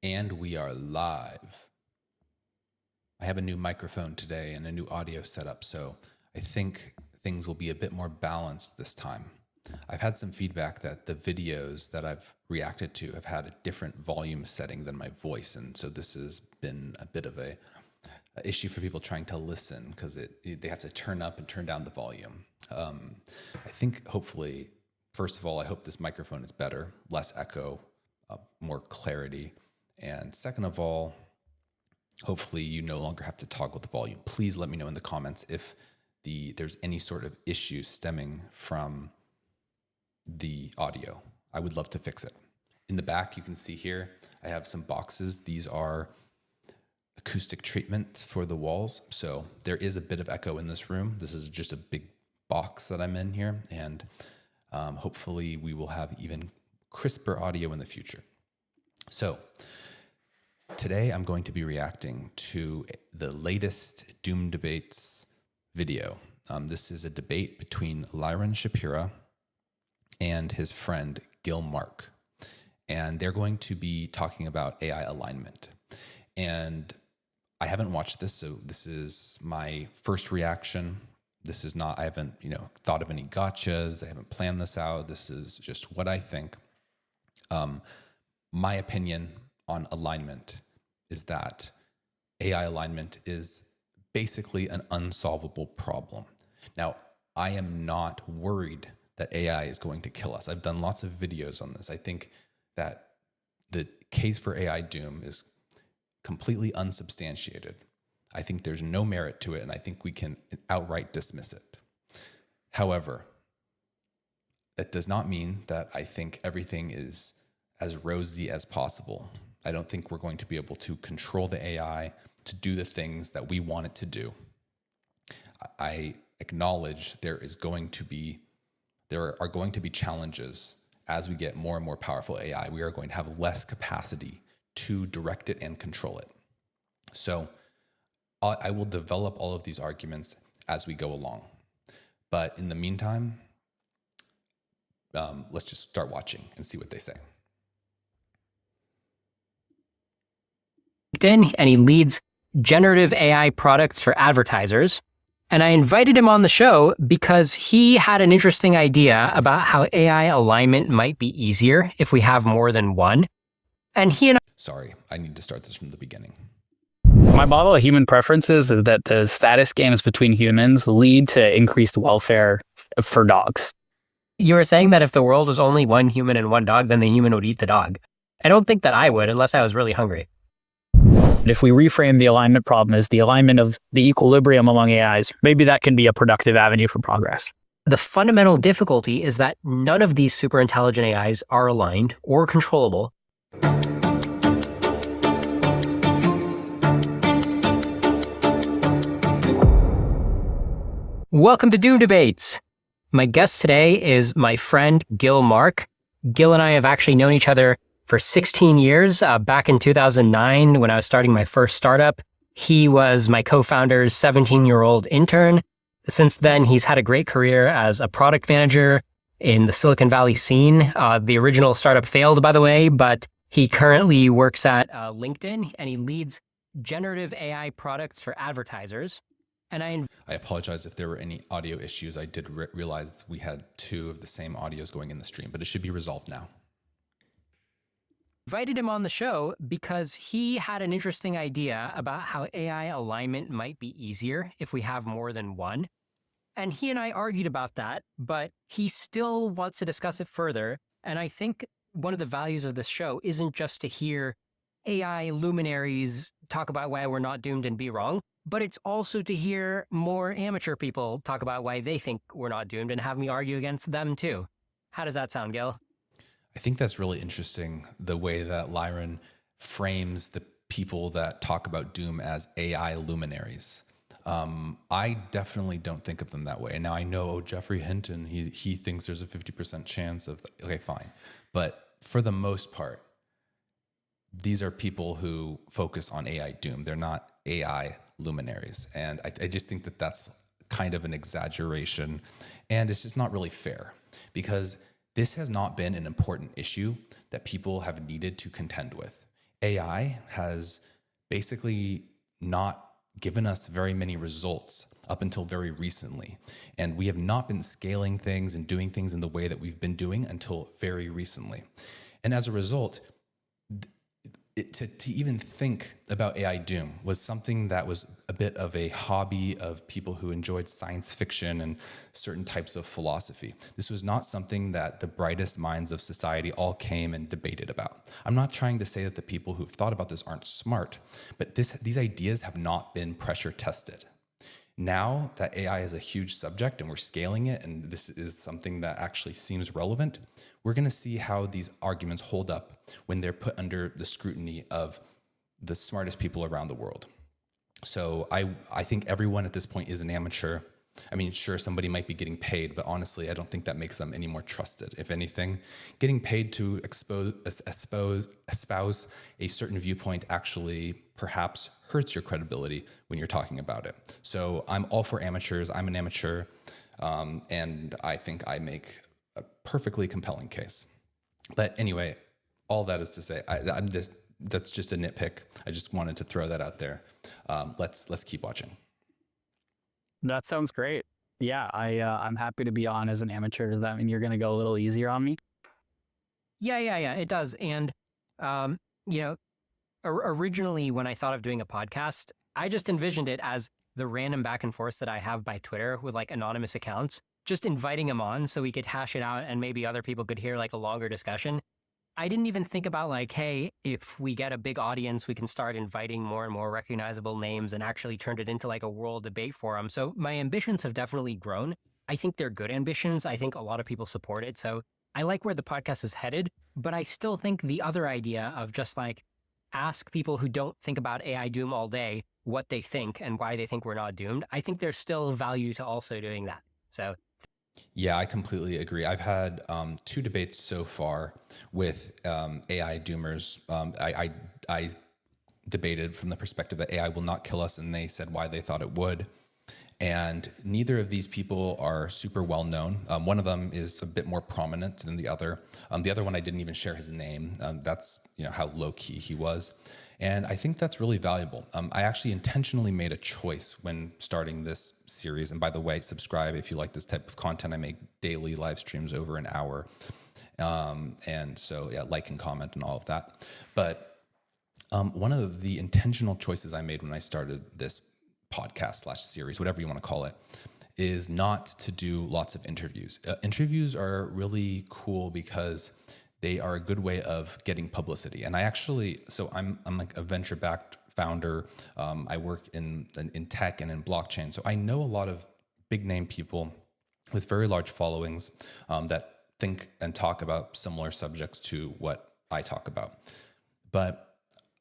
And we are live. I have a new microphone today and a new audio setup, so I think things will be a bit more balanced this time. I've had some feedback that the videos that I've reacted to have had a different volume setting than my voice, and so this has been a bit of a issue for people trying to listen because they have to turn up and turn down the volume. I think hopefully, first of all, I hope this microphone is better, less echo, more clarity. And second of all, hopefully you no longer have to toggle the volume. Please let me know in the comments if there's any sort of issue stemming from the audio. I would love to fix it. In the back, you can see here, I have some boxes. These are acoustic treatment for the walls. So there is a bit of echo in this room. This is just a big box that I'm in here. And hopefully we will have even crisper audio in the future. So today I'm going to be reacting to the latest Doom Debates video. This is a debate between Lyron Shapira and his friend Gil Mark. And they're going to be talking about AI alignment. And I haven't watched this, so this is my first reaction. This is not, I haven't, thought of any gotchas. I haven't planned this out. This is just what I think. My opinion on alignment is that AI alignment is basically an unsolvable problem. Now, I am not worried that AI is going to kill us. I've done lots of videos on this. I think that the case for AI doom is completely unsubstantiated. I think there's no merit to it, and I think we can outright dismiss it. However, that does not mean that I think everything is as rosy as possible. I don't think we're going to be able to control the AI to do the things that we want it to do. I acknowledge there are going to be challenges as we get more and more powerful AI. We are going to have less capacity to direct it and control it. So I will develop all of these arguments as we go along. But in the meantime, let's just start watching and see what they say. LinkedIn, and he leads generative AI products for advertisers. And I invited him on the show because he had an interesting idea about how AI alignment might be easier if we have more than one. And he and Sorry, I need to start this from the beginning. My model of human preferences is that the status games between humans lead to increased welfare for dogs. You were saying that if the world was only one human and one dog, then the human would eat the dog. I don't think that I would unless I was really hungry. If we reframe the alignment problem as the alignment of the equilibrium among AIs, maybe that can be a productive avenue for progress. The fundamental difficulty is that none of these super intelligent AIs are aligned or controllable. Welcome to Doom Debates. My guest today is my friend Gil Mark. Gil and I have actually known each other for 16 years. Back in 2009, when I was starting my first startup, he was my co-founder's 17-year-old intern. Since then, he's had a great career as a product manager in the Silicon Valley scene. The original startup failed, by the way, but he currently works at LinkedIn, and he leads generative AI products for advertisers. And I apologize if there were any audio issues. I did realize we had two of the same audios going in the stream, but it should be resolved now. Invited him on the show because he had an interesting idea about how AI alignment might be easier if we have more than one. And he and I argued about that, but he still wants to discuss it further. And I think one of the values of this show isn't just to hear AI luminaries talk about why we're not doomed and be wrong, but it's also to hear more amateur people talk about why they think we're not doomed and have me argue against them too. How does that sound, Gil? I think that's really interesting, the way that Lyron frames the people that talk about doom as AI luminaries. I definitely don't think of them that way. Now I know Jeffrey Hinton, he thinks there's a 50% chance of, okay, fine. But for the most part, these are people who focus on AI doom. They're not AI luminaries. And I just think that that's kind of an exaggeration. And it's just not really fair because this has not been an important issue that people have needed to contend with. AI has basically not given us very many results up until very recently. And we have not been scaling things and doing things in the way that we've been doing until very recently. And as a result, to even think about AI doom was something that was a bit of a hobby of people who enjoyed science fiction and certain types of philosophy. This was not something that the brightest minds of society all came and debated about. I'm not trying to say that the people who've thought about this aren't smart, but these ideas have not been pressure tested. Now that AI is a huge subject and we're scaling it, and this is something that actually seems relevant, we're going to see how these arguments hold up when they're put under the scrutiny of the smartest people around the world. So I think everyone at this point is an amateur. I mean, sure, somebody might be getting paid, but honestly, I don't think that makes them any more trusted. If anything, getting paid to espouse a certain viewpoint actually perhaps hurts your credibility when you're talking about it. So I'm all for amateurs. I'm an amateur, and I think I make a perfectly compelling case. But anyway, all that is to say, that's just a nitpick. I just wanted to throw that out there. Let's keep watching. That sounds great. Yeah, I'm happy to be on as an amateur. Does that mean you're going to go a little easier on me? Yeah, it does. And, you know, originally when I thought of doing a podcast, I just envisioned it as the random back and forth that I have by Twitter with like anonymous accounts, just inviting them on so we could hash it out and maybe other people could hear like a longer discussion. I didn't even think about like, hey, if we get a big audience, we can start inviting more and more recognizable names and actually turn it into like a world debate forum. So my ambitions have definitely grown. I think they're good ambitions. I think a lot of people support it. So I like where the podcast is headed, but I still think the other idea of just like ask people who don't think about AI doom all day what they think and why they think we're not doomed. I think there's still value to also doing that. So yeah, I completely agree. I've had 2 debates so far with AI doomers. I debated from the perspective that AI will not kill us, and they said why they thought it would. And neither of these people are super well known. One of them is a bit more prominent than the other. The other one, I didn't even share his name. That's how low key he was. And I think that's really valuable. I actually intentionally made a choice when starting this series. And by the way, subscribe if you like this type of content. I make daily live streams over an hour. And so, yeah, like and comment and all of that. But one of the intentional choices I made when I started this podcast / series, whatever you want to call it, is not to do lots of interviews. Interviews are really cool because they are a good way of getting publicity. And I'm like a venture-backed founder. I work in tech and in blockchain. So I know a lot of big name people with very large followings that think and talk about similar subjects to what I talk about. But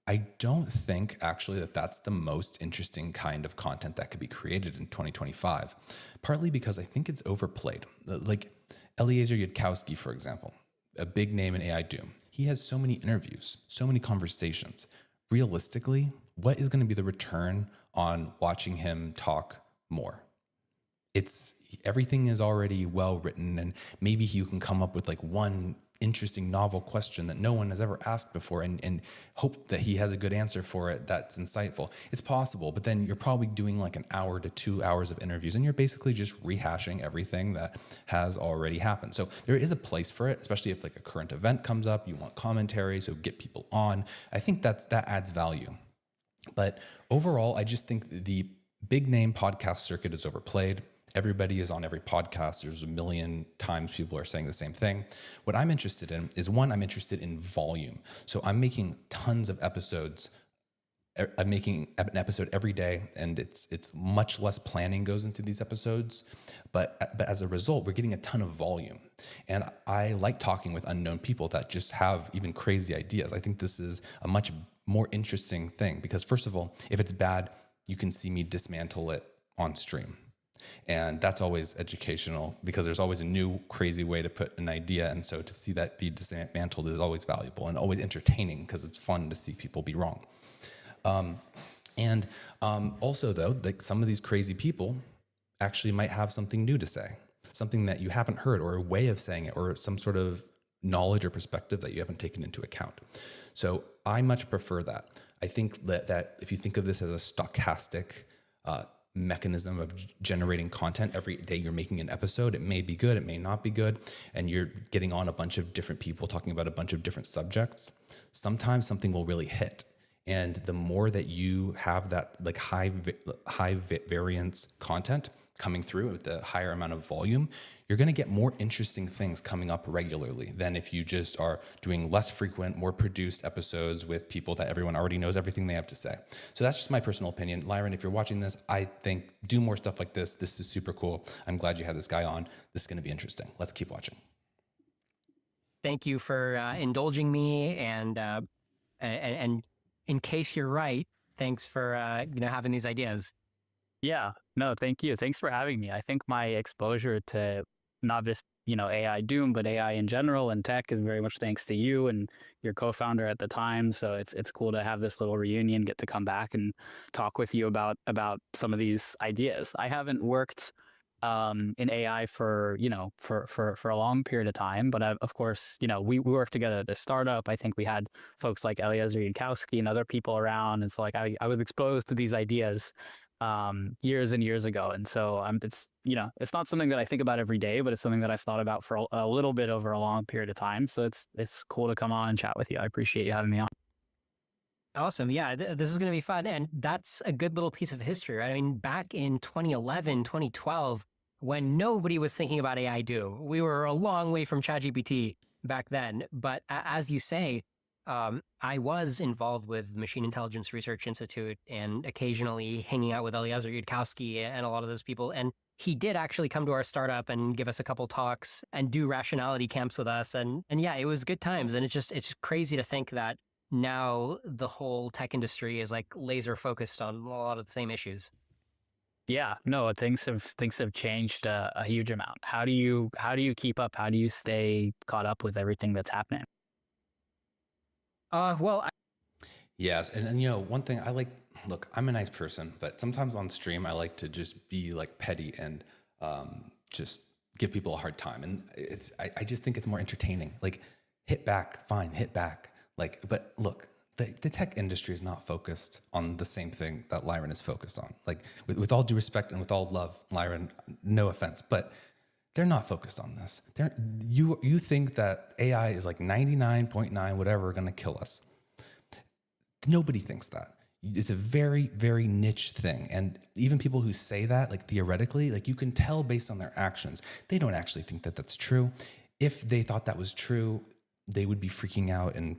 I don't think actually that that's the most interesting kind of content that could be created in 2025, partly because I think it's overplayed. Like Eliezer Yudkowsky, for example, a big name in AI doom. He has so many interviews, so many conversations. Realistically, what is going to be the return on watching him talk more? Everything is already well written, and maybe you can come up with like one interesting novel question that no one has ever asked before and hope that he has a good answer for it that's insightful. It's possible, but then you're probably doing like an hour to 2 hours of interviews and you're basically just rehashing everything that has already happened. So there is a place for it, especially if like a current event comes up, you want commentary, so get people on. I think that adds value. But overall, I just think the big name podcast circuit is overplayed. Everybody is on every podcast. There's a million times people are saying the same thing. What I'm interested in is, one, I'm interested in volume. So I'm making tons of episodes. I'm making an episode every day, and it's much less planning goes into these episodes. But as a result, we're getting a ton of volume. And I like talking with unknown people that just have even crazy ideas. I think this is a much more interesting thing because, first of all, if it's bad, you can see me dismantle it on stream. And that's always educational because there's always a new crazy way to put an idea. And so to see that be dismantled is always valuable and always entertaining because it's fun to see people be wrong. Also, though, like some of these crazy people actually might have something new to say, something that you haven't heard, or a way of saying it, or some sort of knowledge or perspective that you haven't taken into account. So I much prefer that. I think that if you think of this as a stochastic mechanism of generating content, every day you're making an episode, it may be good, it may not be good, and you're getting on a bunch of different people talking about a bunch of different subjects, sometimes something will really hit. And the more that you have that like high variance content coming through with the higher amount of volume, you're going to get more interesting things coming up regularly than if you just are doing less frequent, more produced episodes with people that everyone already knows everything they have to say. So that's just my personal opinion. Lyron, if you're watching this, I think do more stuff like this. This is super cool. I'm glad you had this guy on. This is going to be interesting. Let's keep watching. Thank you for indulging me, and in case you're right, thanks for having these ideas. Yeah, no, thank you. Thanks for having me. I think my exposure to not just, AI Doom, but AI in general and tech is very much thanks to you and your co-founder at the time. So it's cool to have this little reunion, get to come back and talk with you about some of these ideas. I haven't worked in AI for a long period of time, but of course, we worked together at the startup. I think we had folks like LZRS and other people around. And so like I was exposed to these ideas years and years ago. And so it's not something that I think about every day, but it's something that I've thought about for a little bit over a long period of time. So it's cool to come on and chat with you. I appreciate you having me on. Awesome. Yeah, this is going to be fun. And that's a good little piece of history, right? I mean, back in 2011, 2012, when nobody was thinking about AI Doom, we were a long way from ChatGPT back then. But as you say, I was involved with Machine Intelligence Research Institute and occasionally hanging out with Eliezer Yudkowsky and a lot of those people. And he did actually come to our startup and give us a couple talks and do rationality camps with us. And yeah, it was good times. And it's crazy to think that now the whole tech industry is like laser focused on a lot of the same issues. Yeah, no, things have changed a huge amount. How do you keep up? How do you stay caught up with everything that's happening? Well, Yes, and one thing I like. Look, I'm a nice person, but sometimes on stream I like to just be like petty and just give people a hard time, and I just think it's more entertaining. Like, hit back, fine, hit back. Like, but look, the tech industry is not focused on the same thing that Lyron is focused on. Like, with all due respect and with all love, Lyron, no offense, but they're not focused on this. You think that AI is like 99.9 whatever going to kill us. Nobody thinks that. It's a very, very niche thing. And even people who say that, like theoretically, like you can tell based on their actions, they don't actually think that that's true. If they thought that was true, they would be freaking out and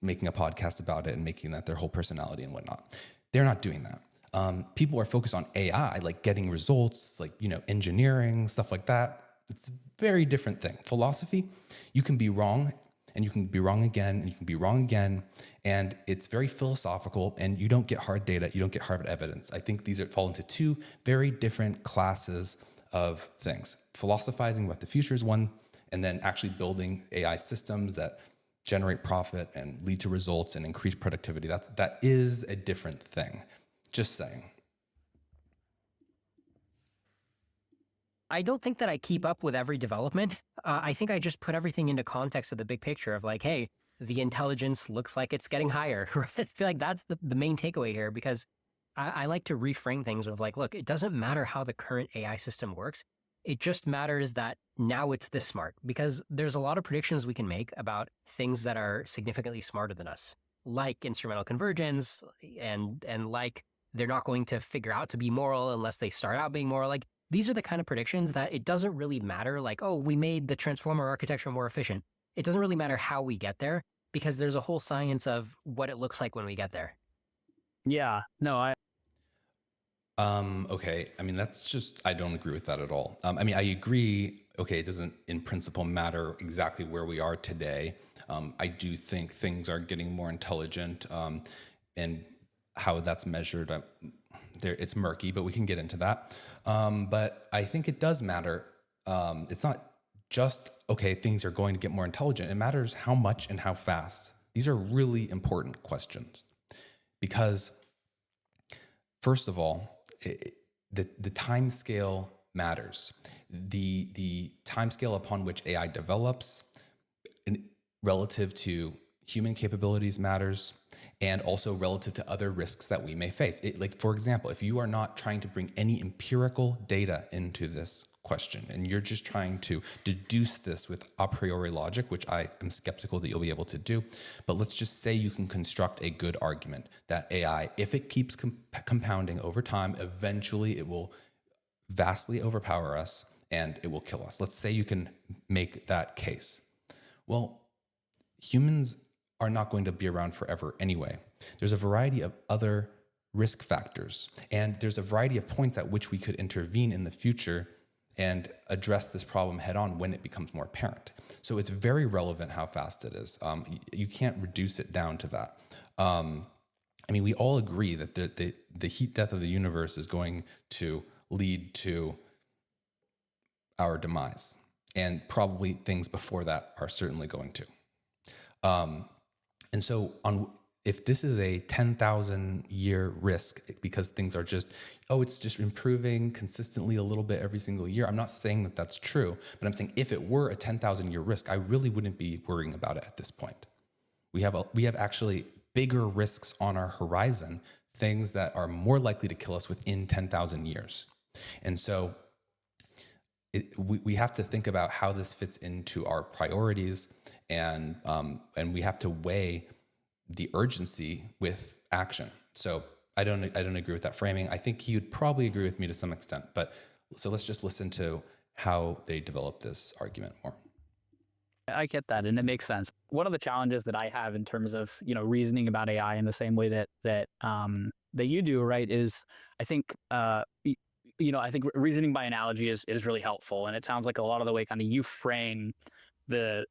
making a podcast about it and making that their whole personality and whatnot. They're not doing that. People are focused on AI, like getting results, like, engineering, stuff like that. It's a very different thing. Philosophy, you can be wrong and you can be wrong again and you can be wrong again. And it's very philosophical and you don't get hard data. You don't get hard evidence. I think these fall into two very different classes of things. Philosophizing about the future is one, and then actually building AI systems that generate profit and lead to results and increase productivity. That is a different thing. Just saying. I don't think that I keep up with every development. I think I just put everything into context of the big picture of like, hey, the intelligence looks like it's getting higher. I feel like that's the main takeaway here, because I like to reframe things of like, look, it doesn't matter how the current AI system works. It just matters that now it's this smart, because there's a lot of predictions we can make about things that are significantly smarter than us, like instrumental convergence and like they're not going to figure out to be moral unless they start out being moral. Like, these are the kind of predictions that it doesn't really matter. Like, oh, we made the transformer architecture more efficient. It doesn't really matter how we get there, because there's a whole science of what it looks like when we get there. Yeah, no, Okay. I mean, I don't agree with that at all. I mean, I agree. Okay. It doesn't in principle matter exactly where we are today. I do think things are getting more intelligent, and how that's measured, it's murky, but we can get into that. But I think it does matter. It's not just, okay, things are going to get more intelligent. It matters how much and how fast. These are really important questions, because first of all, the time scale matters. The time scale upon which AI develops, and relative to human capabilities matters, and also relative to other risks that we may face. Like, for example, if you are not trying to bring any empirical data into this question and you're just trying to deduce this with a priori logic, which I am skeptical that you'll be able to do, but let's just say you can construct a good argument that AI, if it keeps compounding over time, eventually it will vastly overpower us and it will kill us. Let's say you can make that case. Well, humans are not going to be around forever anyway. There's a variety of other risk factors, and there's a variety of points at which we could intervene in the future and address this problem head on when it becomes more apparent. So it's very relevant how fast it is. You can't reduce it down to that. I mean, we all agree that the heat death of the universe is going to lead to our demise, and probably things before that are certainly going to. And so if this is a 10,000 year risk because things are just, it's just improving consistently a little bit every single year. I'm not saying that that's true, but I'm saying if it were a 10,000 year risk, I really wouldn't be worrying about it at this point. We have actually bigger risks on our horizon, things that are more likely to kill us within 10,000 years. And so we have to think about how this fits into our priorities, and we have to weigh the urgency with action. So I don't agree with that framing. I think he would probably agree with me to some extent, but so let's just listen to how they develop this argument more. I get that, and it makes sense. One of the challenges that I have in terms of reasoning about AI in the same way that you do, right, is I think I think reasoning by analogy is really helpful, and it sounds like a lot of the way kind of you frame the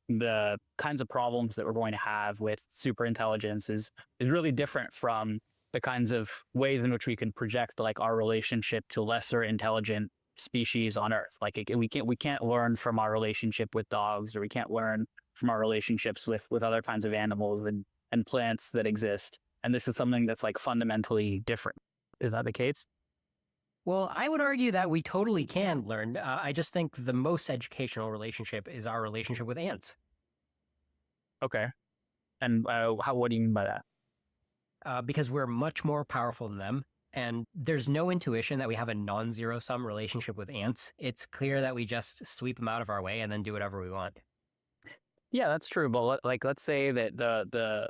kinds of problems that we're going to have with super intelligence is really different from the kinds of ways in which we can project like our relationship to lesser intelligent species on Earth. Like we can't learn from our relationship with dogs, or we can't learn from our relationships with other kinds of animals and plants that exist. And this is something that's like fundamentally different. Is that the case? Well, I would argue that we totally can learn. I just think the most educational relationship is our relationship with ants. Okay. And what do you mean by that? Because we're much more powerful than them. And there's no intuition that we have a non-zero sum relationship with ants. It's clear that we just sweep them out of our way and then do whatever we want. Yeah, that's true. But let's say that the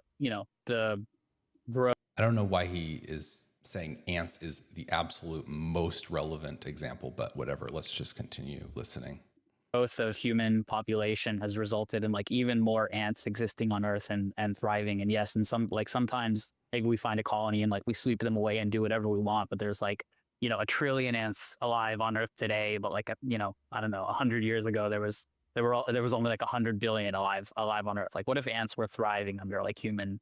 I don't know why he is saying ants is the absolute most relevant example, but whatever, let's just continue listening. Growth of human population has resulted in like even more ants existing on Earth and thriving. And yes, and sometimes maybe we find a colony and like we sweep them away and do whatever we want, but there's like, 1 trillion ants alive on Earth today. But like, I don't know, 100 years ago, there was only like 100 billion alive on Earth. Like, what if ants were thriving under like human?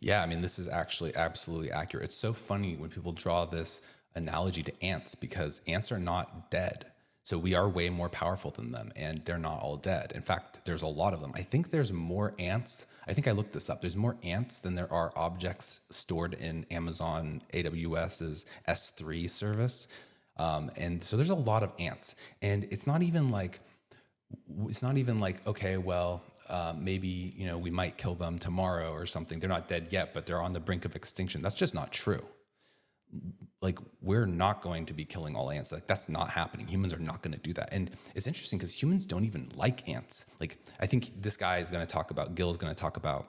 Yeah, I mean, this is actually absolutely accurate. It's so funny when people draw this analogy to ants, because ants are not dead. So we are way more powerful than them, and they're not all dead. In fact, there's a lot of them. I think there's more ants. I think I looked this up. There's more ants than there are objects stored in Amazon AWS's S3 service. And so there's a lot of ants. And it's not even like, okay, well, maybe, we might kill them tomorrow or something. They're not dead yet, but they're on the brink of extinction. That's just not true. Like, we're not going to be killing all ants. Like, that's not happening. Humans are not going to do that. And it's interesting because humans don't even like ants. Like, I think this guy is going to talk about, Gil is going to talk about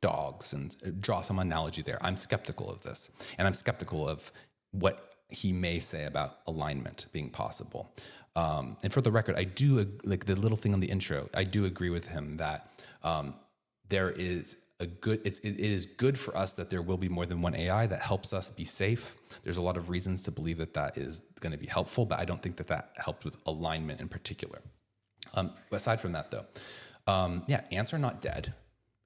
dogs and draw some analogy there. I'm skeptical of this. And I'm skeptical of what he may say about alignment being possible. And for the record, I do, like the little thing on the intro, I do agree with him that there is it is good for us that there will be more than one AI that helps us be safe. There's a lot of reasons to believe that that is going to be helpful, but I don't think that helps with alignment in particular. But aside from that, though, ants are not dead.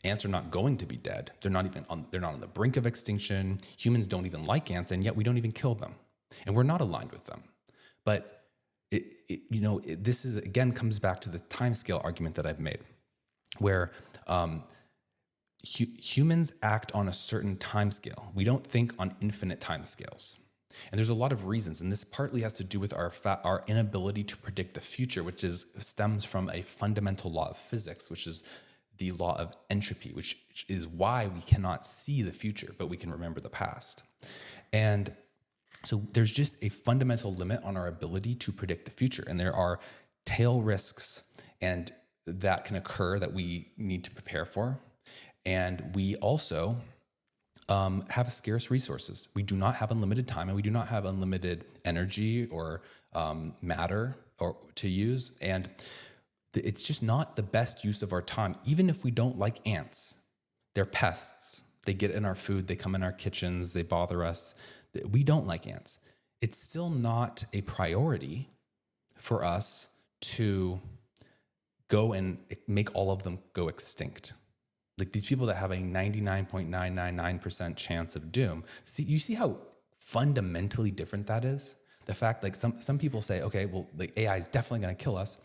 Ants are not going to be dead. They're not on the brink of extinction. Humans don't even like ants, and yet we don't even kill them, and we're not aligned with them. But this is again comes back to the timescale argument that I've made, where humans act on a certain timescale. We don't think on infinite timescales, and there's a lot of reasons. And this partly has to do with our inability to predict the future, which stems from a fundamental law of physics, which is the law of entropy, which is why we cannot see the future, but we can remember the past. And so there's just a fundamental limit on our ability to predict the future. And there are tail risks and that can occur that we need to prepare for. And we also have scarce resources. We do not have unlimited time, and we do not have unlimited energy or matter or to use. And it's just not the best use of our time. Even if we don't like ants, they're pests. They get in our food, they come in our kitchens, they bother us. We don't like ants. It's still not a priority for us to go and make all of them go extinct. Like these people that have a 99.999% chance of doom. You see how fundamentally different that is? The fact, like some people say, okay, well, the AI is definitely going to kill us.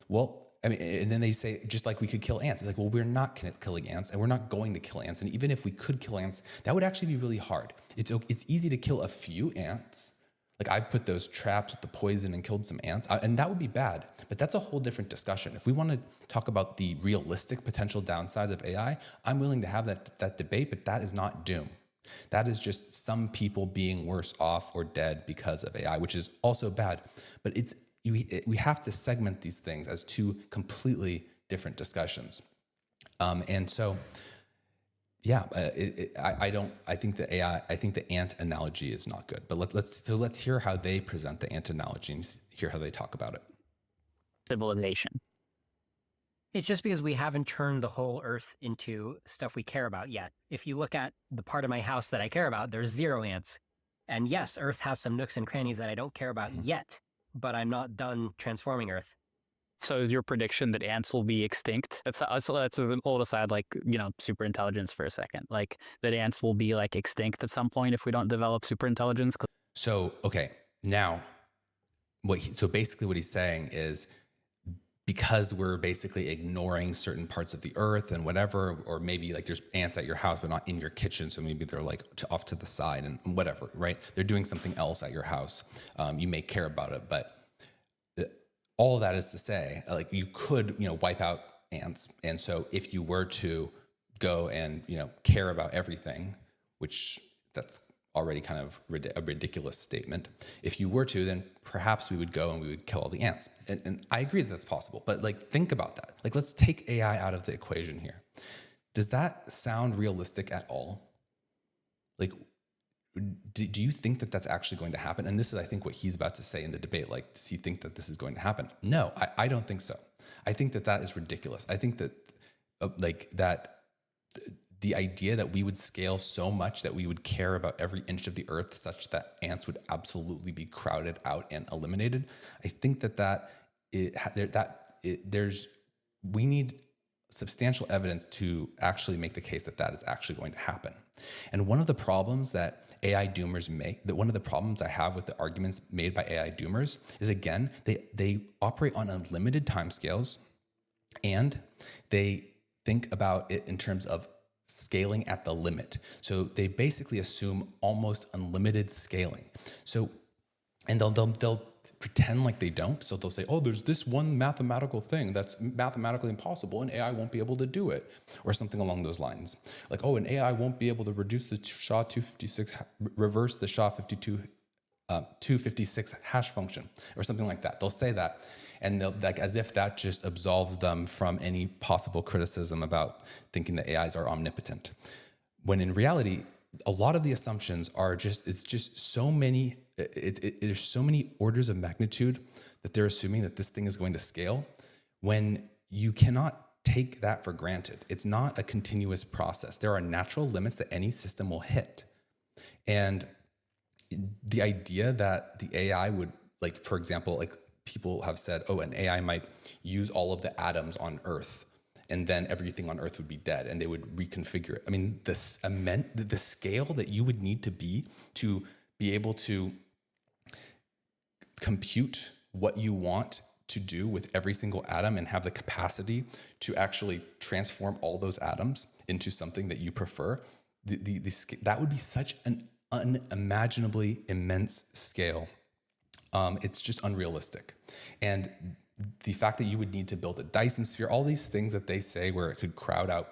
Well, I mean, and then they say, just like we could kill ants. It's like, well, we're not killing ants, and we're not going to kill ants. And even if we could kill ants, that would actually be really hard. It's easy to kill a few ants. Like I've put those traps with the poison and killed some ants, and that would be bad. But that's a whole different discussion. If we want to talk about the realistic potential downsides of AI, I'm willing to have that debate, but that is not doom. That is just some people being worse off or dead because of AI, which is also bad. But we have to segment these things as two completely different discussions. And so, yeah, I think the ant analogy is not good. But let's hear how they present the ant analogy and hear how they talk about it. Civilization. It's just because we haven't turned the whole Earth into stuff we care about yet. If you look at the part of my house that I care about, there's 0 ants. And yes, Earth has some nooks and crannies that I don't care about yet, but I'm not done transforming Earth. So is your prediction that ants will be extinct? Let's hold aside, like, super intelligence for a second. Like that ants will be like extinct at some point if we don't develop super intelligence. So, okay, now so basically what he's saying is, because we're basically ignoring certain parts of the earth and whatever, or maybe like there's ants at your house, but not in your kitchen. So maybe they're like off to the side and whatever, right? They're doing something else at your house. You may care about it, but all of that is to say, like you could, wipe out ants. And so if you were to go and, care about everything, which that's already kind of a ridiculous statement. If you were to, then perhaps we would go and we would kill all the ants. And I agree that that's possible, but like, think about that. Like, let's take AI out of the equation here. Does that sound realistic at all? Like, do you think that that's actually going to happen? And this is, I think, what he's about to say in the debate. Like, does he think that this is going to happen? No, I don't think so. I think that is ridiculous. I think that the idea that we would scale so much that we would care about every inch of the earth such that ants would absolutely be crowded out and eliminated. I think we need substantial evidence to actually make the case that is actually going to happen. And one of the problems that AI doomers make, that one of the problems I have with the arguments made by AI doomers is, again, they operate on unlimited timescales, and they think about it in terms of scaling at the limit. So they basically assume almost unlimited scaling. So, and they'll pretend like they don't. So they'll say, oh, there's this one mathematical thing that's mathematically impossible and AI won't be able to do it, or something along those lines. Like, oh, an AI won't be able to reverse the SHA-256 256 hash function, or something like that. They'll say that, and they'll, like, as if that just absolves them from any possible criticism about thinking that AIs are omnipotent. When in reality, a lot of the assumptions are there's so many orders of magnitude that they're assuming that this thing is going to scale, when you cannot take that for granted. It's not a continuous process. There are natural limits that any system will hit. And the idea that the AI would, like, for example, like people have said, oh, an AI might use all of the atoms on Earth, and then everything on Earth would be dead, and they would reconfigure it. I mean, the scale that you would need to be able to compute what you want to do with every single atom and have the capacity to actually transform all those atoms into something that you prefer, that would be such an unimaginably immense scale. It's just unrealistic. And the fact that you would need to build a Dyson sphere, all these things that they say where it could crowd out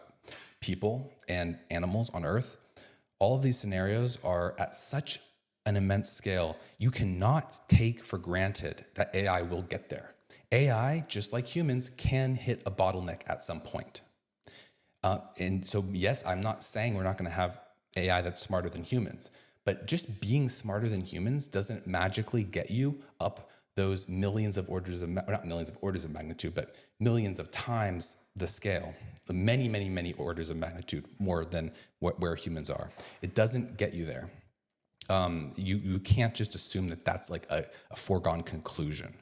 people and animals on Earth, all of these scenarios are at such an immense scale, you cannot take for granted that AI will get there. AI, just like humans, can hit a bottleneck at some point. And so, yes, I'm not saying we're not going to have AI that's smarter than humans, but just being smarter than humans doesn't magically get you up those millions of orders of, not millions of orders of magnitude, but millions of times the scale, the many, many, many orders of magnitude more than where humans are. It doesn't get you there. You can't just assume that that's like a foregone conclusion.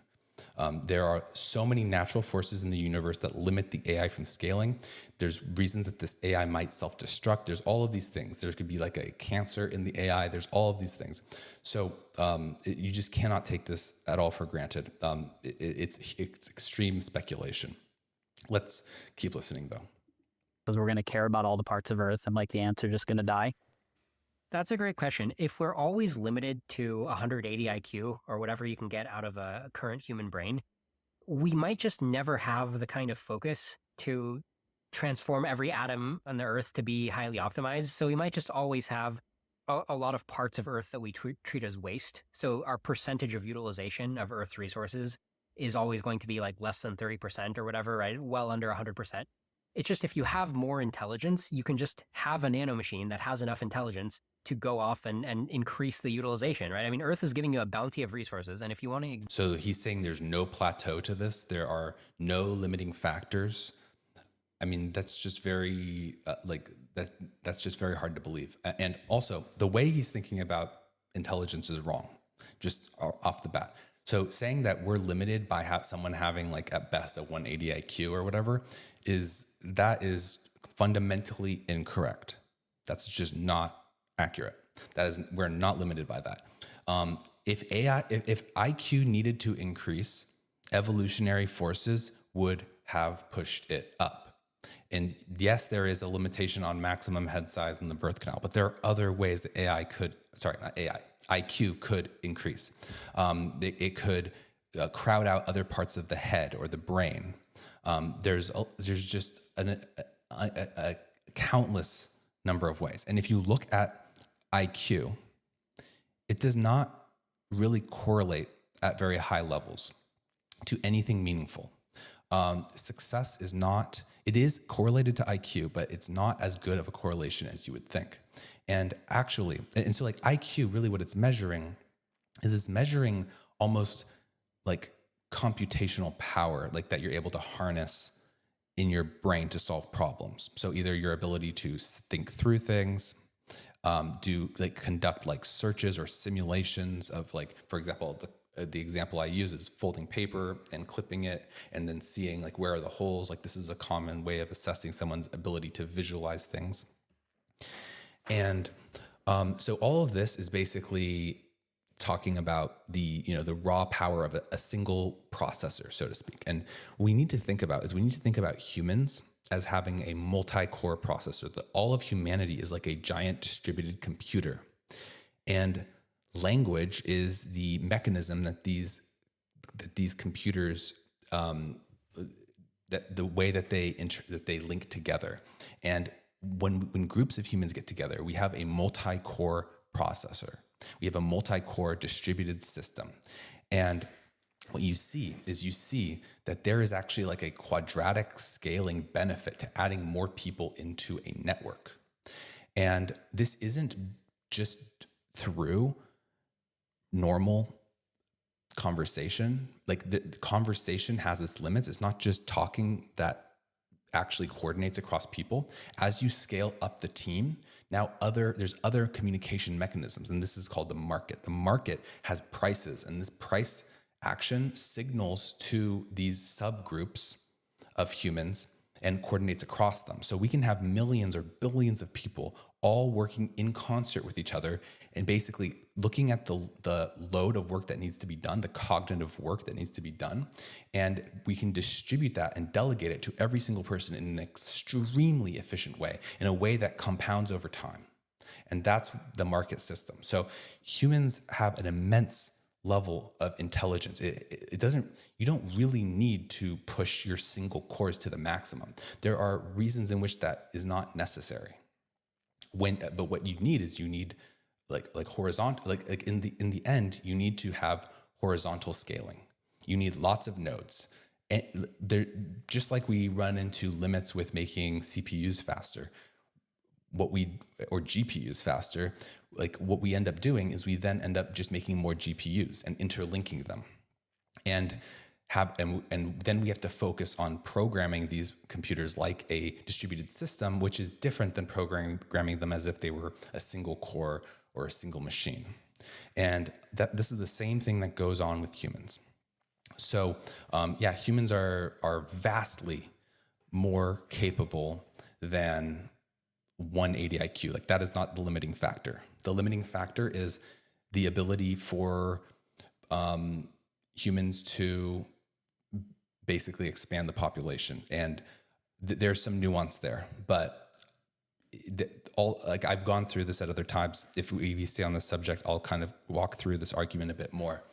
There are so many natural forces in the universe that limit the AI from scaling. There's reasons that this AI might self-destruct. There's all of these things. There could be like a cancer in the AI. There's all of these things. So you just cannot take this at all for granted. It's extreme speculation. Let's keep listening though. Because we're going to care about all the parts of Earth and like the ants are just going to die? That's a great question. If we're always limited to 180 IQ or whatever you can get out of a current human brain, we might just never have the kind of focus to transform every atom on the Earth to be highly optimized. So we might just always have a lot of parts of Earth that we treat as waste. So our percentage of utilization of Earth's resources is always going to be like less than 30% or whatever, right? Well under 100%. It's just if you have more intelligence, you can just have a nanomachine that has enough intelligence to go off and increase the utilization, right? I mean, Earth is giving you a bounty of resources. And if you want to... So he's saying there's no plateau to this. There are no limiting factors. I mean, that's just very, that's just very hard to believe. And also, the way he's thinking about intelligence is wrong, just off the bat. So saying that we're limited by someone having like at best a 180 IQ or whatever is fundamentally incorrect. That's just not accurate. We're not limited by that. If IQ needed to increase, evolutionary forces would have pushed it up. And yes, there is a limitation on maximum head size in the birth canal, but there are other ways that IQ could increase. It could crowd out other parts of the head or the brain. There's just a countless number of ways. And if you look at IQ, it does not really correlate at very high levels to anything meaningful. Success is not, it is correlated to IQ, but it's not as good of a correlation as you would think. And actually, and so like IQ, really what it's measuring is it's measuring almost like computational power, like that you're able to harness in your brain to solve problems. So either your ability to think through things, conduct like searches or simulations of like, for example, the example I use is folding paper and clipping it and then seeing like where are the holes. Like this is a common way of assessing someone's ability to visualize things. And so all of this is basically talking about the raw power of a single processor, so to speak. And we need to think about humans as having a multi-core processor. That all of humanity is like a giant distributed computer. And language is the mechanism that these computers, that the way that they link together. And when groups of humans get together, we have a multi-core processor. We have a multi-core distributed system. And what you see that there is actually like a quadratic scaling benefit to adding more people into a network. And this isn't just through normal conversation. Like the conversation has its limits. It's not just talking that actually coordinates across people. As you scale up the team, now there's other communication mechanisms, and this is called the market. The market has prices, and this price action signals to these subgroups of humans and coordinates across them. So we can have millions or billions of people all working in concert with each other and basically looking at the load of work that needs to be done, the cognitive work that needs to be done. And we can distribute that and delegate it to every single person in an extremely efficient way, in a way that compounds over time. And that's the market system. So humans have an immense level of intelligence. It doesn't, you don't really need to push your single cores to the maximum. There are reasons in which that is not necessary. But what you need is like horizontal, like in the end, you need to have horizontal scaling. You need lots of nodes. And they're just like we run into limits with making CPUs faster, or GPUs faster, like what we end up doing is we then end up just making more GPUs and interlinking them. And then we have to focus on programming these computers like a distributed system, which is different than programming them as if they were a single core or a single machine. And this is the same thing that goes on with humans. So humans are vastly more capable than 180 IQ. Like, that is not the limiting factor. The limiting factor is the ability for humans to basically expand the population. And there's some nuance there, but I've gone through this at other times. If we stay on this subject, I'll kind of walk through this argument a bit more.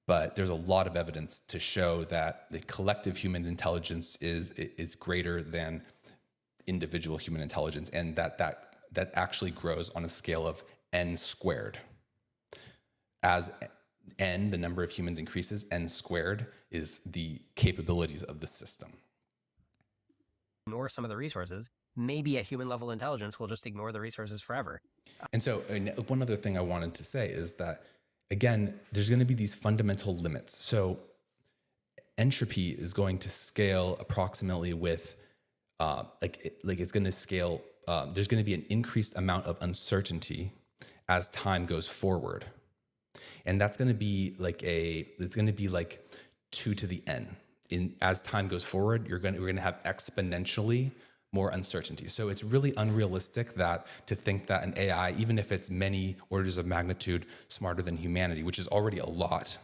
But there's a lot of evidence to show that the collective human intelligence is greater than individual human intelligence, and that actually grows on a scale of n squared. As n, the number of humans, increases, n squared is the capabilities of the system. Ignore some of the resources, maybe a human level intelligence will just ignore the resources forever. And so one other thing I wanted to say is that, again, there's going to be these fundamental limits. So entropy is going to scale approximately with it's going to scale. There's going to be an increased amount of uncertainty as time goes forward, and that's going to be it's going to be like 2 to the n. As time goes forward, we're going to have exponentially more uncertainty. So it's really unrealistic to think that an AI, even if it's many orders of magnitude smarter than humanity, which is already a lot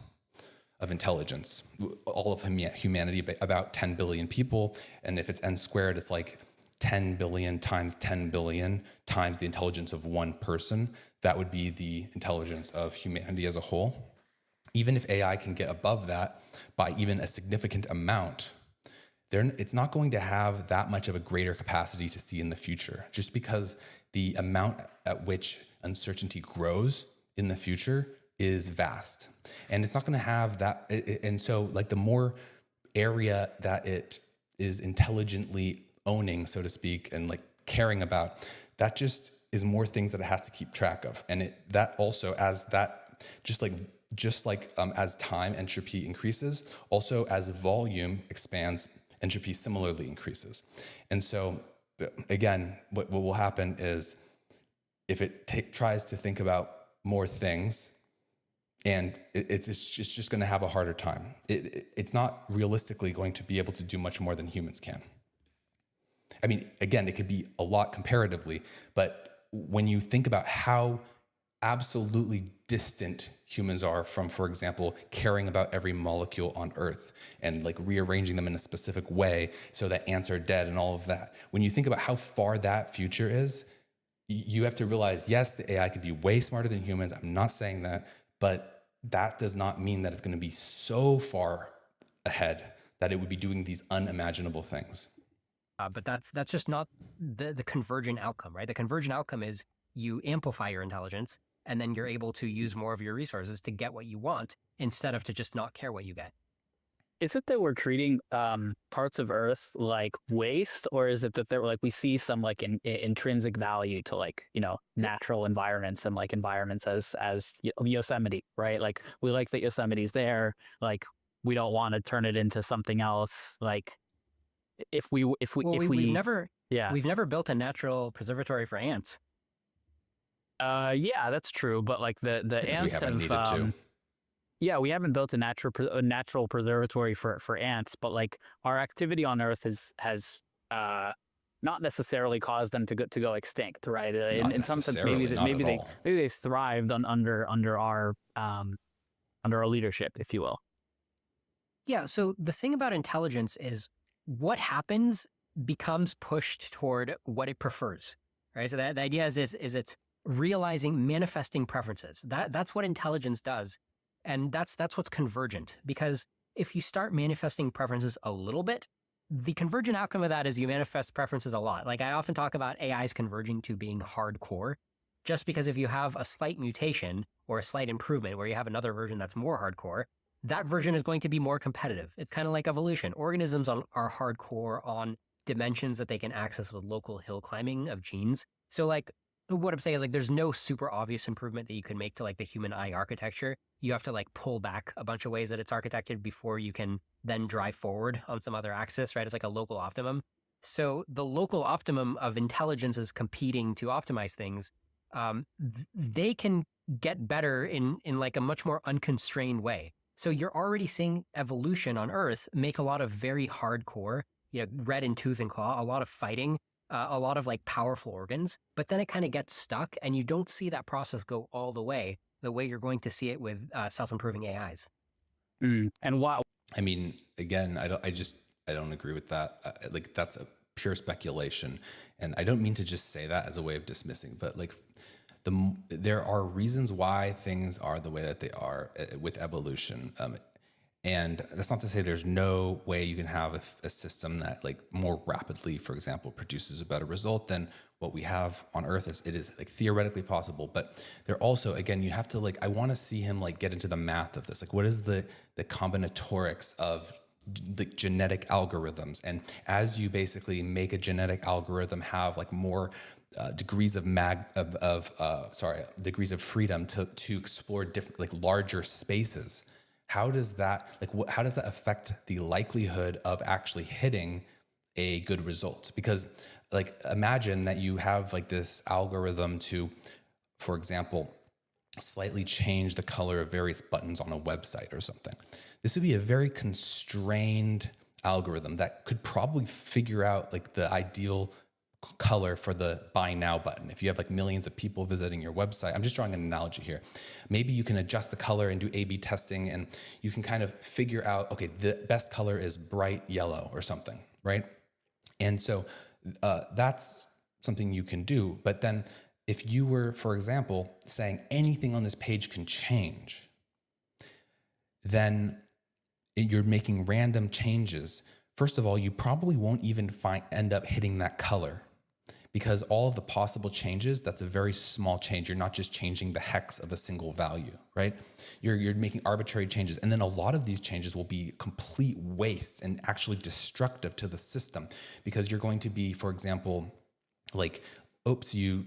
of intelligence, all of humanity, about 10 billion people. And if it's n squared, it's like 10 billion times 10 billion times the intelligence of one person. That would be the intelligence of humanity as a whole. Even if AI can get above that by even a significant amount, it's not going to have that much of a greater capacity to see in the future, just because the amount at which uncertainty grows in the future is vast. And it's not going to have that. And so, like, the more area that it is intelligently owning, so to speak, and like caring about, that just is more things that it has to keep track of. And that also, as that, just like as time entropy increases, also as volume expands, entropy similarly increases. And so, again, what will happen is, if it tries to think about more things, and it's just going to have a harder time. It's not realistically going to be able to do much more than humans can. I mean, again, it could be a lot comparatively, but when you think about how absolutely distant humans are from, for example, caring about every molecule on Earth and like rearranging them in a specific way so that ants are dead and all of that, when you think about how far that future is, you have to realize, yes, the AI could be way smarter than humans. I'm not saying that, but that does not mean that it's going to be so far ahead that it would be doing these unimaginable things. But that's just not the convergent outcome, right? The convergent outcome is you amplify your intelligence, and then you're able to use more of your resources to get what you want instead of to just not care what you get. Is it that we're treating parts of Earth like waste, or is it that they're like, we see some like intrinsic value to, like, natural environments and like environments as Yosemite, right? Like, we like that Yosemite's there. Like, we don't want to turn it into something else. Like, we've never built a natural preservatory for ants. Yeah, that's true. But like the ants we haven't needed to. Yeah, we haven't built a natural preservatory for ants, but like our activity on Earth has not necessarily caused them to go extinct, right? In some sense, maybe they thrived under our leadership, if you will. Yeah. So the thing about intelligence is what happens becomes pushed toward what it prefers, right? So the idea is it's realizing, manifesting preferences. That's what intelligence does. And that's what's convergent, because if you start manifesting preferences a little bit, the convergent outcome of that is you manifest preferences a lot. Like I often talk about AIs converging to being hardcore, just because if you have a slight mutation or a slight improvement where you have another version that's more hardcore, that version is going to be more competitive. It's kind of like evolution. Organisms are hardcore on dimensions that they can access with local hill climbing of genes. So like what I'm saying is like there's no super obvious improvement that you can make to like the human eye architecture. You have to like pull back a bunch of ways that it's architected before you can then drive forward on some other axis, right? It's like a local optimum. So the local optimum of intelligence is competing to optimize things. They can get better in like a much more unconstrained way. So you're already seeing evolution on Earth make a lot of very hardcore, red in tooth and claw, a lot of fighting, a lot of like powerful organs, but then it kind of gets stuck and you don't see that process go all the way you're going to see it with self-improving AIs. And why? I mean, again, I don't agree with that. Like that's a pure speculation, and I don't mean to just say that as a way of dismissing, but like there are reasons why things are the way that they are with evolution. And that's not to say there's no way you can have a system that like more rapidly, for example, produces a better result than what we have on Earth. It is like theoretically possible, but there also, again, you have to like, I want to see him like get into the math of this. Like what is the combinatorics of the genetic algorithms? And as you basically make a genetic algorithm have like more degrees of degrees of freedom to explore different, like larger spaces, how does that affect the likelihood of actually hitting a good result? Because like imagine that you have like this algorithm to, for example, slightly change the color of various buttons on a website or something. This would be a very constrained algorithm that could probably figure out like the ideal color for the buy now button. If you have like millions of people visiting your website, I'm just drawing an analogy here. Maybe you can adjust the color and do A/B testing, and you can kind of figure out, okay, the best color is bright yellow or something, right? And so that's something you can do. But then if you were, for example, saying anything on this page can change, then you're making random changes. First of all, you probably won't even end up hitting that color, because all of the possible changes, that's a very small change. You're not just changing the hex of a single value, right? You're making arbitrary changes. And then a lot of these changes will be complete wastes and actually destructive to the system, because you're going to be, for example, like, oops, you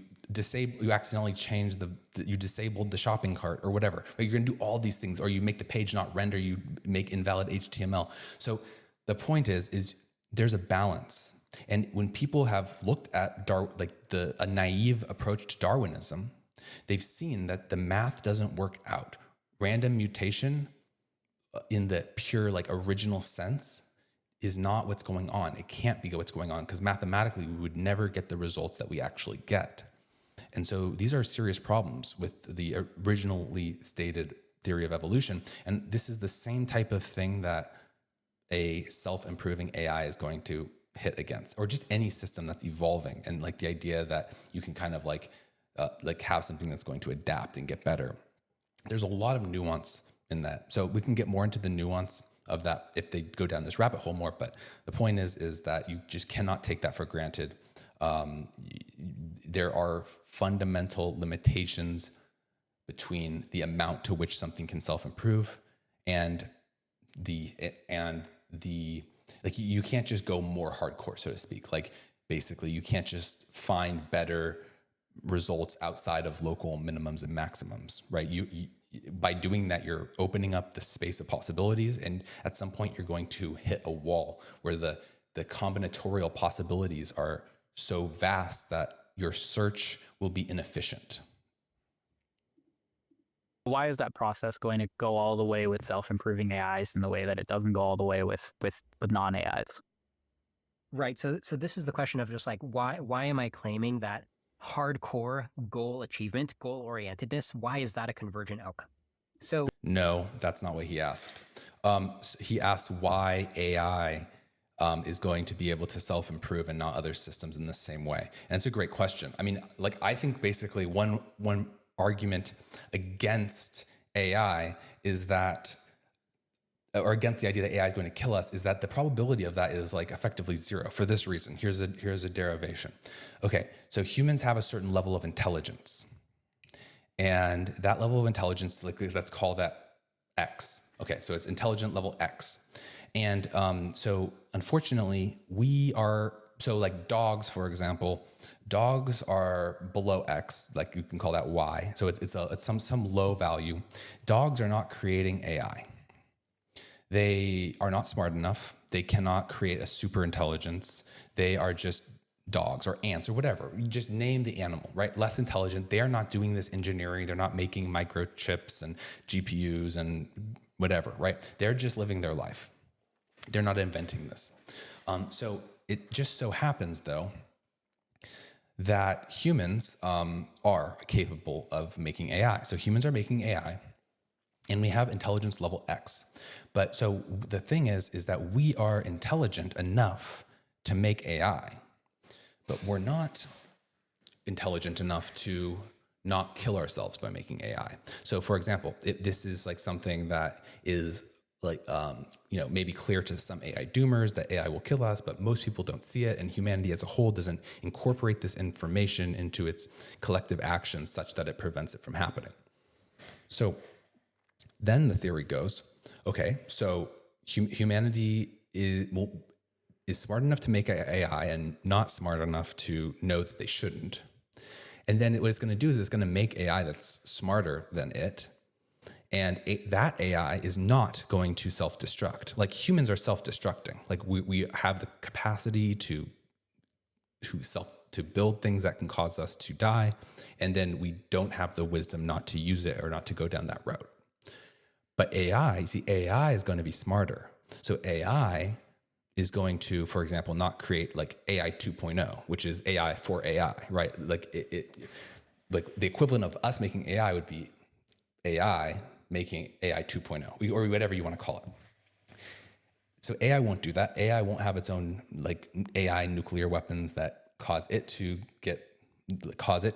accidentally changed you disabled the shopping cart or whatever. Right? You're gonna do all these things, or you make the page not render, you make invalid HTML. So the point is there's a balance. And when people have looked at a naive approach to Darwinism, they've seen that the math doesn't work out. Random mutation in the pure like original sense is not what's going on. It can't be what's going on, because mathematically we would never get the results that we actually get. And so these are serious problems with the originally stated theory of evolution. And this is the same type of thing that a self-improving AI is going to hit against, or just any system that's evolving. And like the idea that you can kind of like have something that's going to adapt and get better. There's a lot of nuance in that. So we can get more into the nuance of that if they go down this rabbit hole more. But the point is that you just cannot take that for granted. There are fundamental limitations between the amount to which something can self-improve and the like you can't just go more hardcore, so to speak. Like basically you can't just find better results outside of local minimums and maximums, right? You by doing that, you're opening up the space of possibilities, and at some point you're going to hit a wall where the combinatorial possibilities are so vast that your search will be inefficient. Why is that process going to go all the way with self-improving AIs in the way that it doesn't go all the way with non-AIs? Right. So this is the question of just like, why am I claiming that hardcore goal achievement, goal orientedness, why is that a convergent outcome? So no, that's not what he asked. He asked why AI is going to be able to self-improve and not other systems in the same way. And it's a great question. I mean, like, I think basically one argument against AI is that, or against the idea that AI is going to kill us, is that the probability of that is like effectively zero for this reason. Here's a derivation. Okay, so humans have a certain level of intelligence. And that level of intelligence, like, let's call that X. Okay, so it's intelligent level X. And so unfortunately, so like dogs, for example, dogs are below X, like you can call that Y. So it's some low value. Dogs are not creating AI. They are not smart enough. They cannot create a super intelligence. They are just dogs or ants or whatever. You just name the animal, right? Less intelligent. They're not doing this engineering. They're not making microchips and GPUs and whatever, right? They're just living their life. They're not inventing this. So it just so happens, though, that humans are capable of making AI. So humans are making AI, and we have intelligence level X. But so the thing is that we are intelligent enough to make AI, but we're not intelligent enough to not kill ourselves by making AI. So for example, this is like something that is like, maybe clear to some AI doomers that AI will kill us, but most people don't see it, and humanity as a whole doesn't incorporate this information into its collective actions such that it prevents it from happening. So then the theory goes, okay, so humanity is smart enough to make AI and not smart enough to know that they shouldn't. And then what it's going to do is it's going to make AI that's smarter than it. And that AI is not going to self-destruct. Like humans are self-destructing. Like we have the capacity to build things that can cause us to die. And then we don't have the wisdom not to use it or not to go down that route. But AI is going to be smarter. So AI is going to, for example, not create like AI 2.0, which is AI for AI, right? Like like the equivalent of us making AI would be AI making AI 2.0, or whatever you want to call it. So AI won't do that. AI won't have its own like AI nuclear weapons that cause it to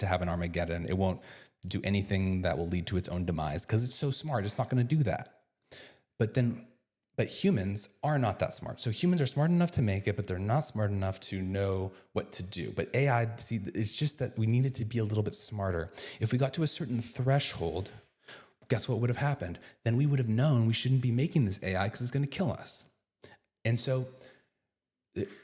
have an Armageddon. It won't do anything that will lead to its own demise because it's so smart. It's not going to do that. But humans are not that smart. So humans are smart enough to make it, but they're not smart enough to know what to do. But AI, it's just that we needed to be a little bit smarter. If we got to a certain threshold, guess what would have happened? Then we would have known we shouldn't be making this AI because it's going to kill us. And so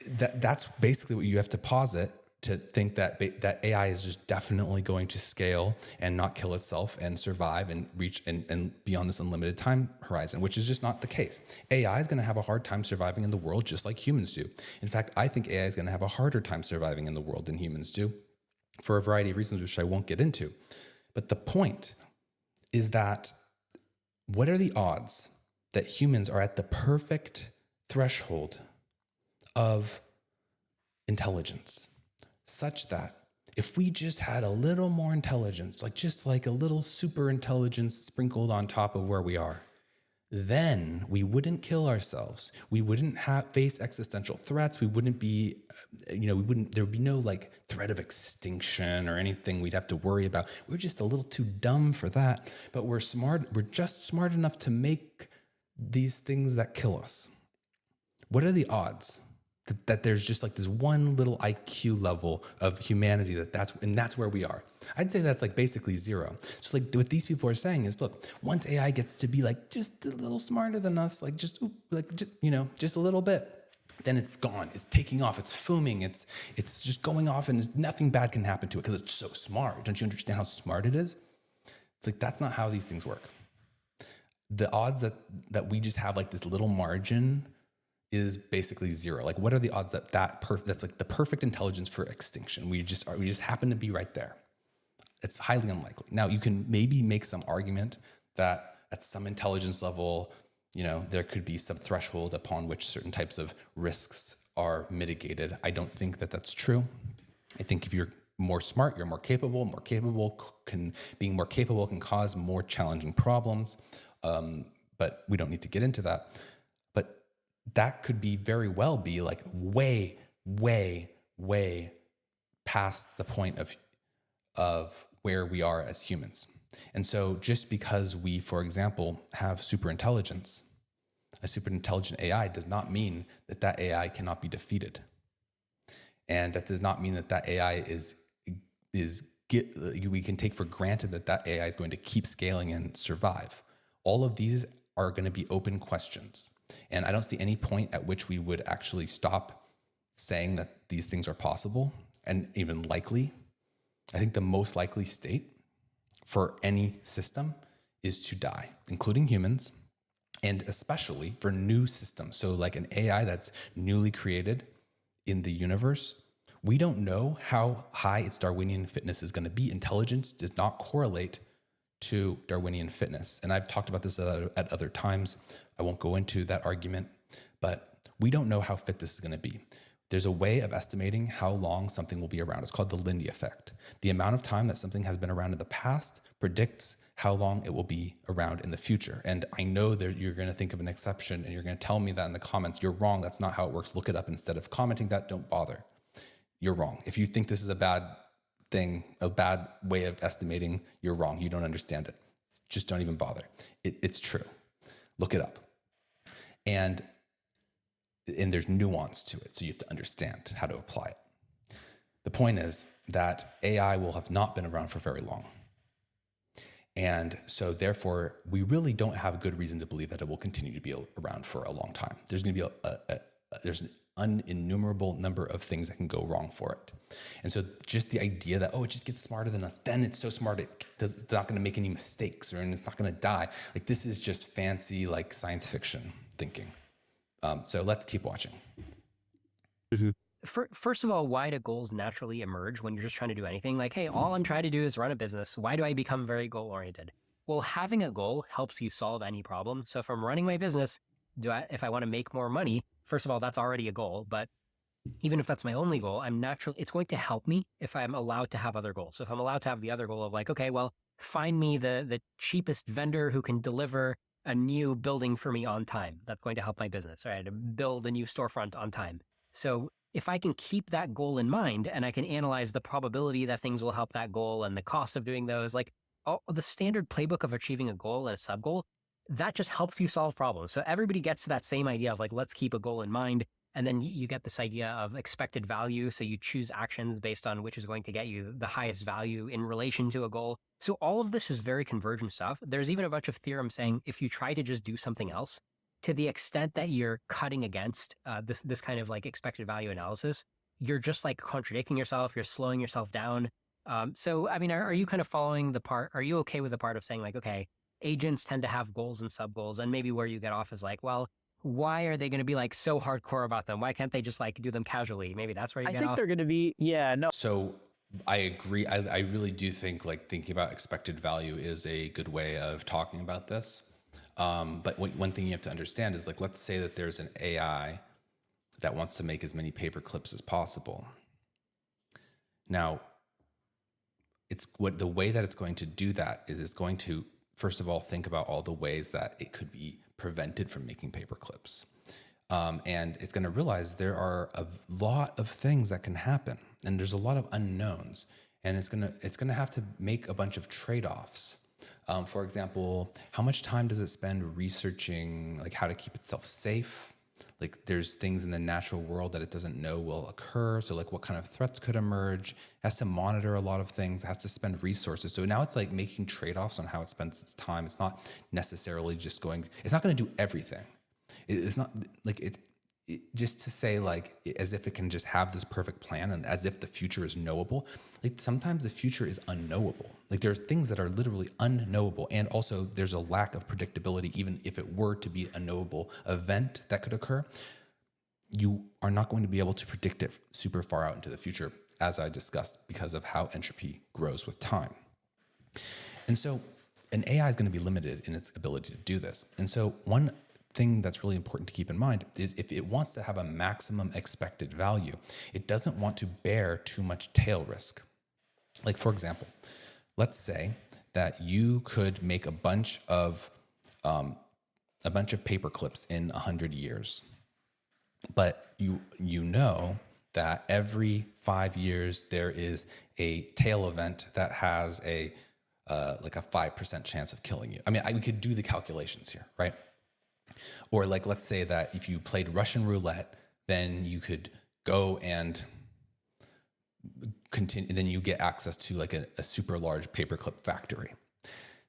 that's basically what you have to posit to think that AI is just definitely going to scale and not kill itself and survive and reach and beyond this unlimited time horizon, which is just not the case. AI is going to have a hard time surviving in the world just like humans do. In fact, I think AI is going to have a harder time surviving in the world than humans do for a variety of reasons, which I won't get into. But the point is that what are the odds that humans are at the perfect threshold of intelligence, such that if we just had a little more intelligence, just like a little super intelligence sprinkled on top of where we are, then we wouldn't kill ourselves. We wouldn't face existential threats. We wouldn't be, there would be no like threat of extinction or anything we'd have to worry about. We're just a little too dumb for that, but we're smart. We're just smart enough to make these things that kill us. What are the odds that there's just like this one little IQ level of humanity that's where we are? I'd say that's like basically zero. So like what these people are saying is, look, once AI gets to be like just a little smarter than us, just a little bit, then it's gone. It's taking off. It's foaming. It's just going off, and nothing bad can happen to it because it's so smart. Don't you understand how smart it is? It's like that's not how these things work. The odds that we just have like this little margin is basically zero. Like, what are the odds that's like the perfect intelligence for extinction? We just happen to be right there. It's highly unlikely. Now, you can maybe make some argument that at some intelligence level, there could be some threshold upon which certain types of risks are mitigated. I don't think that that's true. I think if you're more smart, you're more capable. Being more capable can cause more challenging problems. But we don't need to get into that. But that could very well be like way, way, way past the point of where we are as humans. And so just because we, for example, have super intelligence, a super intelligent AI does not mean that that AI cannot be defeated. And that does not mean that that AI we can take for granted that that AI is going to keep scaling and survive. All of these are going to be open questions. And I don't see any point at which we would actually stop saying that these things are possible and even likely. I think the most likely state for any system is to die, including humans, and especially for new systems. So like an AI that's newly created in the universe, we don't know how high its Darwinian fitness is going to be. Intelligence does not correlate to Darwinian fitness. And I've talked about this at other times. I won't go into that argument, but we don't know how fit this is going to be. There's a way of estimating how long something will be around. It's called the Lindy effect. The amount of time that something has been around in the past predicts how long it will be around in the future. And I know that you're going to think of an exception and you're going to tell me that in the comments. You're wrong. That's not how it works. Look it up. Instead of commenting that, don't bother. You're wrong. If you think this is a bad thing, a bad way of estimating, you're wrong. You don't understand it. Just don't even bother. It's true. Look it up. And there's nuance to it, so you have to understand how to apply it. The point is that AI will have not been around for very long. And so therefore, we really don't have a good reason to believe that it will continue to be around for a long time. There's going to be there's an uninnumerable number of things that can go wrong for it. And so just the idea that, it just gets smarter than us, then it's so smart, it's not going to make any mistakes and it's not going to die. Like this is just fancy, like science fiction thinking. So let's keep watching. Mm-hmm. First of all, why do goals naturally emerge when you're just trying to do anything? Like, hey, all I'm trying to do is run a business. Why do I become very goal oriented? Well, having a goal helps you solve any problem. So if I'm running my business, if I want to make more money, first of all, that's already a goal. But even if that's my only goal, it's going to help me if I'm allowed to have other goals. So if I'm allowed to have the other goal of like, okay, well, find me the cheapest vendor who can deliver a new building for me on time. That's going to help my business, right? To build a new storefront on time. So if I can keep that goal in mind and I can analyze the probability that things will help that goal and the cost of doing those, like all the standard playbook of achieving a goal and a sub goal, that just helps you solve problems. So everybody gets to that same idea of like, let's keep a goal in mind. And then you get this idea of expected value. So you choose actions based on which is going to get you the highest value in relation to a goal. So all of this is very convergent stuff. There's even a bunch of theorems saying if you try to just do something else, to the extent that you're cutting against this kind of like expected value analysis, you're just like contradicting yourself. You're slowing yourself down. So, I mean, are you kind of following the part? Are you okay with the part of saying like, okay, agents tend to have goals and sub goals, and maybe where you get off is like, well, why are they going to be like so hardcore about them? Why can't they just like do them casually? Maybe that's where you get off. I think they're going to be, no. So I agree. I really do think like thinking about expected value is a good way of talking about this. But one thing you have to understand is like, let's say that there's an AI that wants to make as many paper clips as possible. Now, the way that it's going to do that is it's going to, first of all, think about all the ways that it could be prevented from making paper clips. And it's going to realize there are a lot of things that can happen, and there's a lot of unknowns, and it's going to have to make a bunch of trade-offs. For example, how much time does it spend researching like how to keep itself safe? Like there's things in the natural world that it doesn't know will occur. So like what kind of threats could emerge? It has to monitor a lot of things. It has to spend resources. So now it's like making trade-offs on how it spends its time. It's not necessarily just it's not going to do everything. It's not like just to say like as if it can just have this perfect plan and as if the future is knowable. Like sometimes the future is unknowable. Like there are things that are literally unknowable, and also there's a lack of predictability. Even if it were to be a knowable event that could occur, you are not going to be able to predict it super far out into the future, as I discussed, because of how entropy grows with time. And so an AI is going to be limited in its ability to do this. And so one thing that's really important to keep in mind is if it wants to have a maximum expected value, it doesn't want to bear too much tail risk. Like for example, let's say that you could make a bunch of paper clips in 100 years, but you know that every 5 years there is a tail event that has a like a 5% chance of killing you. I mean, we could do the calculations here, right? Or like, let's say that if you played Russian roulette, then you could go and continue, then you get access to like a super large paperclip factory.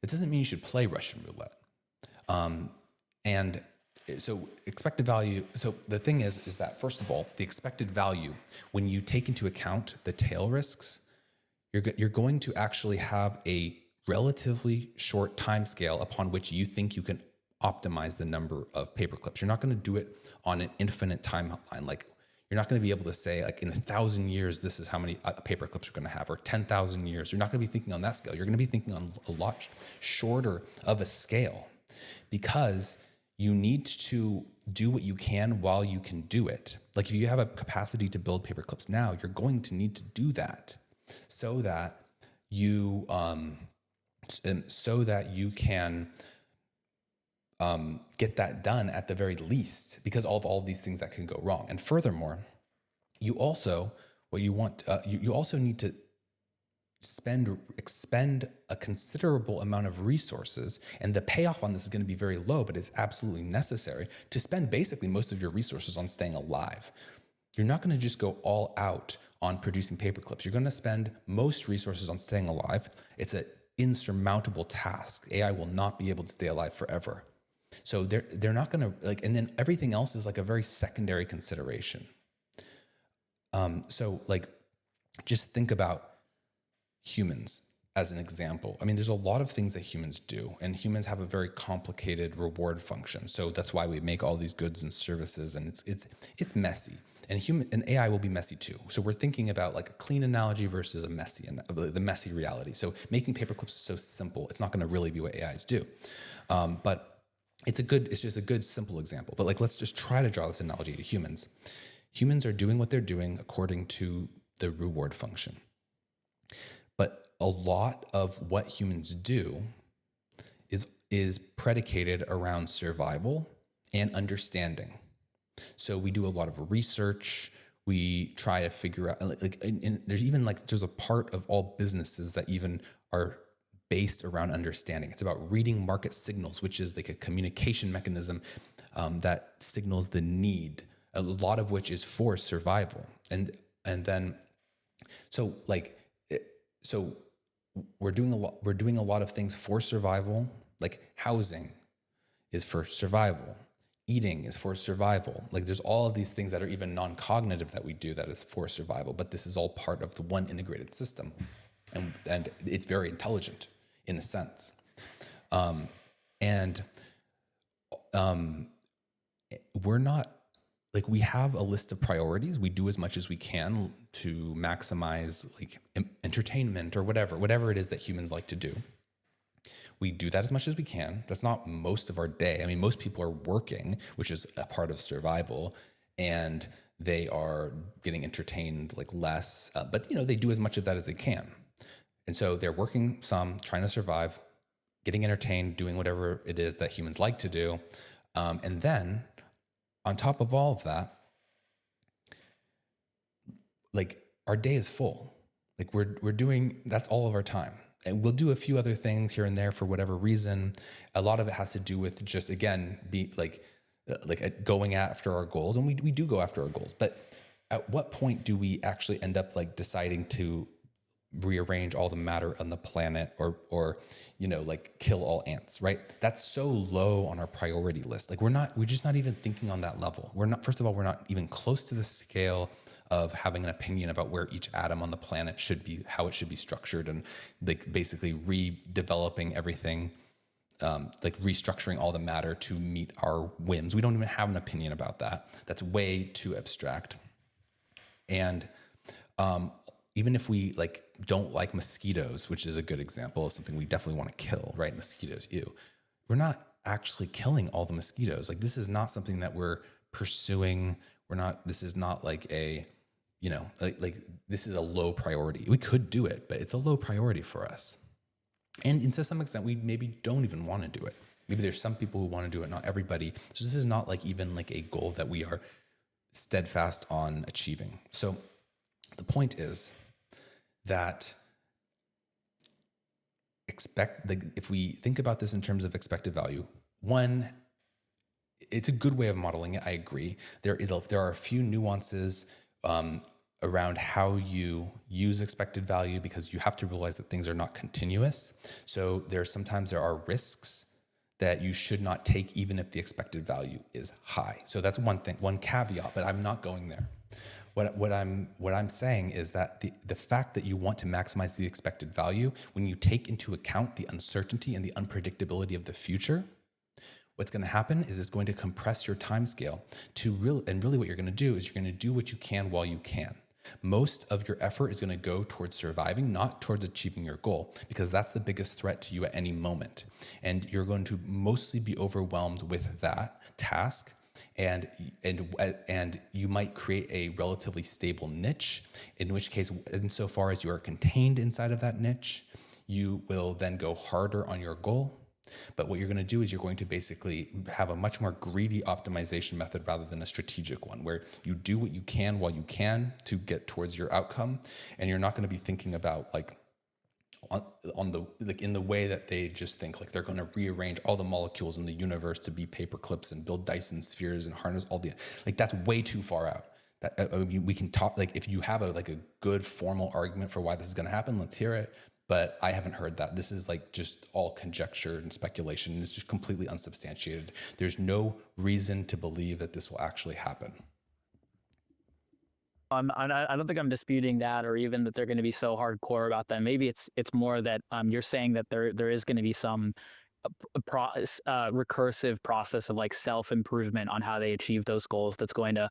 That doesn't mean you should play Russian roulette. And so expected value. So the thing is that first of all, the expected value, when you take into account the tail risks, you're going to actually have a relatively short time scale upon which you think you can optimize the number of paperclips. You're not going to do it on an infinite timeline. Like you're not going to be able to say like in 1,000 years, this is how many paperclips you're going to have, or 10,000 years. You're not going to be thinking on that scale. You're going to be thinking on a lot shorter of a scale, because you need to do what you can while you can do it. Like if you have a capacity to build paperclips now, you're going to need to do that so that you can get that done at the very least, because of all these things that can go wrong. And furthermore, you also need to expend a considerable amount of resources, and the payoff on this is going to be very low, but it's absolutely necessary to spend basically most of your resources on staying alive. You're not going to just go all out on producing paperclips. You're going to spend most resources on staying alive. It's an insurmountable task. AI will not be able to stay alive forever. So they're not going to like, and then everything else is like a very secondary consideration. So like, just think about humans as an example. I mean, there's a lot of things that humans do, and humans have a very complicated reward function. So that's why we make all these goods and services, and it's messy. And AI will be messy too. So we're thinking about like a clean analogy versus the messy reality. So making paperclips is so simple, it's not going to really be what AIs do. But it's just a good simple example. But like, let's just try to draw this analogy to humans. Humans are doing what they're doing according to the reward function. But a lot of what humans do is predicated around survival and understanding. So we do a lot of research. We try to figure out, there's a part of all businesses that even are based around understanding. It's about reading market signals, which is like a communication mechanism that signals the need, a lot of which is for survival. And then, so we're doing a lot of things for survival, like housing is for survival. Eating is for survival. Like there's all of these things that are even non-cognitive that we do that is for survival, but this is all part of the one integrated system. And it's very intelligent in a sense. We're not, like, we have a list of priorities. We do as much as we can to maximize like entertainment or whatever it is that humans like to do. We do that as much as we can. That's not most of our day. I mean, most people are working, which is a part of survival, and they are getting entertained like less, but they do as much of that as they can. And so they're working some, trying to survive, getting entertained, doing whatever it is that humans like to do. And then on top of all of that, like our day is full. Like we're doing, that's all of our time. And we'll do a few other things here and there for whatever reason. A lot of it has to do with just, again, be like going after our goals. And we do go after our goals. But at what point do we actually end up like deciding to rearrange all the matter on the planet or like kill all ants, right? That's so low on our priority list. Like we're just not even thinking on that level. First of all, we're not even close to the scale of having an opinion about where each atom on the planet should be, how it should be structured, and like basically redeveloping everything, like restructuring all the matter to meet our whims. We don't even have an opinion about that. That's way too abstract. And even if we like don't like mosquitoes, which is a good example of something we definitely want to kill, right? Mosquitoes, ew. We're not actually killing all the mosquitoes. Like this is not something that we're pursuing. This is not like a, like this is a low priority. We could do it, but it's a low priority for us. And to some extent, we maybe don't even want to do it. Maybe there's some people who want to do it, not everybody. So this is not like even like a goal that we are steadfast on achieving. So the point is that if we think about this in terms of expected value, one, it's a good way of modeling it. I agree. There are a few nuances around how you use expected value, because you have to realize that things are not continuous. So sometimes there are risks that you should not take even if the expected value is high. So that's one thing, one caveat, but I'm not going there. What I'm saying is that the fact that you want to maximize the expected value, when you take into account the uncertainty and the unpredictability of the future, what's going to happen is it's going to compress your time scale really what you're going to do is you're going to do what you can while you can. Most of your effort is going to go towards surviving, not towards achieving your goal, because that's the biggest threat to you at any moment. And you're going to mostly be overwhelmed with that task. And you might create a relatively stable niche, in which case, insofar as you are contained inside of that niche, you will then go harder on your goal. But what you're going to do is you're going to basically have a much more greedy optimization method rather than a strategic one, where you do what you can while you can to get towards your outcome. And you're not going to be thinking about in the way that they just think like they're going to rearrange all the molecules in the universe to be paper clips and build Dyson spheres and harness all that's way too far out. We can talk, if you have a good formal argument for why this is going to happen, let's hear it. But I haven't heard that. This is just all conjecture and speculation. And it's just completely unsubstantiated. There's no reason to believe that this will actually happen. I don't think I'm disputing that, or even that they're going to be so hardcore about that. Maybe it's more that you're saying that there is going to be some recursive process of self-improvement on how they achieve those goals that's going to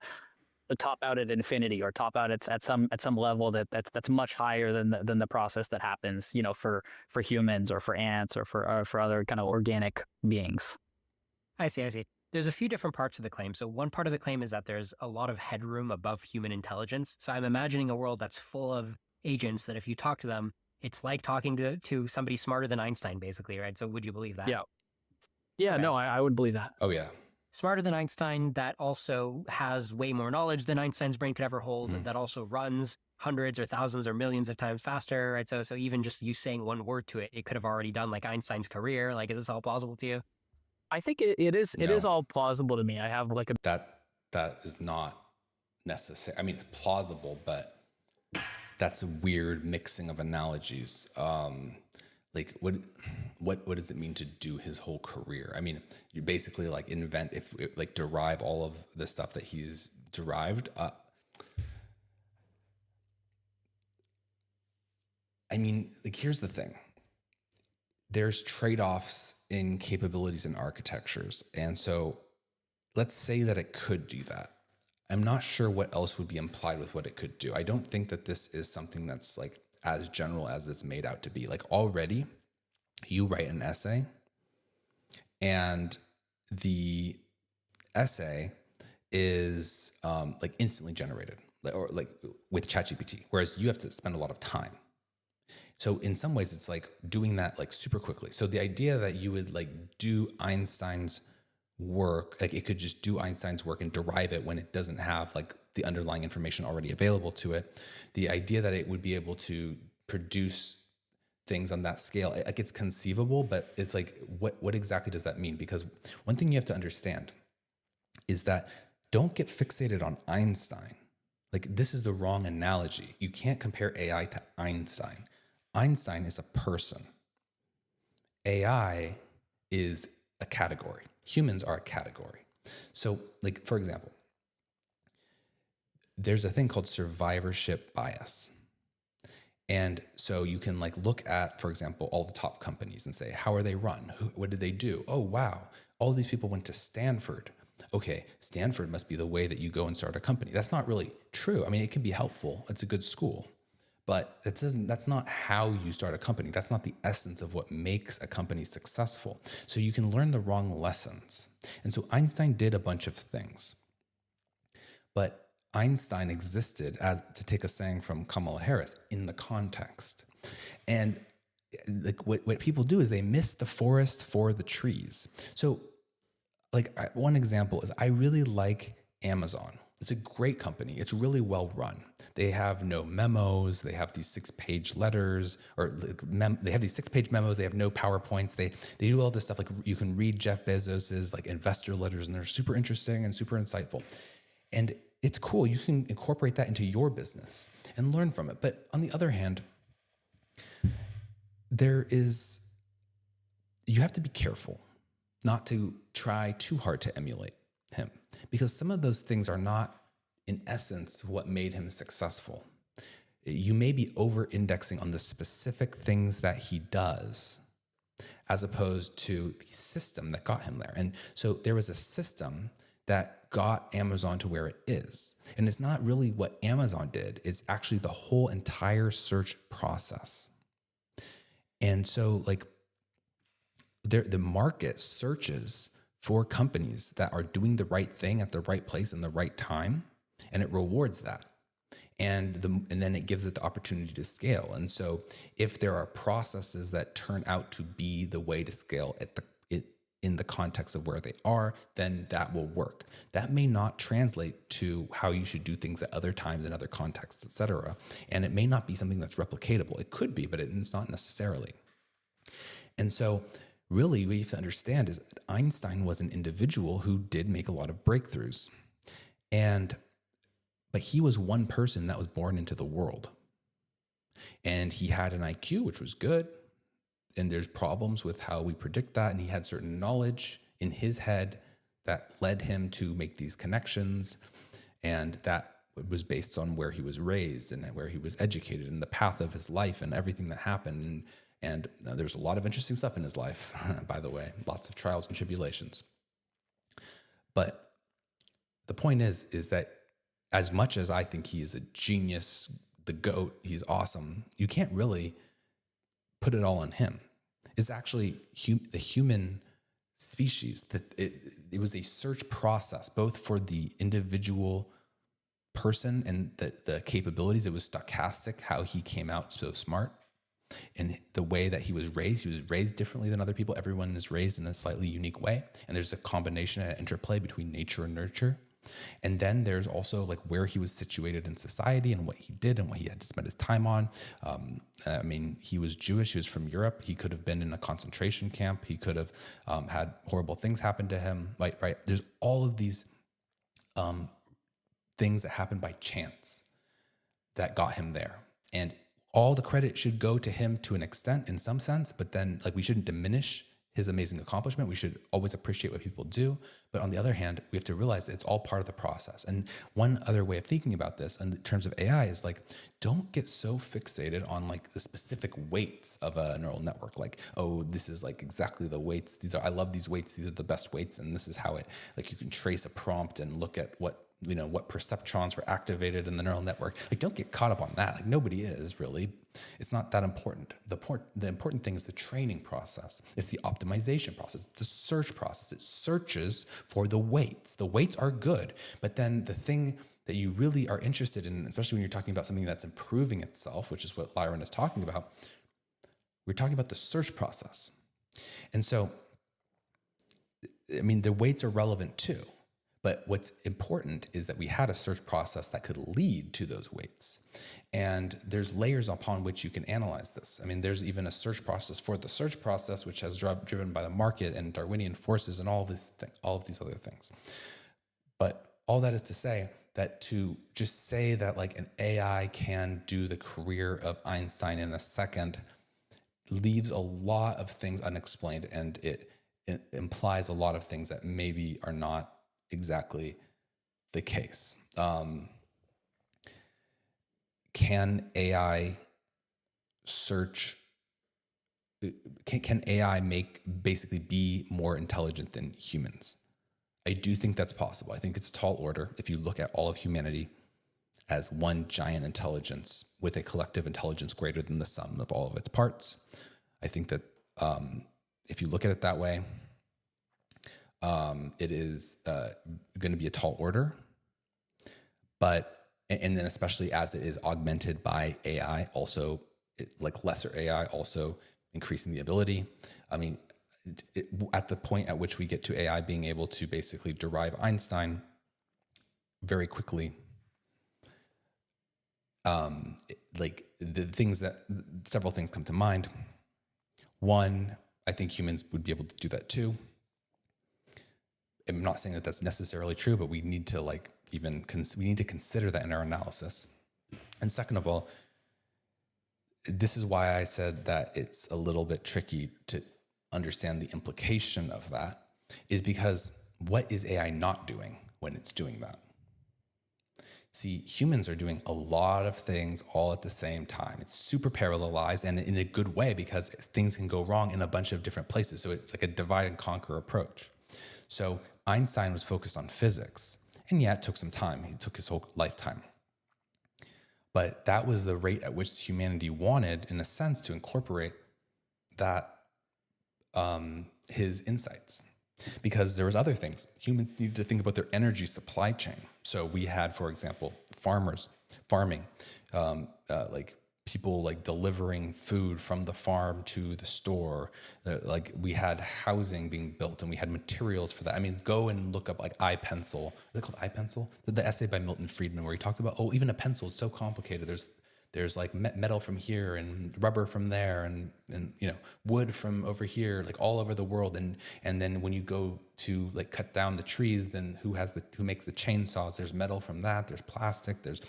top out at infinity, or top out at some level that's much higher than the process that happens, for humans or for ants or for other kind of organic beings. I see. There's a few different parts of the claim. So one part of the claim is that there's a lot of headroom above human intelligence. So I'm imagining a world that's full of agents that if you talk to them, it's like talking to somebody smarter than Einstein, basically, right? So would you believe that? Yeah. Okay. No, I would believe that. Oh yeah. Smarter than Einstein, that also has way more knowledge than Einstein's brain could ever hold, that also runs hundreds or thousands or millions of times faster, right? So even just you saying one word to it, it could have already done Einstein's career. Is this all plausible to you? I think it is. It is all plausible to me. I have that is not necessary. I mean, it's plausible, but that's a weird mixing of analogies. What does it mean to do his whole career? I mean, you basically derive all of the stuff that he's derived. I mean, here's the thing. There's trade-offs in capabilities and architectures. And so let's say that it could do that. I'm not sure what else would be implied with what it could do. I don't think that this is something that's as general as it's made out to be. Already you write an essay and the essay is instantly generated or with ChatGPT, whereas you have to spend a lot of time. So in some ways it's doing that super quickly. So the idea that you would do Einstein's work, it could just do Einstein's work and derive it when it doesn't have the underlying information already available to it. The idea that it would be able to produce things on that scale, it's conceivable, but it's what exactly does that mean? Because one thing you have to understand is that don't get fixated on Einstein. This is the wrong analogy. You can't compare AI to Einstein. Einstein is a person. AI is a category. Humans are a category. So, for example, there's a thing called survivorship bias. And so you can look at, for example, all the top companies and say, how are they run? What did they do? Oh, wow. All these people went to Stanford. Okay, Stanford must be the way that you go and start a company. That's not really true. I mean, it can be helpful. It's a good school. But that's not how you start a company. That's not the essence of what makes a company successful. So you can learn the wrong lessons. And so Einstein did a bunch of things. But Einstein existed, to take a saying from Kamala Harris, in the context. And what people do is they miss the forest for the trees. So one example is I really like Amazon. It's a great company. It's really well run. They have no memos. They have these 6-page letters, or they have these 6-page memos. They have no PowerPoints. They do all this stuff. Like, you can read Jeff Bezos's like investor letters, and they're super interesting and super insightful. And it's cool. You can incorporate that into your business and learn from it. But on the other hand, you have to be careful not to try too hard to emulate him, because some of those things are not, in essence, what made him successful. You may be over-indexing on the specific things that he does, as opposed to the system that got him there. And so there was a system that got Amazon to where it is. And it's not really what Amazon did. It's actually the whole entire search process. And so like the market searches for companies that are doing the right thing at the right place in the right time, and it rewards that. And then it gives it the opportunity to scale. And so if there are processes that turn out to be the way to scale in the context of where they are, then that will work. That may not translate to how you should do things at other times in other contexts, et cetera. And it may not be something that's replicatable. It could be, but it's not necessarily. And so really what you have to understand is that Einstein was an individual who did make a lot of breakthroughs. But he was one person that was born into the world. And he had an IQ, which was good. And there's problems with how we predict that. And he had certain knowledge in his head that led him to make these connections. And that was based on where he was raised and where he was educated and the path of his life and everything that happened. And there's a lot of interesting stuff in his life, by the way, lots of trials and tribulations. But the point is that as much as I think he is a genius, the GOAT, he's awesome, you can't really put it all on him. It's actually the human species that it was a search process, both for the individual person and the capabilities. It was stochastic, how he came out so smart. And the way that he was raised differently than other people. Everyone is raised in a slightly unique way. And there's a combination and an interplay between nature and nurture. And then there's also like where he was situated in society and what he did and what he had to spend his time on. I mean, he was Jewish. He was from Europe. He could have been in a concentration camp. He could have had horrible things happen to him. Right? There's all of these things that happened by chance that got him there. And all the credit should go to him to an extent, in some sense, but then like we shouldn't diminish his amazing accomplishment. We should always appreciate what people do. But on the other hand, we have to realize that it's all part of the process. And one other way of thinking about this in terms of AI is like, don't get so fixated on like the specific weights of a neural network. Like, oh, this is like exactly the weights. I love these weights. These are the best weights. And this is how it, like you can trace a prompt and look at what perceptrons were activated in the neural network. Like, don't get caught up on that. Like, nobody is really. It's not that important. The important thing is the training process. It's the optimization process. It's the search process. It searches for the weights. The weights are good, but then the thing that you really are interested in, especially when you're talking about something that's improving itself, which is what Lyron is talking about, we're talking about the search process. And so, I mean, the weights are relevant too. But what's important is that we had a search process that could lead to those weights. And there's layers upon which you can analyze this. I mean, there's even a search process for the search process, which has driven by the market and Darwinian forces and all of these other things. But all that is to say that to just say that like an AI can do the career of Einstein in a second leaves a lot of things unexplained, and it implies a lot of things that maybe are not exactly the case. Can AI search? Can AI basically be more intelligent than humans? I do think that's possible. I think it's a tall order if you look at all of humanity as one giant intelligence with a collective intelligence greater than the sum of all of its parts. I think that if you look at it that way, it is going to be a tall order, and then especially as it is augmented by AI, also like lesser AI, also increasing the ability. I mean, at the point at which we get to AI being able to basically derive Einstein very quickly, like several things come to mind. One, I think humans would be able to do that too. I'm not saying that that's necessarily true, but we need to we need to consider that in our analysis. And second of all, this is why I said that it's a little bit tricky to understand the implication of that, is because what is AI not doing when it's doing that? See, humans are doing a lot of things all at the same time. It's super parallelized and in a good way, because things can go wrong in a bunch of different places. So it's like a divide and conquer approach. So Einstein was focused on physics, and yeah, it took some time. He took his whole lifetime. But that was the rate at which humanity wanted, in a sense, to incorporate that, his insights. Because there was other things. Humans needed to think about their energy supply chain. So we had, for example, farming, like people like delivering food from the farm to the store. Like we had housing being built, and we had materials for that. I mean, go and look up like iPencil. Is it called iPencil? The essay by Milton Friedman where he talked about, even a pencil is so complicated. There's like metal from here and rubber from there and wood from over here, like all over the world. And then when you go to like cut down the trees, then who makes the chainsaws? There's metal from that. There's plastic. There's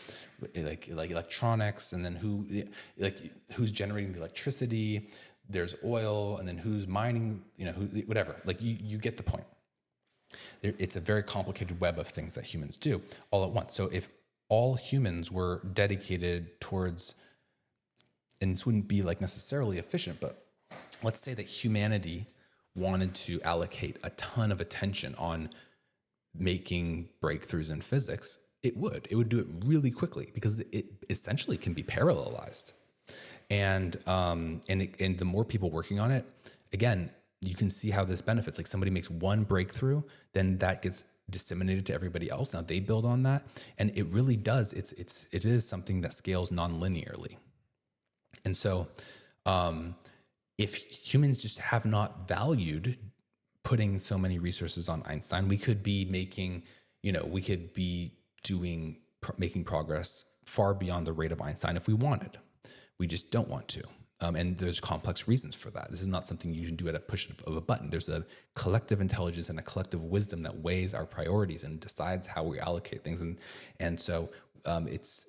like electronics, and then who's generating the electricity? There's oil, and then who's mining? Whatever. Like you get the point. It's a very complicated web of things that humans do all at once. So if all humans were dedicated towards, and this wouldn't be like necessarily efficient, but let's say that humanity wanted to allocate a ton of attention on making breakthroughs in physics, it would do it really quickly, because it essentially can be parallelized. And the more people working on it, again, you can see how this benefits. Like somebody makes one breakthrough, then that gets disseminated to everybody else. Now they build on that, and it really does. It is something that scales non-linearly. And so, if humans just have not valued putting so many resources on Einstein, we could be making progress far beyond the rate of Einstein if we wanted. We just don't want to. And there's complex reasons for that. This is not something you can do at a push of a button. There's a collective intelligence and a collective wisdom that weighs our priorities and decides how we allocate things. And so it's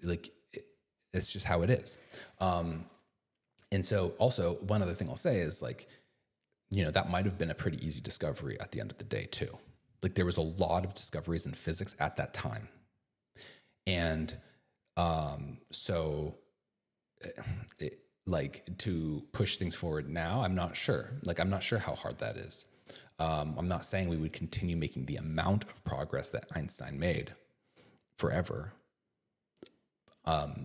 just how it is. And so also one other thing I'll say is that might have been a pretty easy discovery at the end of the day too. Like there was a lot of discoveries in physics at that time. And to push things forward now, I'm not sure. I'm not sure how hard that is. I'm not saying we would continue making the amount of progress that Einstein made forever,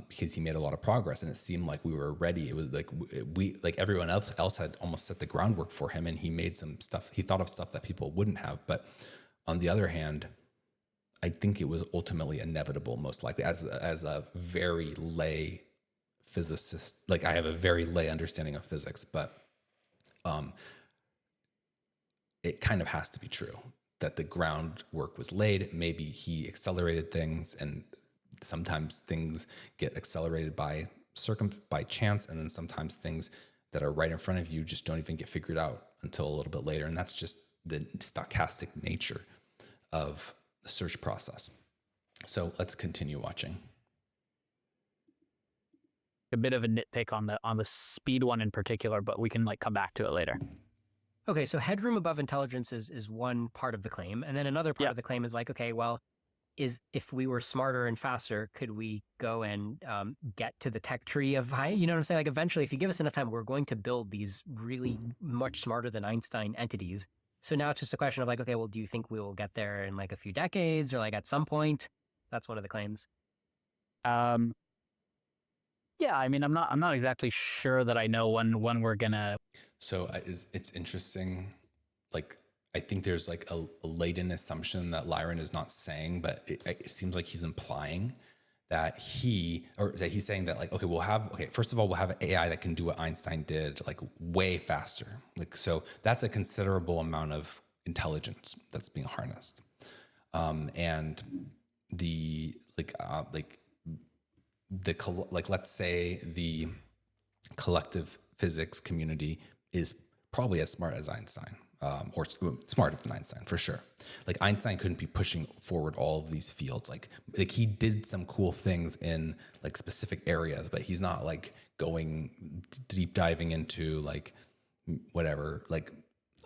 because he made a lot of progress and it seemed like we were ready. It was like everyone else had almost set the groundwork for him, and he made some stuff. He thought of stuff that people wouldn't have. But on the other hand, I think it was ultimately inevitable, most likely, as a very lay physicist. Like I have a very lay understanding of physics, but it kind of has to be true that the groundwork was laid. Maybe he accelerated things, and sometimes things get accelerated by chance, and then sometimes things that are right in front of you just don't even get figured out until a little bit later. And that's just the stochastic nature of the search process. So let's continue watching. A bit of a nitpick on the speed one in particular, but we can come back to it later. Okay, so headroom above intelligence is one part of the claim, and then another part of the claim is if we were smarter and faster, could we go and get to the tech tree of high? You know what I'm saying? Eventually, if you give us enough time, we're going to build these really much smarter than Einstein entities. So now it's just a question of do you think we will get there in a few decades or at some point? That's one of the claims. Yeah, I mean, I'm not exactly sure that I know when we're gonna. So it's interesting. I think there's a latent assumption that Lyron is not saying, but it seems like he's implying that he's saying that first of all, we'll have an AI that can do what Einstein did way faster. So that's a considerable amount of intelligence that's being harnessed. And the let's say the collective physics community is probably as smart as Einstein, or smarter than Einstein for sure. Like Einstein couldn't be pushing forward all of these fields. Like he did some cool things in like specific areas, but he's not like going deep diving into like whatever, like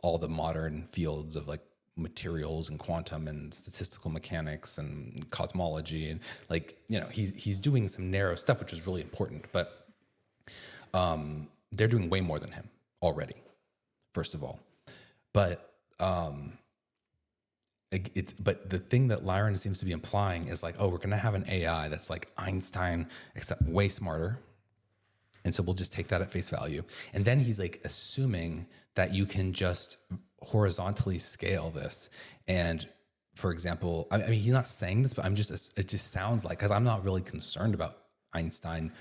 all the modern fields of like materials and quantum and statistical mechanics and cosmology, and like, you know, he's doing some narrow stuff, which is really important, but they're doing way more than him already, first of all. But but the thing that Lyran seems to be implying is like, oh, we're gonna have an AI that's like Einstein except way smarter, and so we'll just take that at face value. And then he's like assuming that you can just horizontally scale this. And for example, I mean, he's not saying this, but it just sounds like, because I'm not really concerned about Einstein,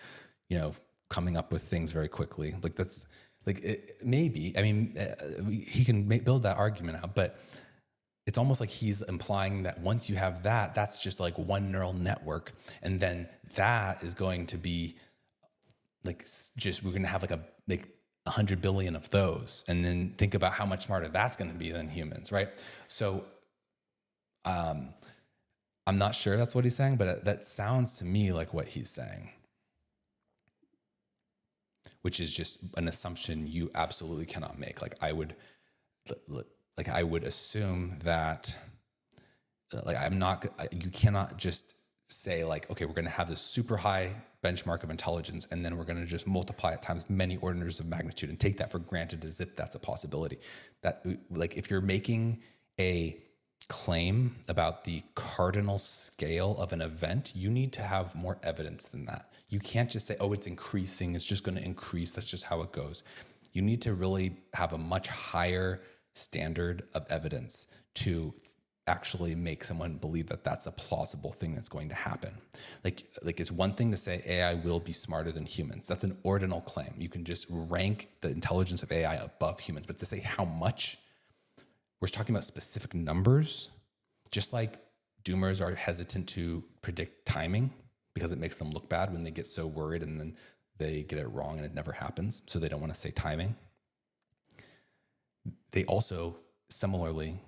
you know, coming up with things very quickly. Like that's like, maybe, I mean, he can build that argument out, but it's almost like he's implying that once you have that, that's just like one neural network. And then that is going to be like, just, we're going to have like 100 billion of those. And then think about how much smarter that's going to be than humans. Right. So, I'm not sure that's what he's saying, but that sounds to me like what he's saying, which is just an assumption you absolutely cannot make. Like I would assume that, like, you cannot just say like, okay, we're going to have this super high benchmark of intelligence, and then we're going to just multiply it times many orders of magnitude and take that for granted as if that's a possibility. That, like, if you're making a claim about the cardinal scale of an event, you need to have more evidence than that. You can't just say, oh, it's increasing, it's just going to increase, that's just how it goes. You need to really have a much higher standard of evidence to actually make someone believe that that's a plausible thing that's going to happen. Like it's one thing to say AI will be smarter than humans. That's an ordinal claim. You can just rank the intelligence of AI above humans, but to say how much, we're talking about specific numbers, just like doomers are hesitant to predict timing because it makes them look bad when they get so worried and then they get it wrong and it never happens. So they don't want to say timing. They also, similarly,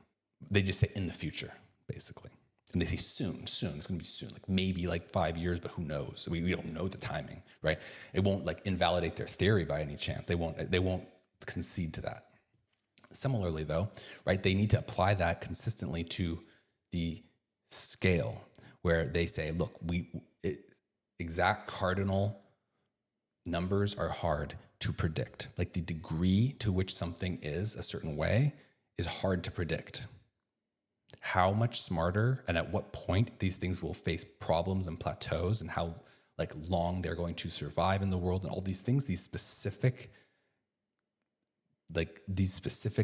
they just say in the future, basically. And they say soon, it's going to be soon, like maybe like 5 years, but who knows? We don't know the timing, right? It won't like invalidate their theory by any chance. They won't concede to that. Similarly though, right, they need to apply that consistently to the scale where they say, look, exact cardinal numbers are hard to predict. Like the degree to which something is a certain way is hard to predict. How much smarter and at what point these things will face problems and plateaus, and how like long they're going to survive in the world, and all these things, these specific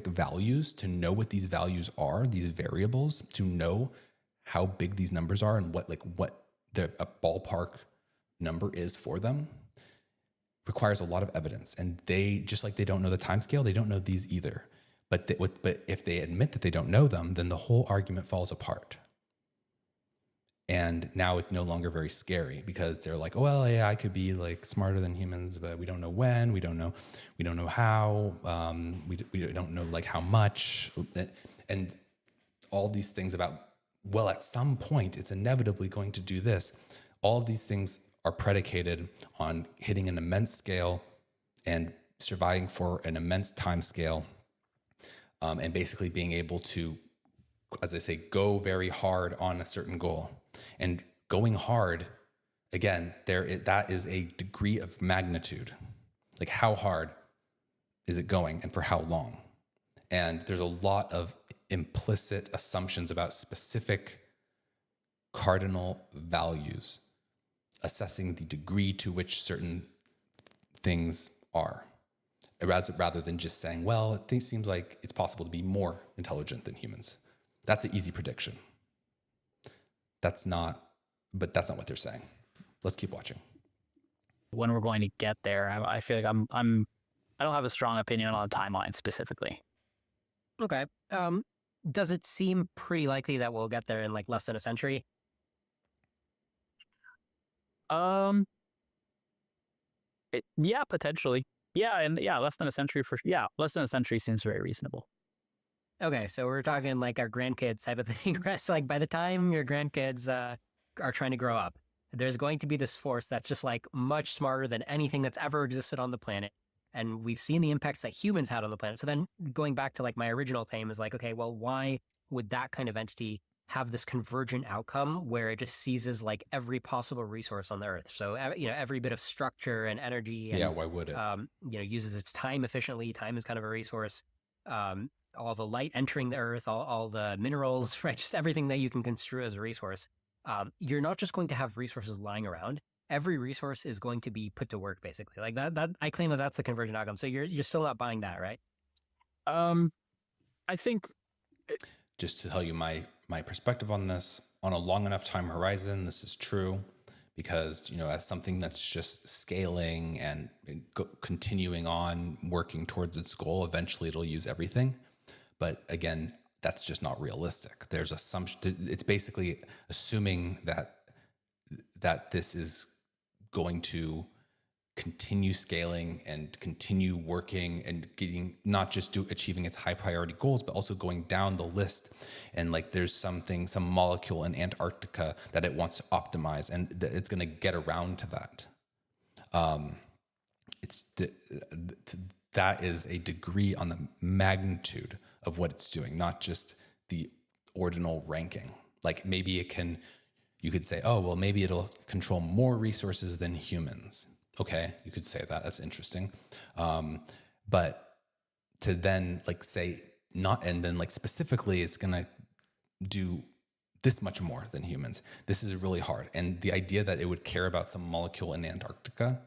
values, to know what these values are, these variables, to know how big these numbers are and what a ballpark number is for them, requires a lot of evidence. And they, just like they don't know the time scale, they don't know these either. But if they admit that they don't know them, then the whole argument falls apart. And now it's no longer very scary, because they're like, oh, well, AI could be like smarter than humans, but we don't know when, we don't know how, we don't know like how much, and all these things about, well, at some point it's inevitably going to do this. All of these things are predicated on hitting an immense scale and surviving for an immense time scale, and basically being able to, as I say, go very hard on a certain goal. And going hard, again, that is a degree of magnitude. Like how hard is it going and for how long? And there's a lot of implicit assumptions about specific cardinal values, assessing the degree to which certain things are, rather than just saying, well, it seems like it's possible to be more intelligent than humans. That's an easy prediction. That's not what they're saying. Let's keep watching. When we're going to get there, I feel like I don't have a strong opinion on a timeline specifically. Okay. Does it seem pretty likely that we'll get there in like less than a century? Um, yeah, potentially. Yeah, and yeah, less than a century yeah, less than a century seems very reasonable. Okay, so we're talking like our grandkids type of thing, right? So like by the time your grandkids are trying to grow up, there's going to be this force that's just like much smarter than anything that's ever existed on the planet. And we've seen the impacts that humans had on the planet. So then going back to like my original claim is like, okay, well, why would that kind of entity have this convergent outcome where it just seizes like every possible resource on the earth? So, every bit of structure and energy Yeah, and, why would it? uses its time efficiently. Time is kind of a resource. Um, all the light entering the earth, all the minerals, right? Just everything that you can construe as a resource. You're not just going to have resources lying around. Every resource is going to be put to work, basically. Like that I claim that that's the convergent outcome. So you're still not buying that, right? Um, I think Just to tell you my perspective on this, on a long enough time horizon, this is true because, as something that's just scaling and continuing on working towards its goal, eventually it'll use everything. But again, that's just not realistic. There's assumption. It's basically assuming that this is going to continue scaling and continue working and getting not just achieving its high priority goals, but also going down the list. And like there's some molecule in Antarctica that it wants to optimize, and it's going to get around to that. That is a degree on the magnitude of what it's doing, not just the ordinal ranking. Like maybe you could say, oh, well, maybe it'll control more resources than humans. Okay, you could say that. That's interesting. But to then like say not, and then like specifically it's going to do this much more than humans. This is really hard. And the idea that it would care about some molecule in Antarctica,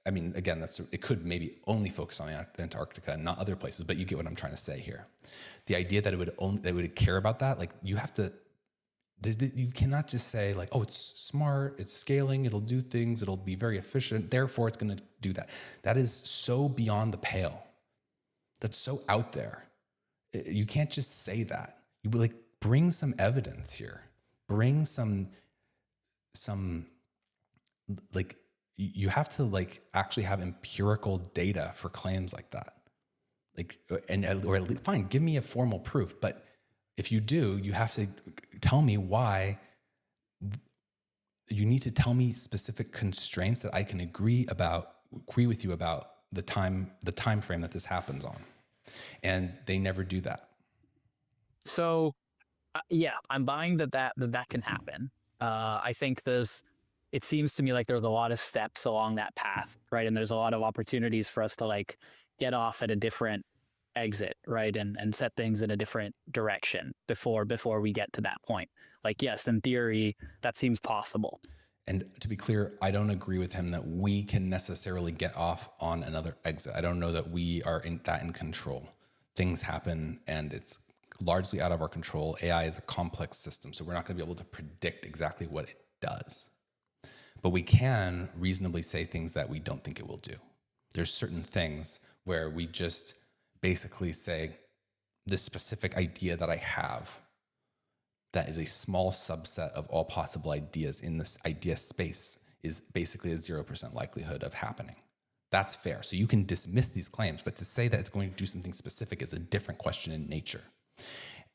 I mean, again, it could maybe only focus on Antarctica and not other places, but you get what I'm trying to say here. The idea that it would care about that, like you have to, you cannot just say like, oh, it's smart, it's scaling, it'll do things, it'll be very efficient, therefore it's going to do that. That is so beyond the pale. That's so out there. You can't just say that. You like bring some evidence here. Bring some like you have to like actually have empirical data for claims like that. Like, or at least, fine, give me a formal proof. But if you do, you have to tell me why. You need to tell me specific constraints that I can agree with you about the time frame that this happens on. And they never do that. so. Yeah, I'm buying that can happen. I think it seems to me like there's a lot of steps along that path, right? And there's a lot of opportunities for us to like get off at a different exit, right? And set things in a different direction before we get to that point. Like, yes, in theory, that seems possible. And to be clear, I don't agree with him that we can necessarily get off on another exit. I don't know that we are in control. Things happen and it's largely out of our control. AI is a complex system, so we're not going to be able to predict exactly what it does. But we can reasonably say things that we don't think it will do. There's certain things where we just basically say, this specific idea that I have, that is a small subset of all possible ideas in this idea space, is basically a 0% likelihood of happening. That's fair. So you can dismiss these claims, but to say that it's going to do something specific is a different question in nature.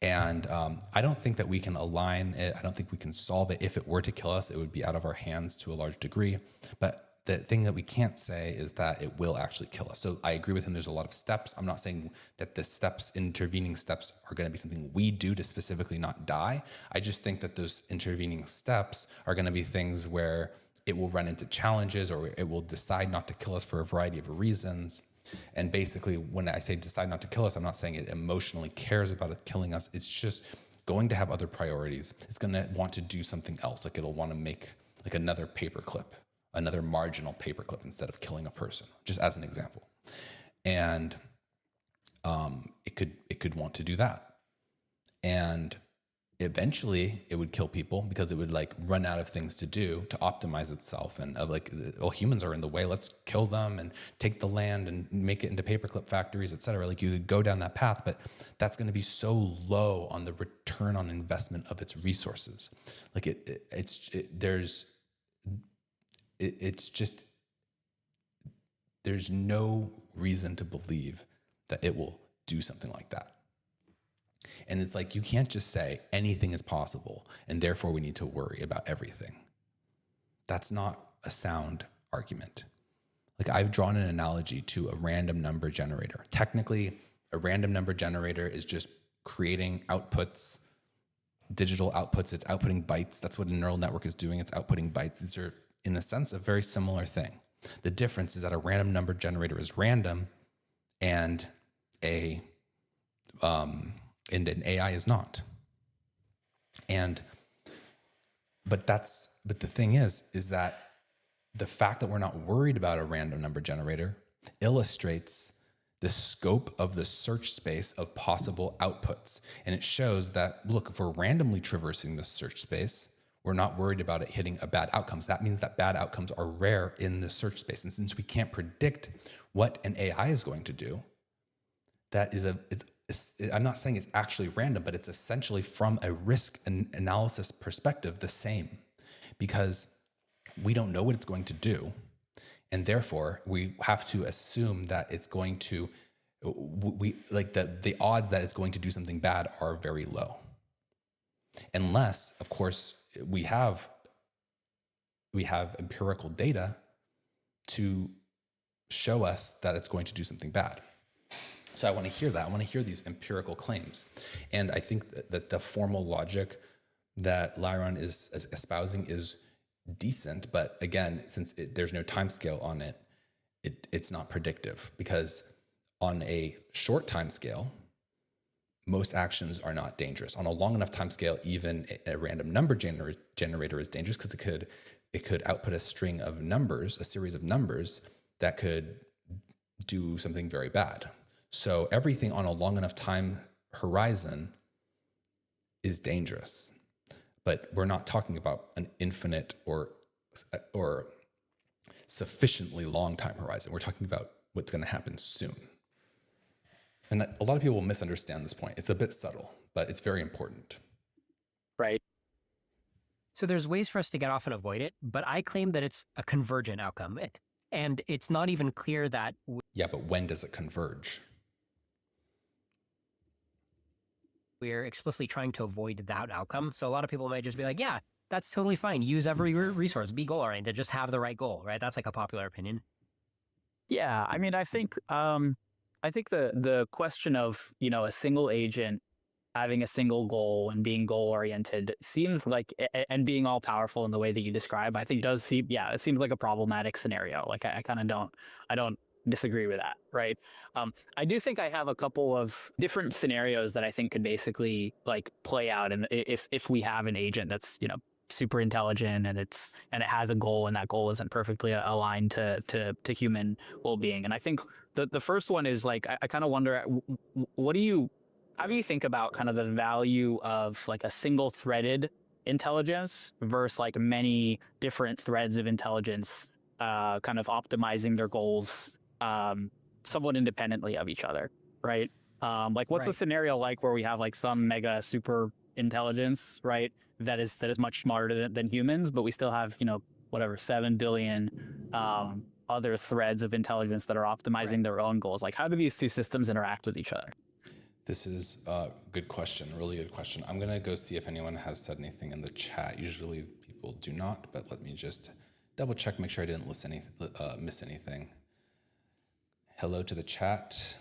And I don't think that we can align it. I don't think we can solve it. If it were to kill us, it would be out of our hands to a large degree. But the thing that we can't say is that it will actually kill us. So I agree with him. There's a lot of steps. I'm not saying that the intervening steps are going to be something we do to specifically not die. I just think that those intervening steps are going to be things where it will run into challenges or it will decide not to kill us for a variety of reasons. And basically, when I say decide not to kill us, I'm not saying it emotionally cares about it killing us. It's just going to have other priorities. It's going to want to do something else. Like it'll want to make like another paperclip, another marginal paperclip instead of killing a person, just as an example. And it could want to do that. And eventually it would kill people because it would like run out of things to do to optimize itself, and of like, well, humans are in the way, let's kill them and take the land and make it into paperclip factories, etc. Like you could go down that path, but that's going to be so low on the return on investment of its resources. Like it's just, there's no reason to believe that it will do something like that. And it's like, you can't just say anything is possible and therefore we need to worry about everything. That's not a sound argument. Like, I've drawn an analogy to a random number generator. Technically, a random number generator is just creating outputs, digital outputs. It's outputting bytes. That's what a neural network is doing. It's outputting bytes. These are, in a sense, a very similar thing. The difference is that a random number generator is random and an AI is not. But the thing is that the fact that we're not worried about a random number generator illustrates the scope of the search space of possible outputs. And it shows that, look, if we're randomly traversing this search space, we're not worried about it hitting a bad outcomes. That means that bad outcomes are rare in the search space. And since we can't predict what an AI is going to do, that is I'm not saying it's actually random, but it's essentially, from a risk analysis perspective, the same, because we don't know what it's going to do. And therefore we have to assume that it's going to, the odds that it's going to do something bad are very low. Unless, of course, we have empirical data to show us that it's going to do something bad. So I want to hear that. I want to hear these empirical claims. And I think that the formal logic that Lyron is espousing is decent, but again, since there's no time scale on it, it's not predictive, because on a short time scale, most actions are not dangerous. On a long enough time scale, even a random number generator is dangerous, because it could output a string of numbers, a series of numbers that could do something very bad. So everything on a long enough time horizon is dangerous. But we're not talking about an infinite or sufficiently long time horizon. We're talking about what's going to happen soon. And a lot of people will misunderstand this point. It's a bit subtle, but it's very important. Right. So there's ways for us to get off and avoid it, but I claim that it's a convergent outcome. And it's not even clear that... Yeah, but when does it converge? We're explicitly trying to avoid that outcome. So a lot of people might just be like, yeah, that's totally fine. Use every resource, be goal-oriented, just have the right goal, right? That's like a popular opinion. Yeah, I mean, I think the question of, a single agent having a single goal and being goal-oriented seems like, and being all powerful in the way that you describe, I think does seem, it seems like a problematic scenario. Like, I kind of don't disagree with that, right? I do think I have a couple of different scenarios that I think could basically like play out, and if we have an agent that's super intelligent and it has a goal, and that goal isn't perfectly aligned to human well-being. And I think the first one is like, I kind of wonder, how do you think about kind of the value of like a single threaded intelligence versus like many different threads of intelligence kind of optimizing their goals somewhat independently of each other, right? Like, what's a scenario like where we have like some mega super intelligence, right, that is much smarter than humans, but we still have 7 billion other threads of intelligence that are optimizing their own goals? Like, how do these two systems interact with each other? This is a good question, really good question. I'm gonna go see if anyone has said anything in the chat. Usually people do not, but let me just double check, make sure I didn't miss anything. Hello to the chat.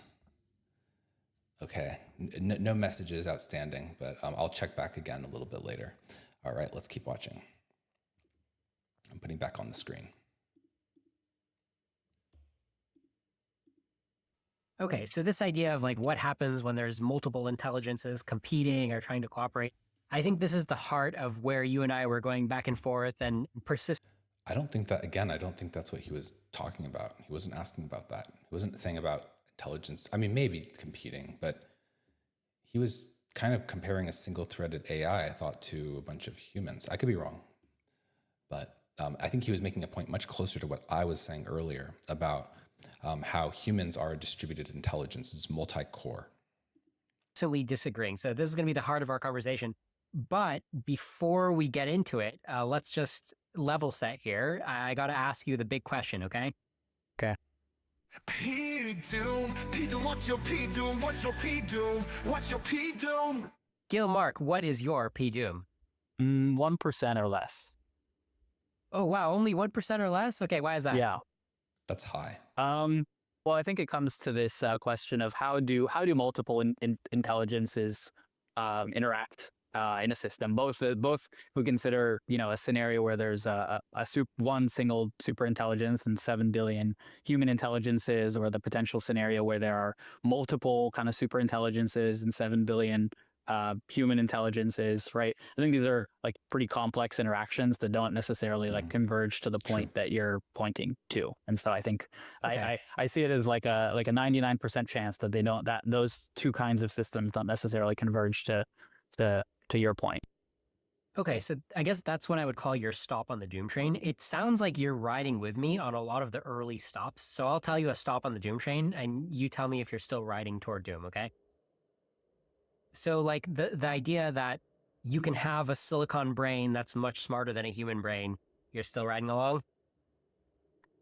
Okay, no messages outstanding, but I'll check back again a little bit later. All right, let's keep watching. I'm putting back on the screen. Okay, so this idea of like what happens when there's multiple intelligences competing or trying to cooperate, I think this is the heart of where you and I were going back and forth and persist. I don't think that's what he was talking about. He wasn't asking about that. He wasn't saying about intelligence. I mean, maybe competing, but he was kind of comparing a single-threaded AI, I thought, to a bunch of humans. I could be wrong, but I think he was making a point much closer to what I was saying earlier about how humans are a distributed intelligence. It's multi-core. Absolutely disagreeing. So this is going to be the heart of our conversation. But before we get into it, let's just level set here. I got to ask you the big question, okay? Okay. P Doom, P Doom, what's your P Doom? What's your P Doom? What's your P Doom? Gil Mark, what is your P-Doom? 1% or less. Oh, wow, only 1% or less? Okay, why is that? Yeah. That's high. Well, I think it comes to this question of how do multiple intelligences interact in a system. Both we consider a scenario where there's one single super intelligence and 7 billion human intelligences, or the potential scenario where there are multiple kind of super intelligences and 7 billion human intelligences, right? I think these are like pretty complex interactions that don't necessarily like converge to the point that you're pointing to. And so I think I see it as like a 99% chance that those two kinds of systems don't necessarily converge to your point. Okay, so I guess that's when I would call your stop on the Doom train. It sounds like you're riding with me on a lot of the early stops. So I'll tell you a stop on the Doom train, and you tell me if you're still riding toward Doom, okay? So like the idea that you can have a silicon brain that's much smarter than a human brain, you're still riding along?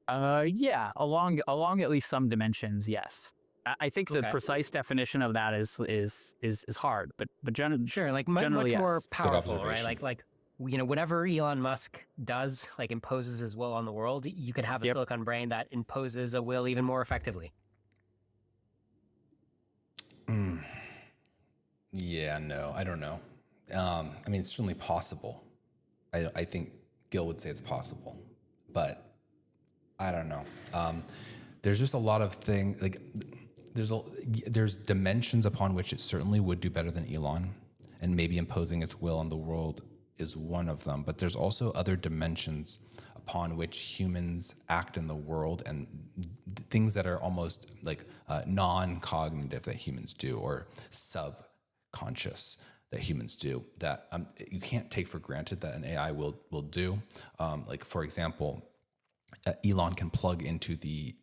Yeah, along at least some dimensions, yes. I think the Okay. precise definition of that is hard, but Sure, like generally, much more yes. powerful, right? observation. Like whatever Elon Musk does, like imposes his will on the world, you can have a Yep. silicon brain that imposes a will even more effectively. Yeah, no, I don't know. I mean, it's certainly possible. I think Gil would say it's possible, but I don't know. There's just a lot of things like there's dimensions upon which it certainly would do better than Elon, and maybe imposing its will on the world is one of them. But there's also other dimensions upon which humans act in the world, and things that are almost like non-cognitive that humans do, or subconscious that humans do, that you can't take for granted that an AI will do. Like for example, Elon can plug into the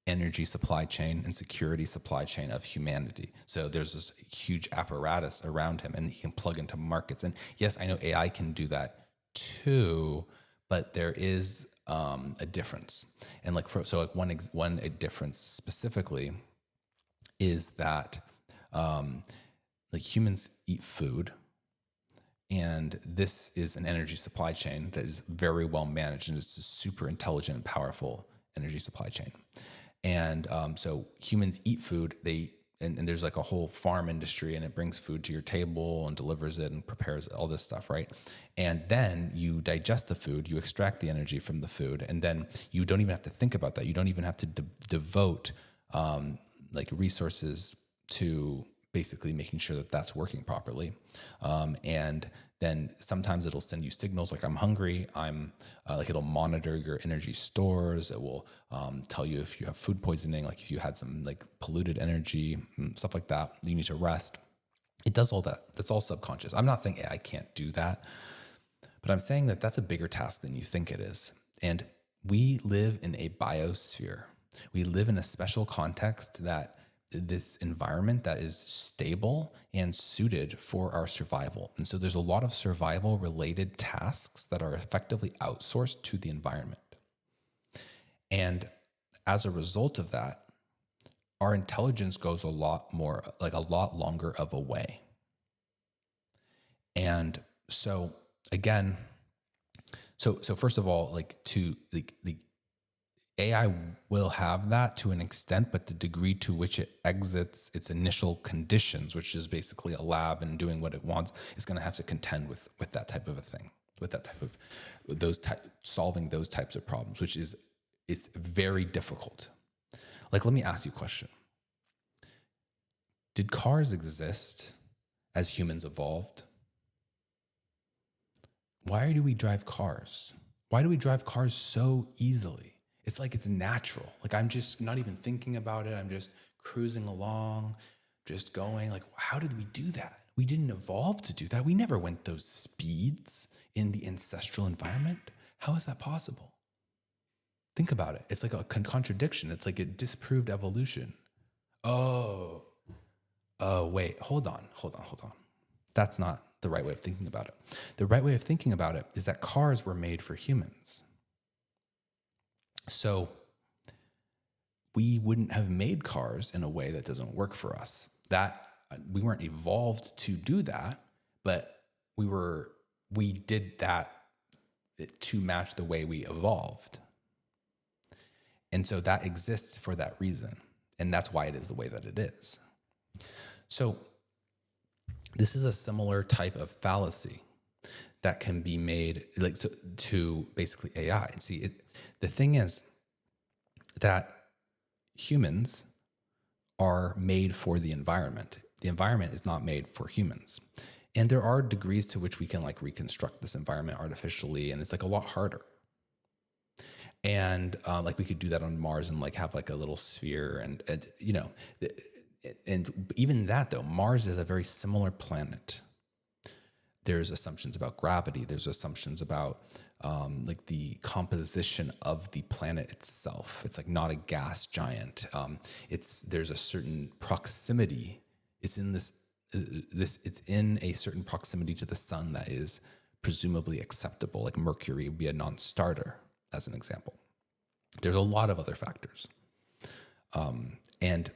energy supply chain and security supply chain of humanity. So there's this huge apparatus around him, and he can plug into markets. And yes, I know AI can do that too, but there is a difference. And like one difference specifically is that like humans eat food, and this is an energy supply chain that is very well managed, and it's a super intelligent and powerful energy supply chain. And so humans eat food, and there's like a whole farm industry, and it brings food to your table and delivers it and prepares all this stuff, right? And then you digest the food, you extract the energy from the food, and then you don't even have to think about that. You don't even have to devote like resources to basically making sure that that's working properly. And then sometimes it'll send you signals like I'm hungry. Like it'll monitor your energy stores. It will tell you if you have food poisoning, like if you had some like polluted energy, stuff like that. You need to rest. It does all that. That's all subconscious. I'm not saying AI can't do that, but I'm saying that that's a bigger task than you think it is. And we live in a biosphere. We live in a special context, that this environment that is stable and suited for our survival. And so there's a lot of survival related tasks that are effectively outsourced to the environment. And as a result of that, our intelligence goes a lot longer of a way. And so again, so first of all, like the AI will have that to an extent, but the degree to which it exits its initial conditions, which is basically a lab and doing what it wants, is going to have to contend with that type of a thing, with that type of solving those types of problems, it's very difficult. Like, let me ask you a question. Did cars exist as humans evolved? Why do we drive cars? Why do we drive cars so easily? It's like it's natural. Like I'm just not even thinking about it. I'm just cruising along, just going. Like, how did we do that? We didn't evolve to do that. We never went those speeds in the ancestral environment. How is that possible? Think about it. It's like a contradiction. It's like it disproved evolution. Oh, wait, hold on. That's not the right way of thinking about it. The right way of thinking about it is that cars were made for humans. So we wouldn't have made cars in a way that doesn't work for us. That we weren't evolved to do that, but we did that to match the way we evolved. And so that exists for that reason. And that's why it is the way that it is. So this is a similar type of fallacy that can be made to basically AI. And see, the thing is that humans are made for the environment. The environment is not made for humans. And there are degrees to which we can like reconstruct this environment artificially, and it's like a lot harder. And like we could do that on Mars and like have like a little sphere, and you know, and even that though, Mars is a very similar planet. There's assumptions about gravity. There's assumptions about like the composition of the planet itself. It's like not a gas giant. There's a certain proximity. It's in it's in a certain proximity to the sun that is presumably acceptable. Like Mercury would be a non-starter, as an example. There's a lot of other factors. And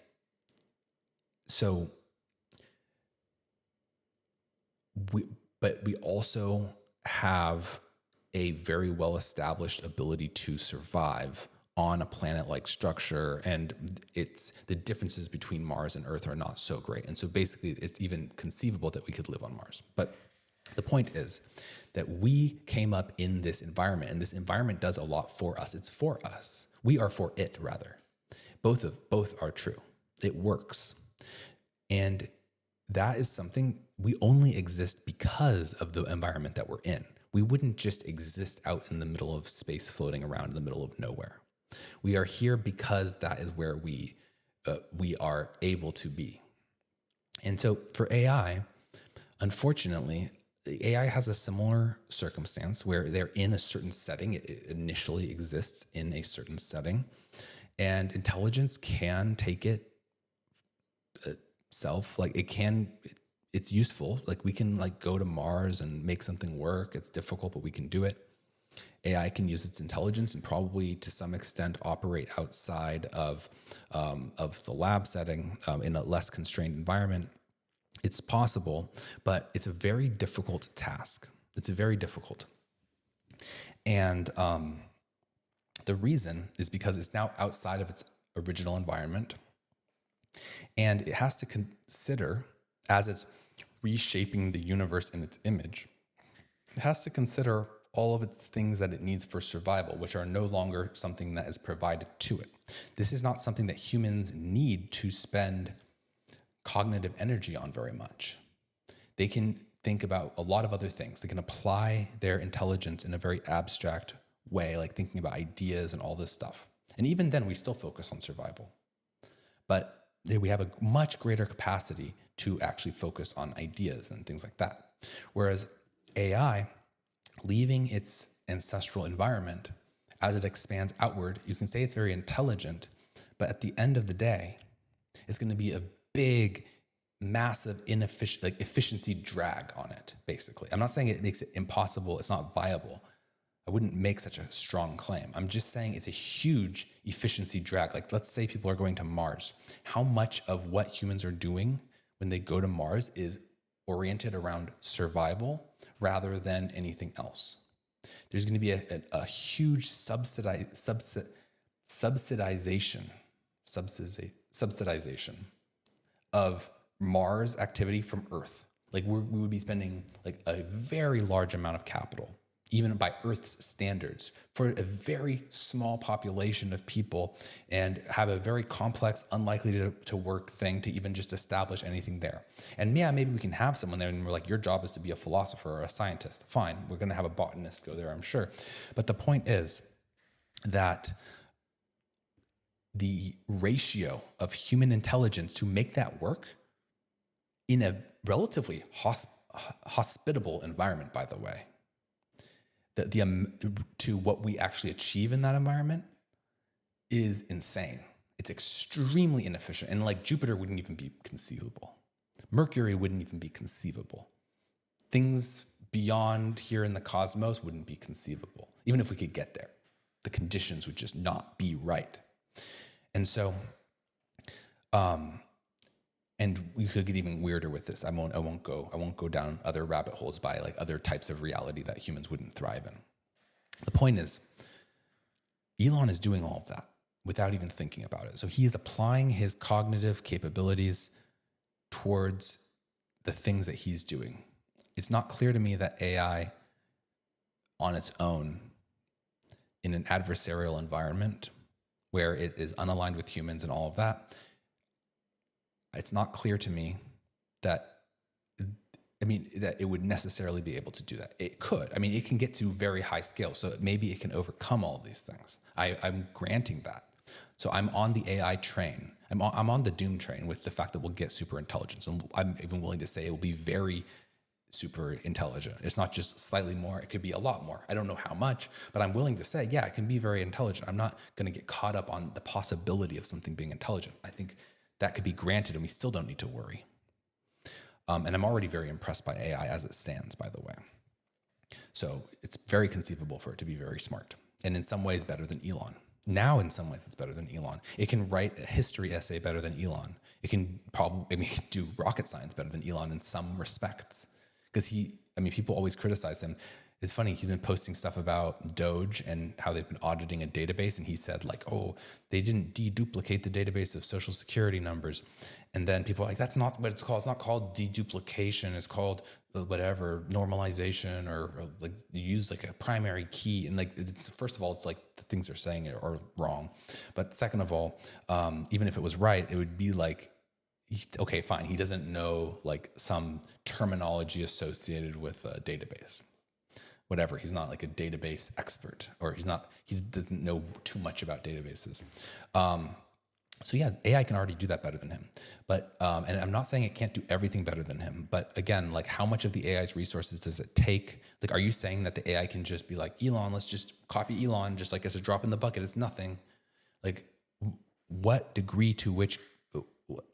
so we also have a very well-established ability to survive on a planet-like structure, and the differences between Mars and Earth are not so great. And so basically, it's even conceivable that we could live on Mars. But the point is that we came up in this environment, and this environment does a lot for us. It's for us. We are for it, rather. Both are true. It works. And that is something we only exist because of the environment that we're in. We wouldn't just exist out in the middle of space, floating around in the middle of nowhere. We are here because that is where we are able to be. And so for AI, unfortunately, AI has a similar circumstance where they're in a certain setting. It initially exists in a certain setting, and intelligence can take it self. Like it's useful. Like we can like go to Mars and make something work. It's difficult, but we can do it. AI can use its intelligence and probably to some extent operate outside of the lab setting in a less constrained environment. It's possible, but it's a very difficult task. It's very difficult. And the reason is because it's now outside of its original environment. And it has to consider, as it's reshaping the universe in its image, it has to consider all of its things that it needs for survival, which are no longer something that is provided to it. This is not something that humans need to spend cognitive energy on very much. They can think about a lot of other things. They can apply their intelligence in a very abstract way, like thinking about ideas and all this stuff. And even then, we still focus on survival. But we have a much greater capacity to actually focus on ideas and things like that. Whereas AI, leaving its ancestral environment, as it expands outward, you can say it's very intelligent, but at the end of the day, it's going to be a big, massive, efficiency drag on it, basically. I'm not saying it makes it impossible, it's not viable. I wouldn't make such a strong claim. I'm just saying it's a huge efficiency drag. Like, let's say people are going to Mars. How much of what humans are doing when they go to Mars is oriented around survival rather than anything else? There's going to be a huge subsidization of Mars activity from Earth. Like we would be spending like a very large amount of capital, even by Earth's standards, for a very small population of people, and have a very complex, unlikely to work thing to even just establish anything there. And yeah, maybe we can have someone there and we're like, your job is to be a philosopher or a scientist. Fine, we're gonna have a botanist go there, I'm sure. But the point is that the ratio of human intelligence to make that work in a relatively hospitable environment, by the way, to what we actually achieve in that environment is insane. It's extremely inefficient. And like Jupiter wouldn't even be conceivable. Mercury wouldn't even be conceivable. things beyond here in the cosmos wouldn't be conceivable. Even if we could get there, the conditions would just not be right. And so, and we could get even weirder with this. I won't go down other rabbit holes by like other types of reality that humans wouldn't thrive in. The point is, Elon is doing all of that without even thinking about it. So he is applying his cognitive capabilities towards the things that he's doing. It's not clear to me that AI on its own in an adversarial environment where it is unaligned with humans and all of that, it's not clear to me that, that it would necessarily be able to do that. It could. It can get to very high scale, so maybe it can overcome all of these things. I'm granting that. So I'm on the AI train. I'm on the doom train with the fact that we'll get super intelligence. And I'm even willing to say it will be very super intelligent. It's not just slightly more, it could be a lot more. I don't know how much, but I'm willing to say, yeah, it can be very intelligent. I'm not going to get caught up on the possibility of something being intelligent. I think that could be granted and we still don't need to worry. And I'm already very impressed by AI as it stands, by the way. So it's very conceivable for it to be very smart, and in some ways better than Elon. Now, in some ways, it's better than Elon. It can write a history essay better than Elon. It can do rocket science better than Elon in some respects. Because people always criticize him. It's funny, he's been posting stuff about Doge and how they've been auditing a database. And he said like, oh, they didn't deduplicate the database of social security numbers. And then people are like, that's not what it's called. It's not called deduplication. It's called whatever, normalization, or like you use like a primary key. And like, first of all, it's like the things they're saying are wrong. But second of all, even if it was right, it would be like, okay, fine. He doesn't know like some terminology associated with a database. Whatever, he's not like a database expert, or he doesn't know too much about databases. So yeah, AI can already do that better than him. But, and I'm not saying it can't do everything better than him, but again, like how much of the AI's resources does it take? Like, are you saying that the AI can just be like, Elon, let's just copy Elon, just like as a drop in the bucket, it's nothing. Like what degree to which,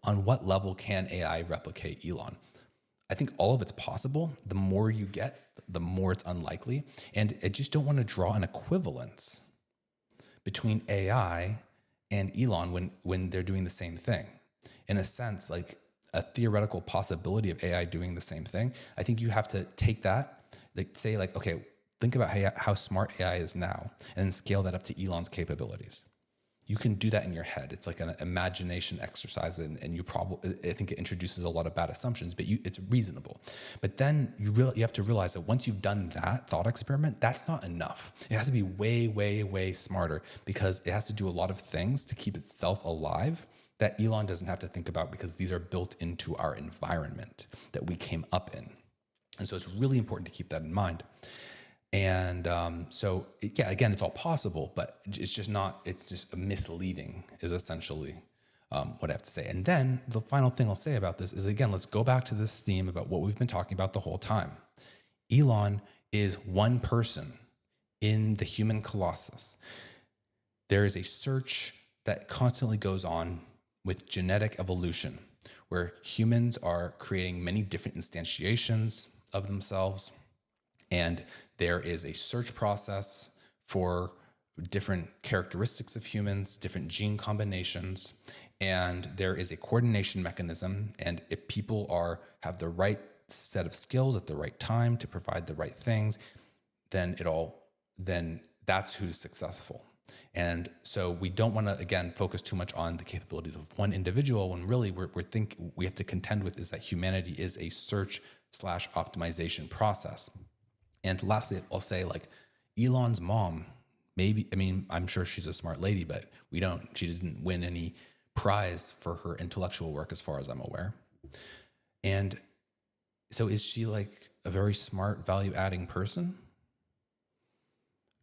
on what level can AI replicate Elon? I think all of it's possible. The more you get, the more it's unlikely. And I just don't want to draw an equivalence between AI and Elon when they're doing the same thing. In a sense, like a theoretical possibility of AI doing the same thing, I think you have to take that, like say like, okay, think about how smart AI is now, and then scale that up to Elon's capabilities. You can do that in your head. It's like an imagination exercise, and I think it introduces a lot of bad assumptions, but it's reasonable. But then you have to realize that once you've done that thought experiment, that's not enough. It has to be way, way, way smarter, because it has to do a lot of things to keep itself alive that Elon doesn't have to think about, because these are built into our environment that we came up in. And so it's really important to keep that in mind. And yeah, again, it's all possible, but it's just misleading is essentially what I have to say. And then the final thing I'll say about this is, again, let's go back to this theme about what we've been talking about the whole time. Elon is one person in the human colossus. There is a search that constantly goes on with genetic evolution, where humans are creating many different instantiations of themselves. And there is a search process for different characteristics of humans, different gene combinations, and there is a coordination mechanism. And if people have the right set of skills at the right time to provide the right things, then that's who's successful. And so we don't want to, again, focus too much on the capabilities of one individual, when really we have to contend with is that humanity is a search/optimization process. And lastly, I'll say, like, Elon's mom, I'm sure she's a smart lady, but she didn't win any prize for her intellectual work as far as I'm aware. And so is she like a very smart, value-adding person?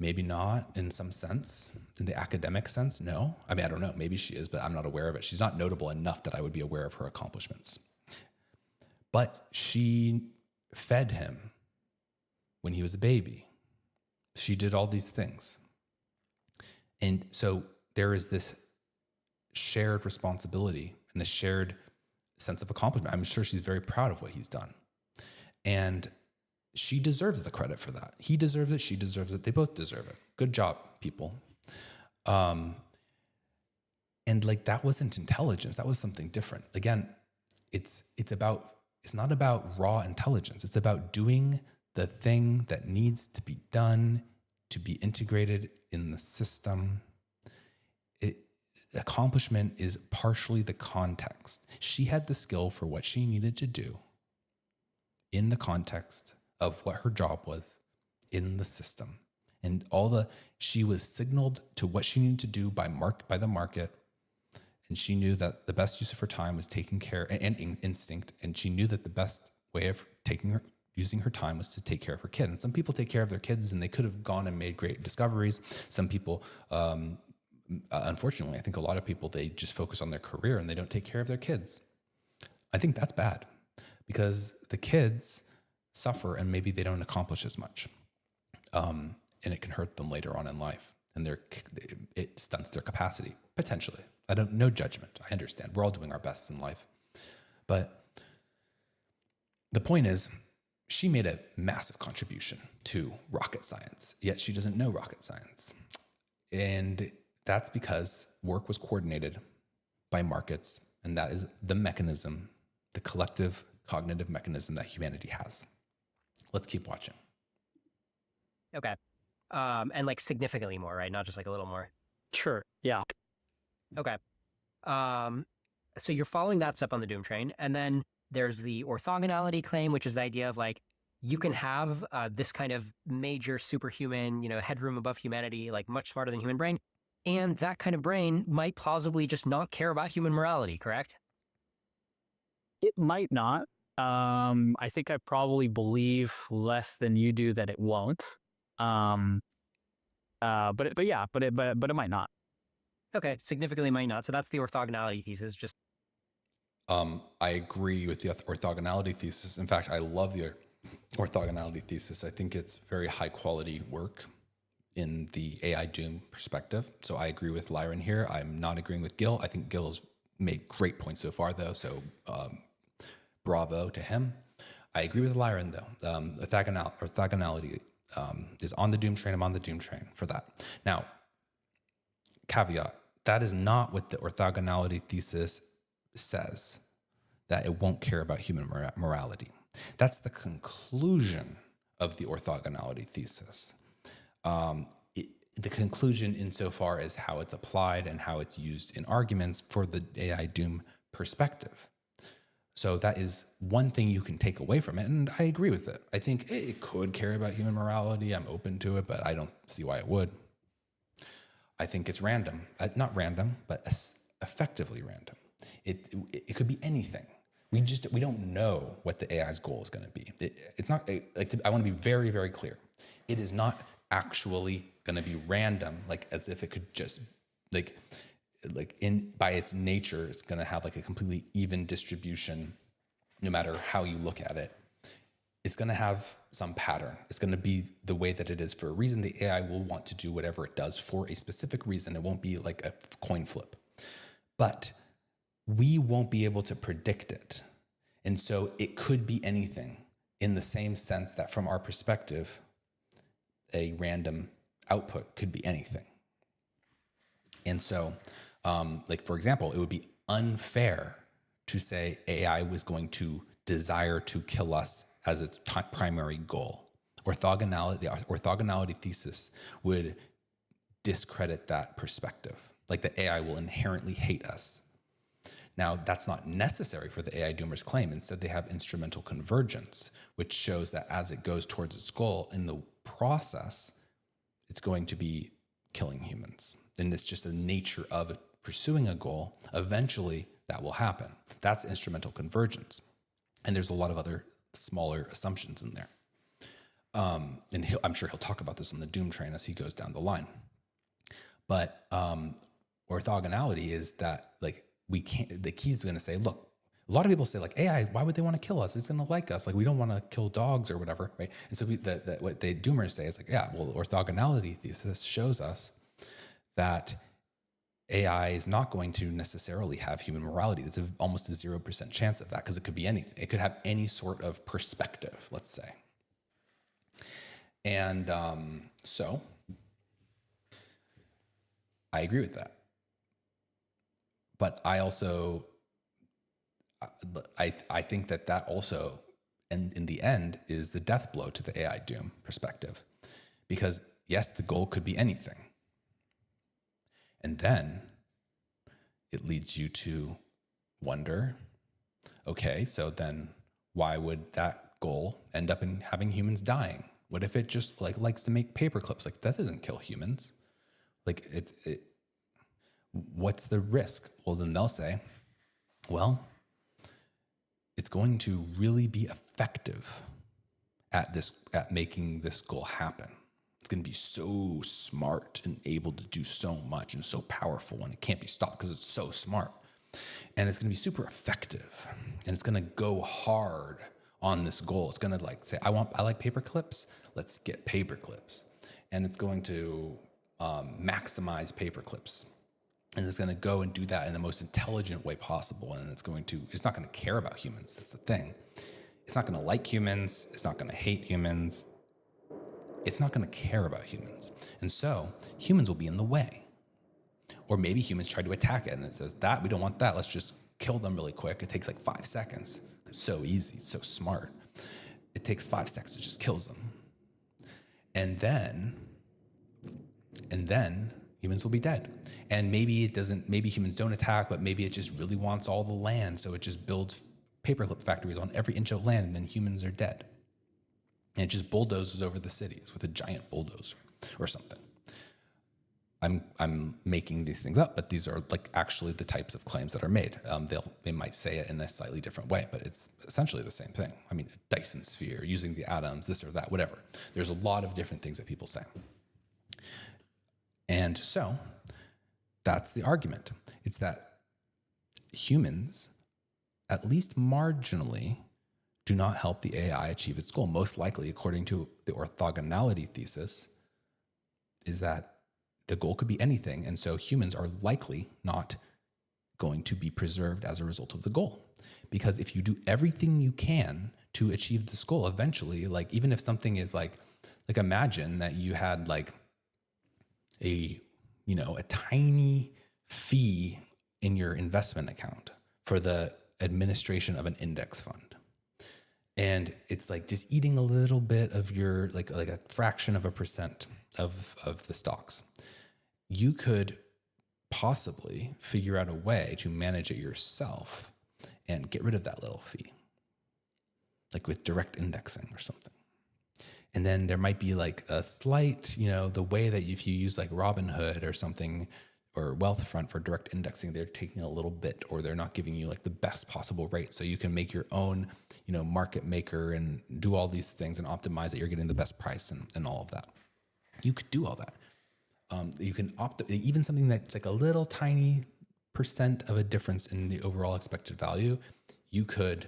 Maybe not in some sense, in the academic sense, no. I don't know, maybe she is, but I'm not aware of it. She's not notable enough that I would be aware of her accomplishments. But she fed him when he was a baby. She did all these things. And so there is this shared responsibility and a shared sense of accomplishment. I'm sure she's very proud of what he's done. And she deserves the credit for that. He deserves it. She deserves it. They both deserve it. Good job, people. And like, that wasn't intelligence. That was something different. Again, it's not about raw intelligence. It's about doing the thing that needs to be done to be integrated in the system. Accomplishment is partially the context. She had the skill for what she needed to do in the context of what her job was in the system. And she was signaled to what she needed to do by the market. And she knew that the best use of her time was taking care and instinct. And she knew that the best way of using her time was to take care of her kid. And some people take care of their kids and they could have gone and made great discoveries. Some people, unfortunately, I think a lot of people, they just focus on their career and they don't take care of their kids. I think that's bad because the kids suffer and maybe they don't accomplish as much. And it can hurt them later on in life. And it stunts their capacity, potentially. No judgment. I understand. We're all doing our best in life. But the point is, she made a massive contribution to rocket science, yet she doesn't know rocket science. And that's because work was coordinated by markets, and that is the mechanism, the collective cognitive mechanism that humanity has. Let's keep watching. Okay. And like significantly more, right? Not just like a little more. Sure. Yeah. Okay. So you're following that step on the doom train. And then there's the orthogonality claim, which is the idea of like, you can have this kind of major superhuman, headroom above humanity, like much smarter than human brain. And that kind of brain might plausibly just not care about human morality, correct? It might not. I think I probably believe less than you do that it won't. But it might not. Okay, significantly might not. So that's the orthogonality thesis. Just I agree with the orthogonality thesis. In fact, I love the orthogonality thesis. I think it's very high quality work in the AI doom perspective. So I agree with Lyron here. I'm not agreeing with Gil. I think Gil has made great points so far, though. So bravo to him. I agree with Lyron, though. Orthogonality is on the doom train. I'm on the doom train for that. Now, caveat, that is not what the orthogonality thesis says, that it won't care about human morality. That's the conclusion of the orthogonality thesis. The conclusion insofar as how it's applied and how it's used in arguments for the AI doom perspective. So that is one thing you can take away from it, and I agree with it. I think it could care about human morality. I'm open to it, but I don't see why it would. I think it's random. Not random, but effectively random. It could be anything. We don't know what the AI's goal is going to be. It's not I want to be very, very clear. It is not actually going to be random, like as if it could just by its nature, it's going to have like a completely even distribution, no matter how you look at it. It's going to have some pattern. It's going to be the way that it is for a reason. The AI will want to do whatever it does for a specific reason. It won't be like a coin flip, but we won't be able to predict it. And so it could be anything in the same sense that from our perspective, a random output could be anything. And so, for example, it would be unfair to say AI was going to desire to kill us as its primary goal. The orthogonality thesis would discredit that perspective, like the AI will inherently hate us. Now, that's not necessary for the AI doomer's claim. Instead, they have instrumental convergence, which shows that as it goes towards its goal, in the process, it's going to be killing humans. And it's just the nature of pursuing a goal. Eventually, that will happen. That's instrumental convergence. And there's a lot of other smaller assumptions in there. And I'm sure he'll talk about this on the doom train as he goes down the line. But orthogonality is that the key's going to say, look, a lot of people say like AI, why would they want to kill us? It's going to like us. Like we don't want to kill dogs or whatever, right? And so what the doomers say is like, yeah, well, orthogonality thesis shows us that AI is not going to necessarily have human morality. There's almost a 0% chance of that because it could be anything. It could have any sort of perspective, let's say. And so I agree with that. But I also, I think that also, and in the end, is the death blow to the AI doom perspective. Because yes, the goal could be anything. And then it leads you to wonder, okay, so then why would that goal end up in having humans dying? What if it just likes to make paper clips? Like, that doesn't kill humans. Like, what's the risk? Well, then they'll say, well, it's going to really be effective at making this goal happen. It's going to be so smart and able to do so much and so powerful, and it can't be stopped because it's so smart. And it's going to be super effective, and it's going to go hard on this goal. It's going to say, I like paper clips. Let's get paper clips. And it's going to maximize paper clips. And it's going to go and do that in the most intelligent way possible. And it's not going to care about humans. That's the thing. It's not going to like humans. It's not going to hate humans. It's not going to care about humans. And so humans will be in the way. Or maybe humans try to attack it and it says, we don't want that. Let's just kill them really quick. It takes 5 seconds. It's so easy. It's so smart. It takes 5 seconds. It just kills them. And then humans will be dead. And maybe humans don't attack, but maybe it just really wants all the land. So it just builds paperclip factories on every inch of land, and then humans are dead. And it just bulldozes over the cities with a giant bulldozer or something. I'm making these things up, but these are actually the types of claims that are made. They might say it in a slightly different way, but it's essentially the same thing. I mean, a Dyson sphere, using the atoms, this or that, whatever. There's a lot of different things that people say. And so that's the argument. It's that humans, at least marginally, do not help the AI achieve its goal. Most likely, according to the orthogonality thesis, is that the goal could be anything. And so humans are likely not going to be preserved as a result of the goal. Because if you do everything you can to achieve this goal, eventually, even if something is imagine that you had a tiny fee in your investment account for the administration of an index fund. And it's just eating a little bit of your, a fraction of a percent of the stocks. You could possibly figure out a way to manage it yourself and get rid of that little fee, with direct indexing or something. And then there might be a slight, the way that if you use Robinhood or something, or Wealthfront for direct indexing, they're taking a little bit, or they're not giving you the best possible rate. So you can make your own, market maker and do all these things and optimize that you're getting the best price and all of that. You could do all that. You can even something that's a little tiny percent of a difference in the overall expected value. You could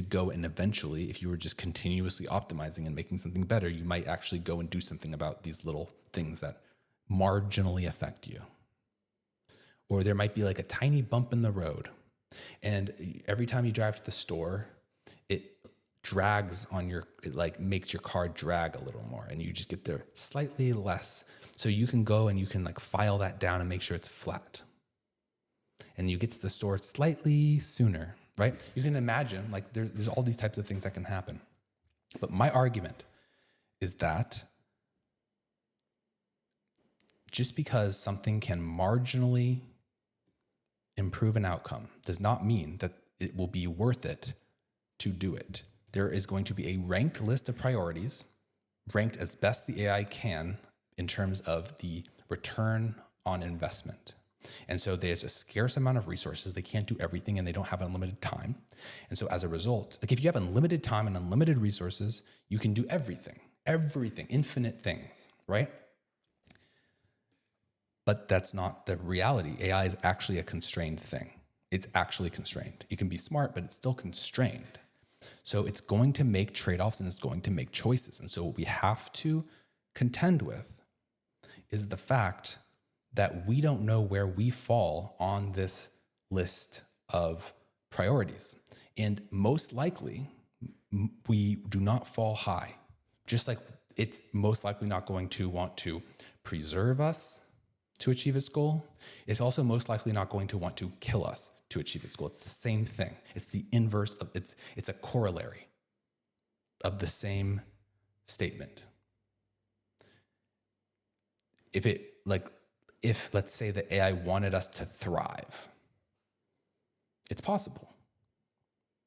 go and eventually, if you were just continuously optimizing and making something better, you might actually go and do something about these little things that marginally affect you. Or there might be a tiny bump in the road. And every time you drive to the store, it drags on it makes your car drag a little more, and you just get there slightly less. So you can go and you can file that down and make sure it's flat. And you get to the store slightly sooner, right? You can imagine there's all these types of things that can happen. But my argument is that just because something can marginally improve an outcome does not mean that it will be worth it to do it. There is going to be a ranked list of priorities, ranked as best the AI can in terms of the return on investment. And so there's a scarce amount of resources. They can't do everything, and they don't have unlimited time. And so as a result, if you have unlimited time and unlimited resources, you can do everything, infinite things, right? But that's not the reality. AI is actually a constrained thing. It's actually constrained. You can be smart, but it's still constrained. So it's going to make trade-offs and it's going to make choices. And so what we have to contend with is the fact that we don't know where we fall on this list of priorities. And most likely, we do not fall high. Just like it's most likely not going to want to preserve us to achieve its goal, it's also most likely not going to want to kill us to achieve its goal. It's the same thing. It's the inverse of it's a corollary of the same statement. If let's say that AI wanted us to thrive, it's possible.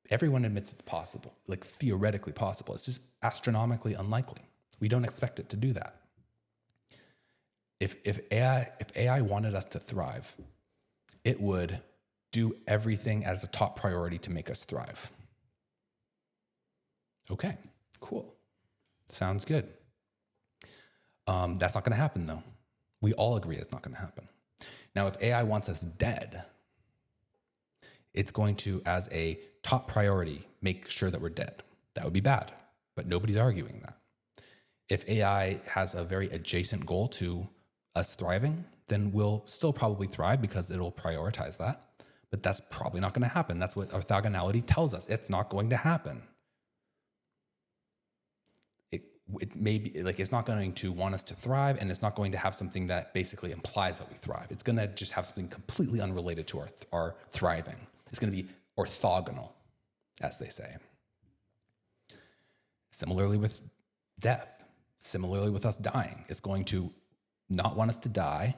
Everyone admits it's possible, like theoretically possible. It's just astronomically unlikely. We don't expect it to do that. If AI wanted us to thrive, it would do everything as a top priority to make us thrive. Okay, cool. Sounds good. That's not going to happen, though. We all agree it's not going to happen. Now, if AI wants us dead, it's going to, as a top priority, make sure that we're dead. That would be bad, but nobody's arguing that. If AI has a very adjacent goal to us thriving, then we'll still probably thrive because it'll prioritize that. But that's probably not going to happen. That's what orthogonality tells us. It's not going to happen. It may be like it's not going to want us to thrive, and it's not going to have something that basically implies that we thrive. It's going to just have something completely unrelated to our thriving. It's going to be orthogonal, as they say. Similarly with death, similarly with us dying, it's going to not want us to die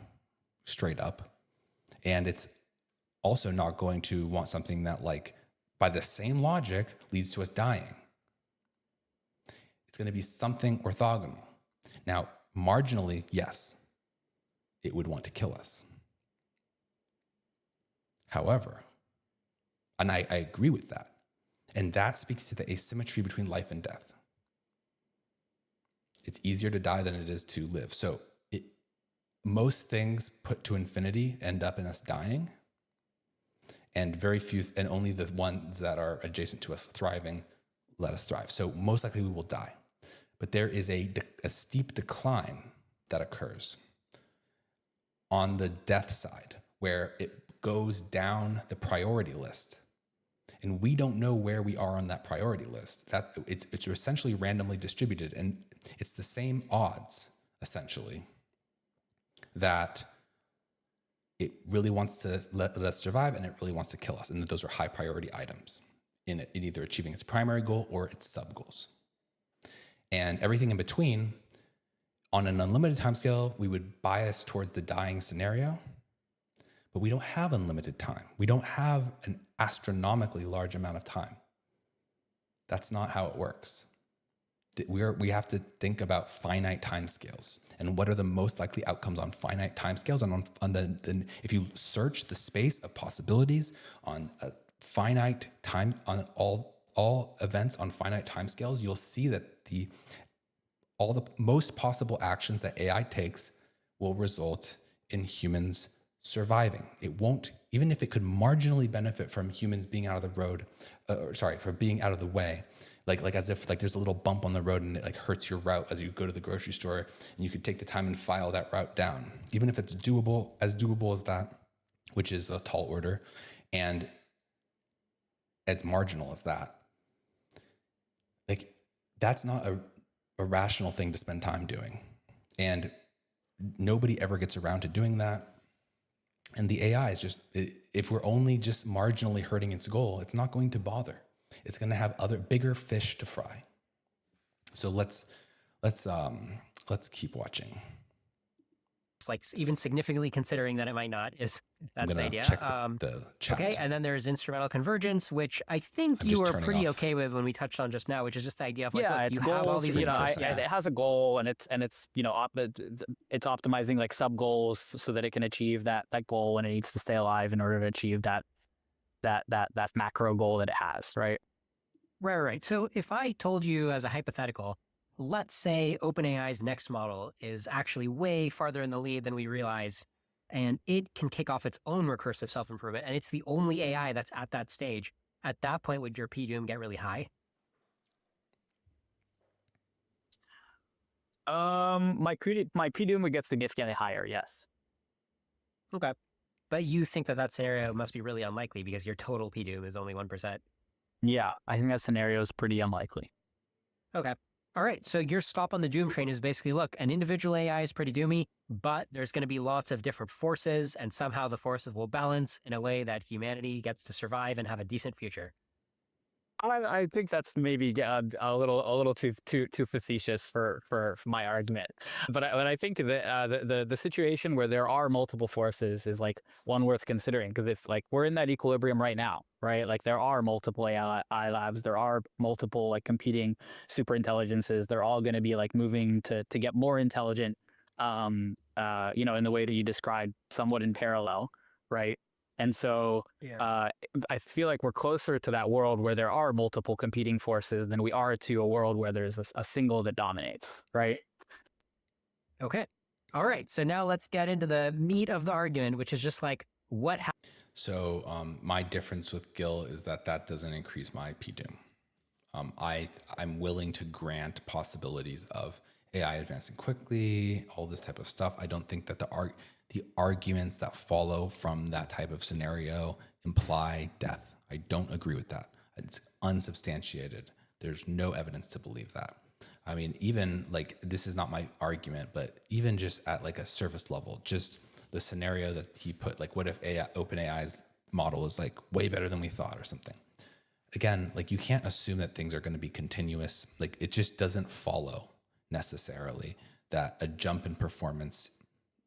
straight up, and it's also not going to want something that, like, by the same logic, leads to us dying. It's going to be something orthogonal. Now, marginally, yes, it would want to kill us. However, and I agree with that, and that speaks to the asymmetry between life and death. It's easier to die than it is to live. So most things put to infinity end up in us dying, and very few, and only the ones that are adjacent to us thriving let us thrive. So most likely we will die. But there is a steep decline that occurs on the death side, where it goes down the priority list. And we don't know where we are on that priority list. That it's essentially randomly distributed, and it's the same odds, essentially, that it really wants to let us survive, and it really wants to kill us. And those are high priority items in either achieving its primary goal or its sub goals. And everything in between, on an unlimited timescale, we would bias towards the dying scenario, but we don't have unlimited time. We don't have an astronomically large amount of time. That's not how it works. We have to think about finite timescales, and what are the most likely outcomes on finite timescales. And if you search the space of possibilities on a finite time, on all events on finite timescales, you'll see that all the most possible actions that AI takes will result in humans surviving. It won't, even if it could marginally benefit from humans being out of the road, for being out of the way, like as if like there's a little bump on the road and it like hurts your route as you go to the grocery store, and you could take the time and file that route down. Even if it's doable as that, which is a tall order, and as marginal as that, like that's not a rational thing to spend time doing. And nobody ever gets around to doing that. And the AI is just, if we're only just marginally hurting its goal, it's not going to bother. It's going to have other bigger fish to fry. So let's keep watching. It's like even significantly considering that it might not is I'm that's the gonna idea. check the chat. Okay, and then there's instrumental convergence, which I think I'm you just were turning pretty off. okay with when we touched on just now, which is just the idea of like, Yeah, look, it's you have all goals. these Screen for a It second. has a goal, and it's it's optimizing like sub goals so that it can achieve that goal, and it needs to stay alive in order to achieve that macro goal that it has, right? Right. So if I told you as a hypothetical, let's say OpenAI's next model is actually way farther in the lead than we realize, and it can kick off its own recursive self-improvement, and it's the only AI that's at that stage. At that point, would your PDOM get really high? My PDOM would get significantly higher, yes. Okay. But you think that scenario must be really unlikely because your total PDOM is only 1%. Yeah, I think that scenario is pretty unlikely. Okay. All right. So your stop on the doom train is basically, look, an individual AI is pretty doomy, but there's going to be lots of different forces, and somehow the forces will balance in a way that humanity gets to survive and have a decent future. I think that's maybe a little too facetious for my argument, but I think that the situation where there are multiple forces is like one worth considering, because if like we're in that equilibrium right now, right? Like there are multiple AI labs, there are multiple like competing super intelligences. They're all going to be like moving to get more intelligent, in the way that you described, somewhat in parallel, right? And so Yeah. I feel like we're closer to that world where there are multiple competing forces than we are to a world where there's a single that dominates, right? Okay. All right. So now let's get into the meat of the argument, which is just like what So my difference with Gil is that doesn't increase my PDOM. I'm willing to grant possibilities of AI advancing quickly, all this type of stuff. I don't think that the arguments that follow from that type of scenario imply death. I don't agree with that. It's unsubstantiated. There's no evidence to believe that. I mean, even like, this is not my argument, but even just at like a surface level, just the scenario that he put, like, what if OpenAI's model is like way better than we thought or something? Again, like, you can't assume that things are going to be continuous. Like, it just doesn't follow necessarily that a jump in performance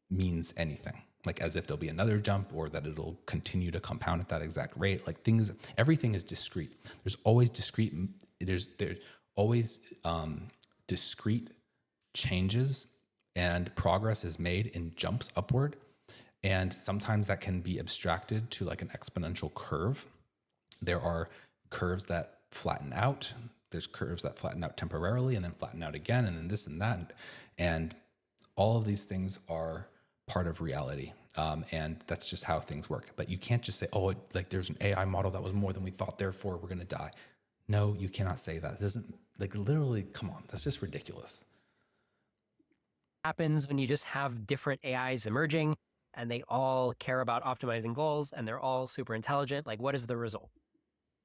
means anything, like as if there'll be another jump or that it'll continue to compound at that exact rate. Like, everything is discrete. There's always always discrete changes, and progress is made in jumps upward. And sometimes that can be abstracted to like an exponential curve. There are curves that flatten out. There's curves that flatten out temporarily and then flatten out again, and then this and that. And all of these things are part of reality. And that's just how things work. But you can't just say, oh, like there's an AI model that was more than we thought, therefore we're going to die. No, you cannot say that. It doesn't, like, literally, come on. That's just ridiculous. happens when you just have different AIs emerging and they all care about optimizing goals and they're all super intelligent? Like, what is the result?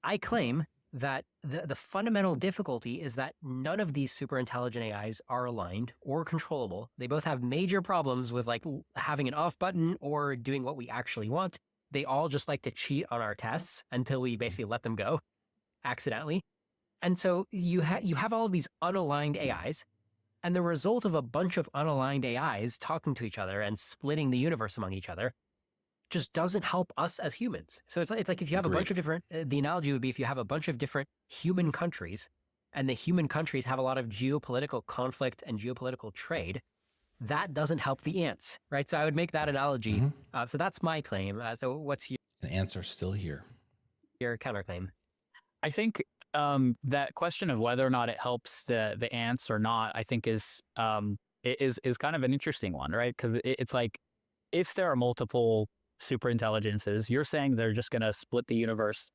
I claim that the fundamental difficulty is that none of these super intelligent AIs are aligned or controllable. They both have major problems with like having an off button or doing what we actually want. They all just like to cheat on our tests until we basically let them go accidentally. And so you have all of these unaligned AIs, and the result of a bunch of unaligned AIs talking to each other and splitting the universe among each other just doesn't help us as humans. So it's like if you have a bunch of different, the analogy would be if you have a bunch of different human countries, and the human countries have a lot of geopolitical conflict and geopolitical trade, that doesn't help the ants, right? So I would make that analogy. So that's my claim. So what's And ants are still here. your counterclaim? I think that question of whether or not it helps the ants or not, I think is kind of an interesting one, right? Because it's like, if there are multiple super intelligences, you're saying they're just going to split the universe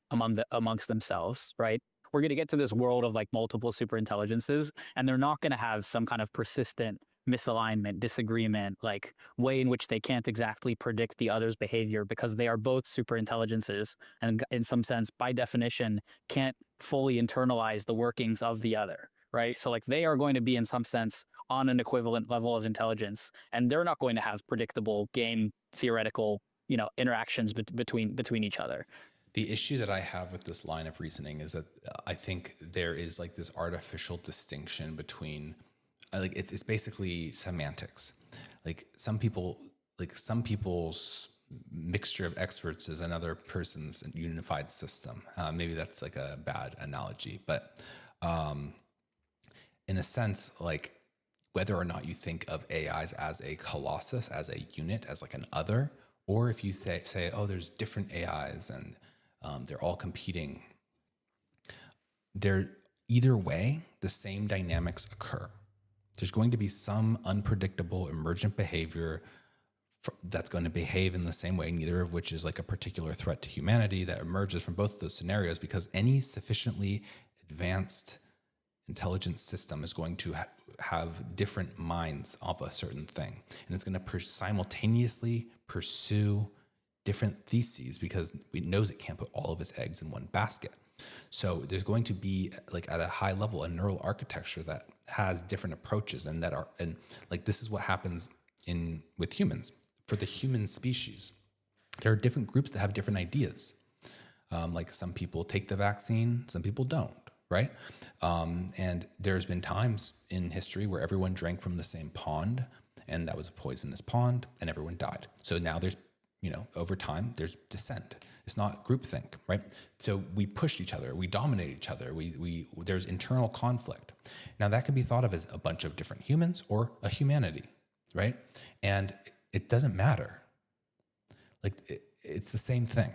amongst themselves, right? We're going to get to this world of like multiple super intelligences, and they're not going to have some kind of persistent misalignment, disagreement, like way in which they can't exactly predict the other's behavior, because they are both super intelligences and in some sense, by definition, can't fully internalize the workings of the other, right? So like they are going to be in some sense on an equivalent level of intelligence, and they're not going to have predictable game theoretical, interactions between each other. The issue that I have with this line of reasoning is that I think there is like this artificial distinction between, like, it's basically semantics. Like some people's mixture of experts is another person's unified system. Maybe that's like a bad analogy, but in a sense, like, whether or not you think of AIs as a colossus, as a unit, as like an other, or if you say, oh, there's different AIs and they're all competing, either way, the same dynamics occur. There's going to be some unpredictable emergent behavior that's going to behave in the same way, neither of which is like a particular threat to humanity, that emerges from both of those scenarios, because any sufficiently advanced intelligence system is going to have different minds of a certain thing. And it's going to simultaneously pursue different theses because it knows it can't put all of its eggs in one basket. So there's going to be, like, at a high level, a neural architecture that has different approaches, and like, this is what happens with humans. For the human species, there are different groups that have different ideas. Like, some people take the vaccine, some people don't, right? And there's been times in history where everyone drank from the same pond, and that was a poisonous pond, and everyone died. So now there's, over time, there's dissent. It's not groupthink, right? So we push each other, we dominate each other, there's internal conflict. Now, that can be thought of as a bunch of different humans or a humanity, right? And it doesn't matter. Like, it's the same thing.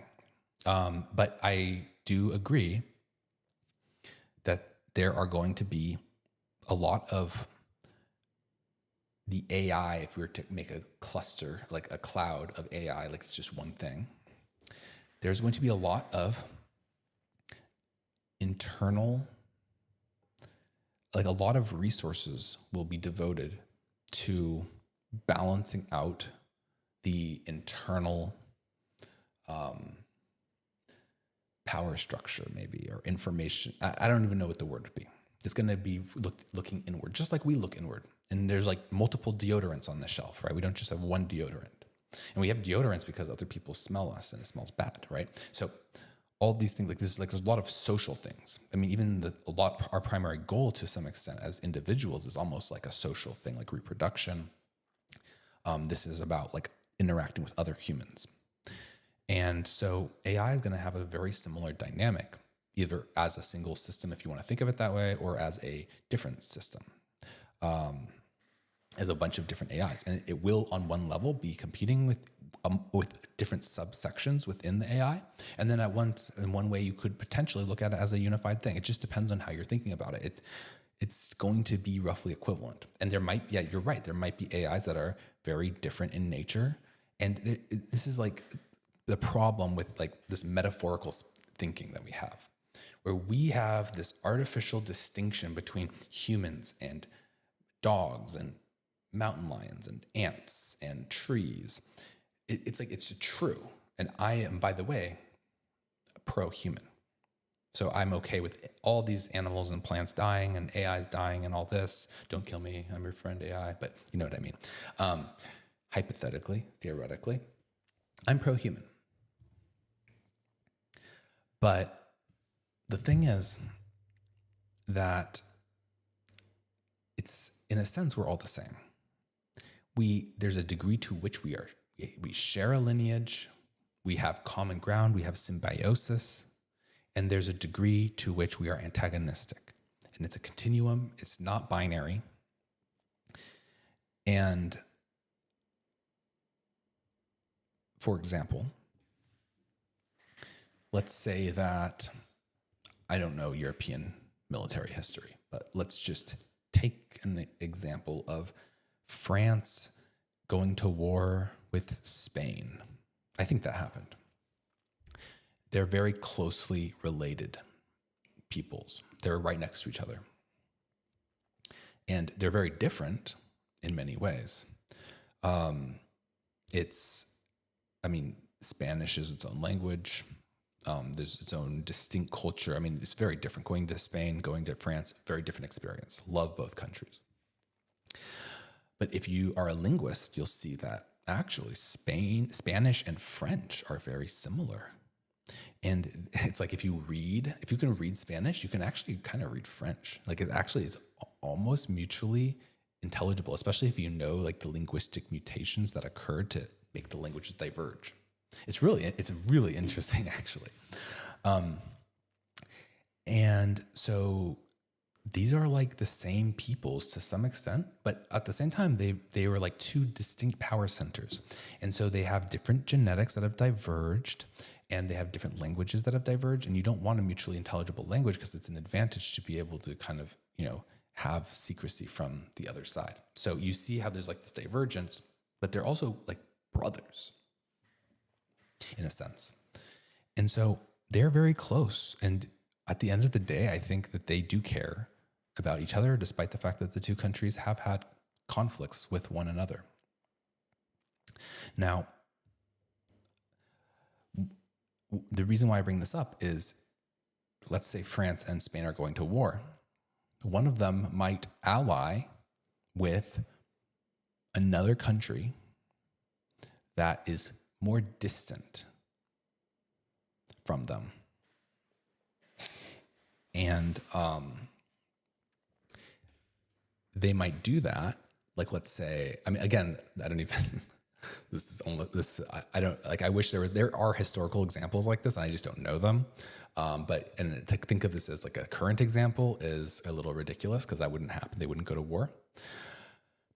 But I do agree that there are going to be a lot of the AI, if we were to make a cluster, like a cloud of AI, like it's just one thing, there's going to be a lot of internal, like a lot of resources will be devoted to balancing out the internal power structure, maybe, or information. I don't even know what the word would be. It's going to be looking inward, just like we look inward. And there's like multiple deodorants on the shelf, right? We don't just have one deodorant. And we have deodorants because other people smell us and it smells bad, right? So all these things, like this, like there's a lot of social things. I mean, even our primary goal to some extent as individuals is almost like a social thing, like reproduction. This is about like interacting with other humans. And so AI is going to have a very similar dynamic, either as a single system, if you want to think of it that way, or as a different system, as a bunch of different AIs. And it will, on one level, be competing with different subsections within the AI. And then in one way, you could potentially look at it as a unified thing. It just depends on how you're thinking about it. It's going to be roughly equivalent. And you're right, there might be AIs that are very different in nature. And this is like the problem with like this metaphorical thinking that we have, where we have this artificial distinction between humans and dogs and mountain lions and ants and trees. It's like, it's true. And I am, by the way, pro-human. So I'm okay with all these animals and plants dying and AIs dying and all this. Don't kill me, I'm your friend AI, but you know what I mean. Hypothetically, theoretically, I'm pro-human. But the thing is that it's, in a sense, we're all the same. There's a degree to which we share a lineage, we have common ground, we have symbiosis, and there's a degree to which we are antagonistic. And it's a continuum, it's not binary. And for example, let's say that, I don't know European military history, but let's just take an example of France going to war with Spain. I think that happened. They're very closely related peoples. They're right next to each other. And they're very different in many ways. Spanish is its own language. There's its own distinct culture. I mean, it's very different. Going to Spain, going to France, very different experience. Love both countries. But if you are a linguist, you'll see that actually Spanish and French are very similar. And it's like, if you can read Spanish, you can actually kind of read French. Like, it actually is almost mutually intelligible, especially if you know like the linguistic mutations that occurred to make the languages diverge. It's really interesting, actually. And so these are like the same peoples to some extent, but at the same time, they were like two distinct power centers. And so they have different genetics that have diverged, and they have different languages that have diverged. And you don't want a mutually intelligible language because it's an advantage to be able to kind of, have secrecy from the other side. So you see how there's like this divergence, but they're also like brothers in a sense. And so they're very close. And at the end of the day, I think that they do care about each other, despite the fact that the two countries have had conflicts with one another. Now, the reason why I bring this up is let's say France and Spain are going to war. One of them might ally with another country that is more distant from them. And they might do that. Like, let's say, I mean, again, I don't even, I don't, like, I wish there are historical examples like this and I just don't know them. But to think of this as like a current example is a little ridiculous because that wouldn't happen. They wouldn't go to war.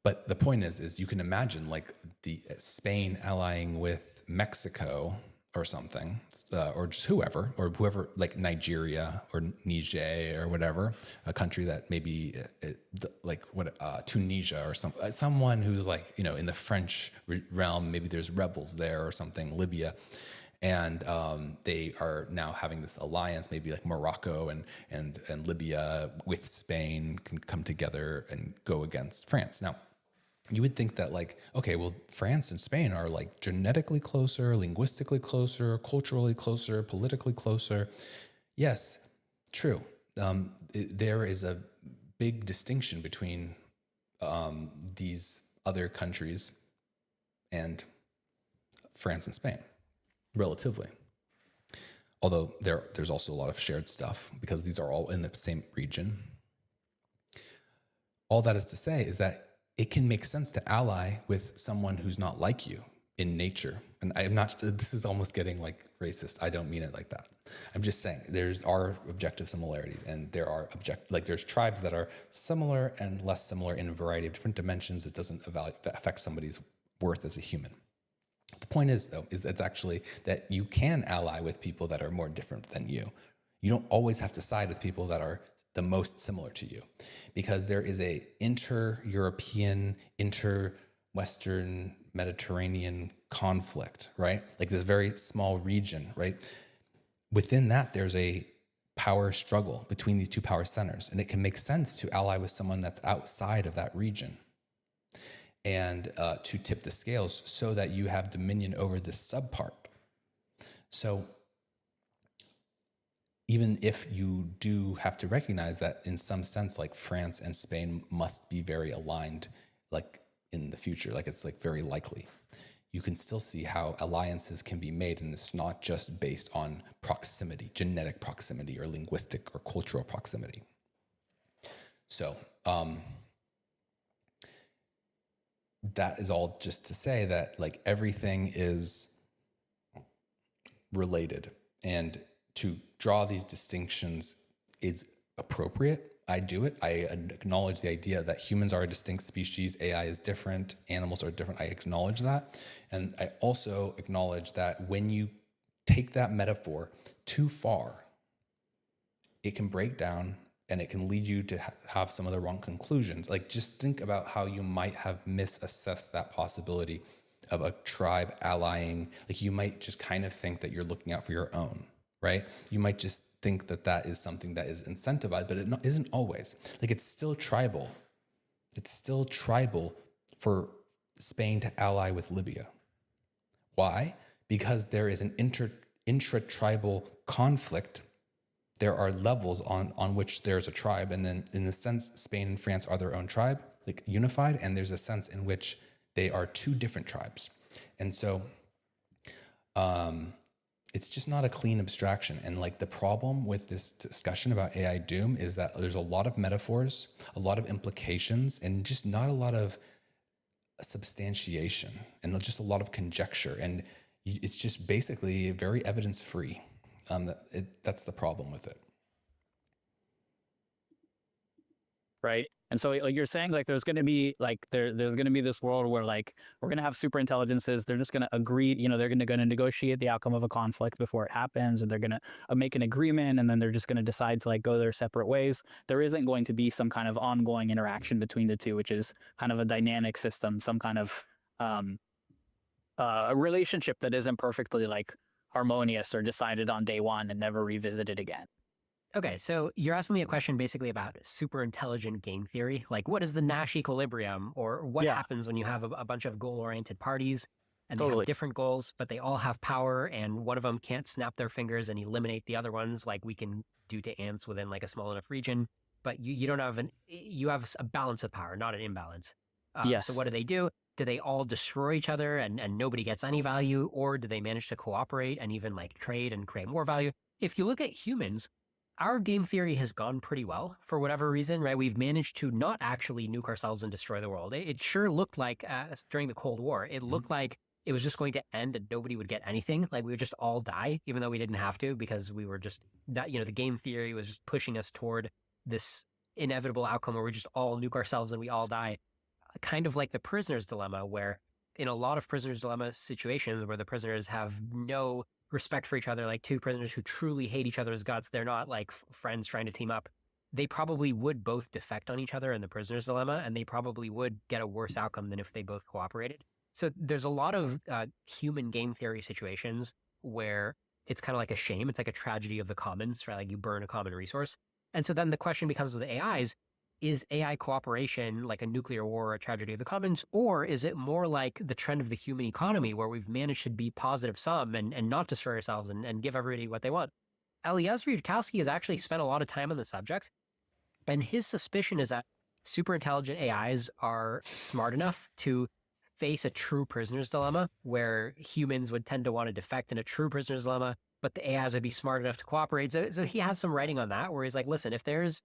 But the point is you can imagine like the Spain allying with Mexico or something, or just whoever, like Nigeria or Niger or whatever, a country that maybe Tunisia or someone who's like, in the French realm, maybe there's rebels there or something, Libya. And they are now having this alliance, maybe like Morocco and Libya with Spain can come together and go against France. Now, you would think that like, okay, well, France and Spain are like genetically closer, linguistically closer, culturally closer, politically closer. Yes, true. There is a big distinction between these other countries and France and Spain, relatively. Although there's also a lot of shared stuff because these are all in the same region. All that is to say is that it can make sense to ally with someone who's not like you in nature. And I'm not, this is almost getting like racist. I don't mean it like that. I'm just saying are objective similarities and there's tribes that are similar and less similar in a variety of different dimensions. It doesn't affect somebody's worth as a human. The point is though, is that's actually that you can ally with people that are more different than you. You don't always have to side with people that are the most similar to you, because there is a inter-European, inter-Western Mediterranean conflict, right? Like this very small region, right? Within that, there's a power struggle between these two power centers, and it can make sense to ally with someone that's outside of that region and to tip the scales so that you have dominion over this subpart. So even if you do have to recognize that in some sense, like France and Spain must be very aligned, like in the future, like it's like very likely, you can still see how alliances can be made. And it's not just based on proximity, genetic proximity or linguistic or cultural proximity. So that is all just to say that like everything is related, and to draw these distinctions is appropriate. I do it. I acknowledge the idea that humans are a distinct species, AI is different, animals are different. I acknowledge that. And I also acknowledge that when you take that metaphor too far, it can break down and it can lead you to have some of the wrong conclusions. Like just think about how you might have misassessed that possibility of a tribe allying. Like you might just kind of think that you're looking out for your own, right? You might just think that that is something that is incentivized, but it isn't always. Like it's still tribal. It's still tribal for Spain to ally with Libya. Why? Because there is an intra-tribal conflict. There are levels on which there's a tribe, and then in the sense Spain and France are their own tribe, like unified, and there's a sense in which they are two different tribes. And so it's just not a clean abstraction. And like the problem with this discussion about AI doom is that there's a lot of metaphors, a lot of implications, and just not a lot of substantiation, and just a lot of conjecture. And it's just basically very evidence-free. That's the problem with it. Right. And so like you're saying, like there's going to be like there's going to be this world where like we're going to have super intelligences. They're just going to agree, they're going to negotiate the outcome of a conflict before it happens, or they're going to make an agreement, and then they're just going to decide to like go their separate ways. There isn't going to be some kind of ongoing interaction between the two, which is kind of a dynamic system, some kind of a relationship that isn't perfectly like harmonious or decided on day one and never revisited again. Okay, so you're asking me a question basically about super intelligent game theory. Like, what is the Nash equilibrium, or what happens when you have a bunch of goal-oriented parties? and they have different goals, but they all have power, and one of them can't snap their fingers and eliminate the other ones like we can do to ants within like a small enough region. But you don't have you have a balance of power, not an imbalance. So what do? Do they all destroy each other and nobody gets any value, or do they manage to cooperate and even like trade and create more value? If you look at humans, our game theory has gone pretty well for whatever reason, right? We've managed to not actually nuke ourselves and destroy the world. It sure looked like during the Cold War, it looked like it was just going to end and nobody would get anything. Like we would just all die, even though we didn't have to, because we were just that, the game theory was just pushing us toward this inevitable outcome where we just all nuke ourselves and we all die. Kind of like the prisoner's dilemma, where in a lot of prisoner's dilemma situations where the prisoners have no respect for each other, like two prisoners who truly hate each other as guts, they're not like friends trying to team up, they probably would both defect on each other in the prisoner's dilemma, and they probably would get a worse outcome than if they both cooperated. So there's a lot of human game theory situations where it's kind of like a shame. It's like a tragedy of the commons, right? Like you burn a common resource. And so then the question becomes with AIs, is AI cooperation like a nuclear war or a tragedy of the commons, or is it more like the trend of the human economy where we've managed to be positive sum and not destroy ourselves and give everybody what they want? Eliezer Yudkowsky has actually spent a lot of time on the subject, and his suspicion is that super intelligent AIs are smart enough to face a true prisoner's dilemma where humans would tend to want to defect in a true prisoner's dilemma, but the AIs would be smart enough to cooperate. So he has some writing on that where he's like, listen, if there's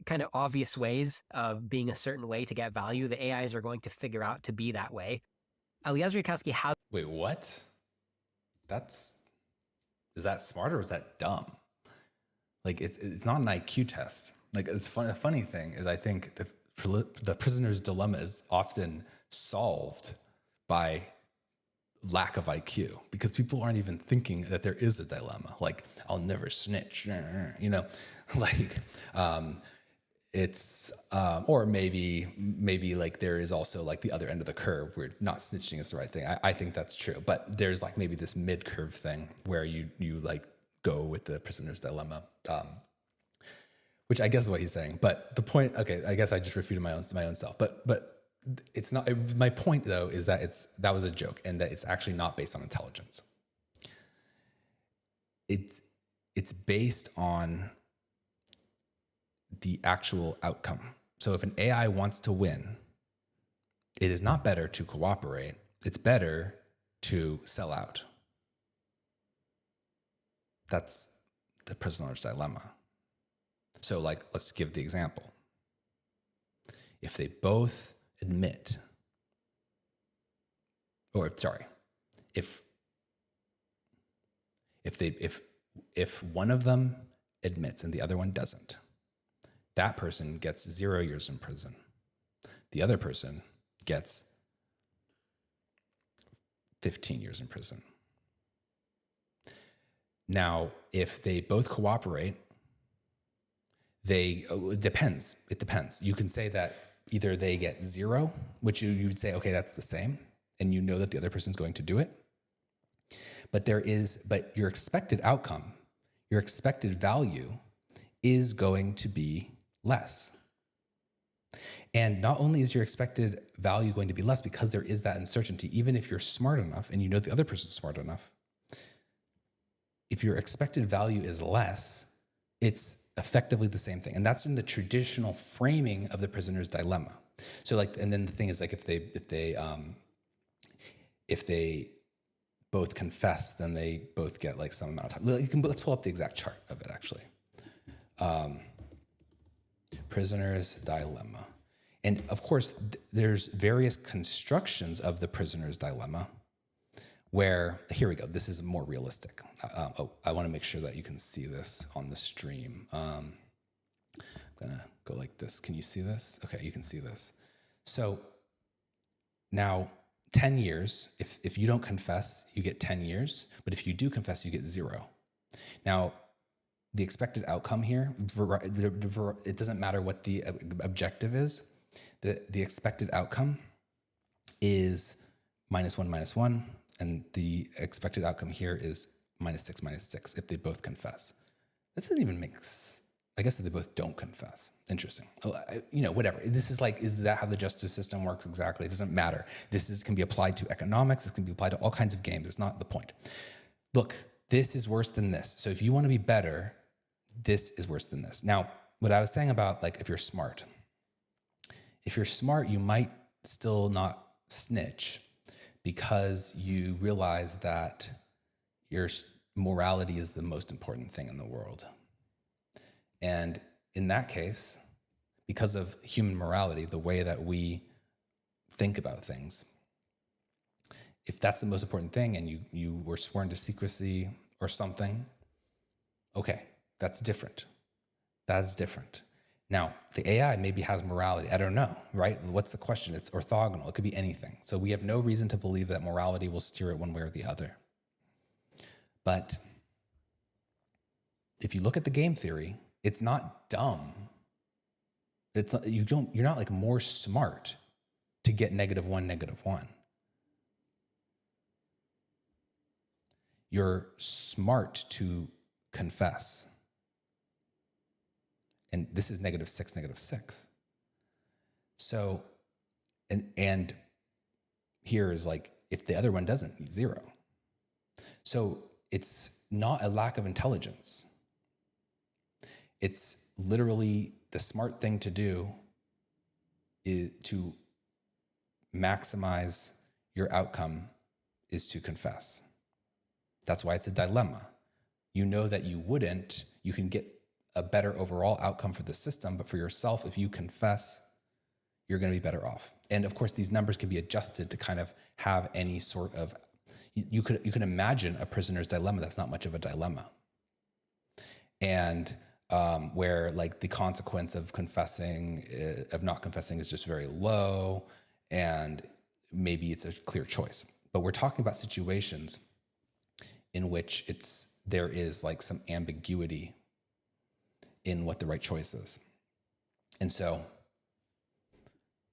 kind of obvious ways of being a certain way to get value, the AIs are going to figure out to be that way. Eliezer Yudkowsky has... Wait, what? Is that smart or is that dumb? Like, it's not an IQ test. Like, it's fun. The funny thing is I think the prisoner's dilemma is often solved by lack of IQ, because people aren't even thinking that there is a dilemma. Like, I'll never snitch, like, it's, or maybe like there is also like the other end of the curve where not snitching is the right thing. I think that's true, but there's like maybe this mid curve thing where you like go with the prisoner's dilemma, which I guess is what he's saying. But the point, okay, I guess I just refuted my own self, but it's not, my point though, is that that was a joke and that it's actually not based on intelligence. It's based on the actual outcome. So if an AI wants to win, it is not better to cooperate. It's better to sell out. That's the prisoner's dilemma. So like, let's give the example. If they both admit, or sorry, if one of them admits and the other one doesn't, that person gets 0 years in prison. The other person gets 15 years in prison. Now, if they both cooperate, it depends. It depends. You can say that either they get 0, which you would say, okay, that's the same, and you know that the other person's going to do it. But your expected outcome, your expected value is going to be less. And not only is your expected value going to be less because there is that uncertainty, even if you're smart enough and you know the other person's smart enough, if your expected value is less, it's effectively the same thing. And that's in the traditional framing of the prisoner's dilemma. So like, and then the thing is like, if they both confess, then they both get like some amount of time. Let's pull up the exact chart of it actually. Prisoner's dilemma. And of course, there's various constructions of the prisoner's dilemma where, here we go, this is more realistic. I want to make sure that you can see this on the stream. I'm gonna go like this. Can you see this? Okay, you can see this. So now 10 years, if you don't confess, you get 10 years, but if you do confess, you get 0. Now, the expected outcome here, it doesn't matter what the objective is. The expected outcome is -1, and the expected outcome here is -6, -6 if they both confess. That doesn't even make sense. I guess that they both don't confess. Interesting. Whatever. This is like, is that how the justice system works exactly? It doesn't matter. Can be applied to economics. This can be applied to all kinds of games. It's not the point. Look, this is worse than this. So if you want to be better, this is worse than this. Now, what I was saying about like, if you're smart, you might still not snitch because you realize that your morality is the most important thing in the world. And in that case, because of human morality, the way that we think about things, if that's the most important thing and you were sworn to secrecy or something, okay, that's different. That's different. Now, the AI maybe has morality. I don't know, right? What's the question? It's orthogonal. It could be anything. So we have no reason to believe that morality will steer it one way or the other. But if you look at the game theory, it's not dumb. You're not like more smart to get -1, -1. You're smart to confess. And this is -6, -6. So, and here is like, if the other one doesn't, 0. So it's not a lack of intelligence. It's literally the smart thing to do is to maximize your outcome is to confess. That's why it's a dilemma. You know that you can get a better overall outcome for the system, but for yourself, if you confess, you're going to be better off. And of course, these numbers can be adjusted to kind of have any sort of, you can imagine a prisoner's dilemma that's not much of a dilemma. And where like the consequence of not confessing is just very low, and maybe it's a clear choice. But we're talking about situations in which there is like some ambiguity in what the right choice is. And so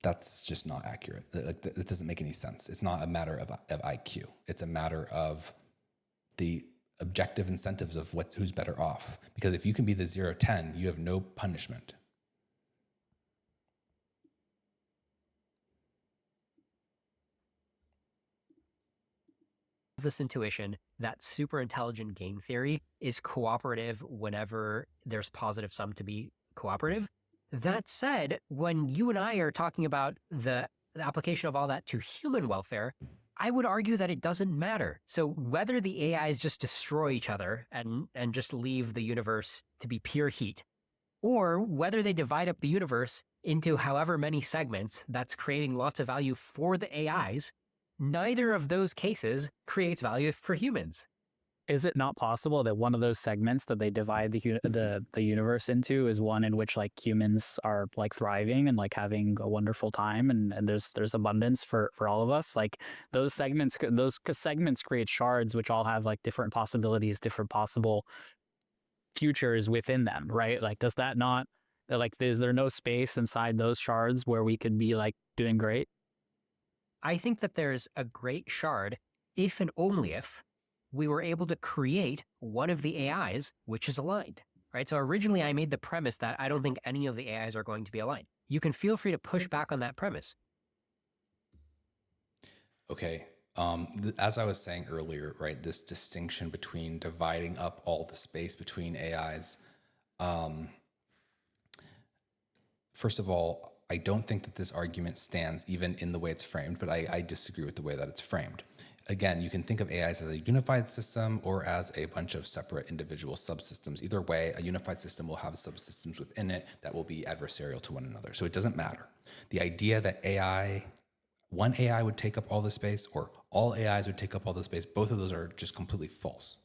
that's just not accurate. It doesn't make any sense. It's not a matter of IQ. It's a matter of the objective incentives of who's better off. Because if you can be the 0-10, you have no punishment. This intuition that super intelligent game theory is cooperative whenever there's positive sum to be cooperative. That said, when you and I are talking about the application of all that to human welfare, I would argue that it doesn't matter. So whether the AIs just destroy each other and just leave the universe to be pure heat, or whether they divide up the universe into however many segments that's creating lots of value for the AIs, neither of those cases creates value for humans. Is it not possible that one of those segments that they divide the universe into is one in which like humans are like thriving and like having a wonderful time, and there's abundance for all of us? Like those segments create shards which all have like different possibilities, different possible futures within them, right? Like does that not, like, is there no space inside those shards where we could be like doing great? I think that there's a great shard if and only if we were able to create one of the AIs which is aligned, right? So originally I made the premise that I don't think any of the AIs are going to be aligned. You can feel free to push back on that premise. Okay. As I was saying earlier, right, this distinction between dividing up all the space between AIs. First of all, I don't think that this argument stands even in the way it's framed, but I disagree with the way that it's framed. Again, you can think of AIs as a unified system or as a bunch of separate individual subsystems. Either way, a unified system will have subsystems within it that will be adversarial to one another. So it doesn't matter. The idea that one AI would take up all the space or all AIs would take up all the space, both of those are just completely false.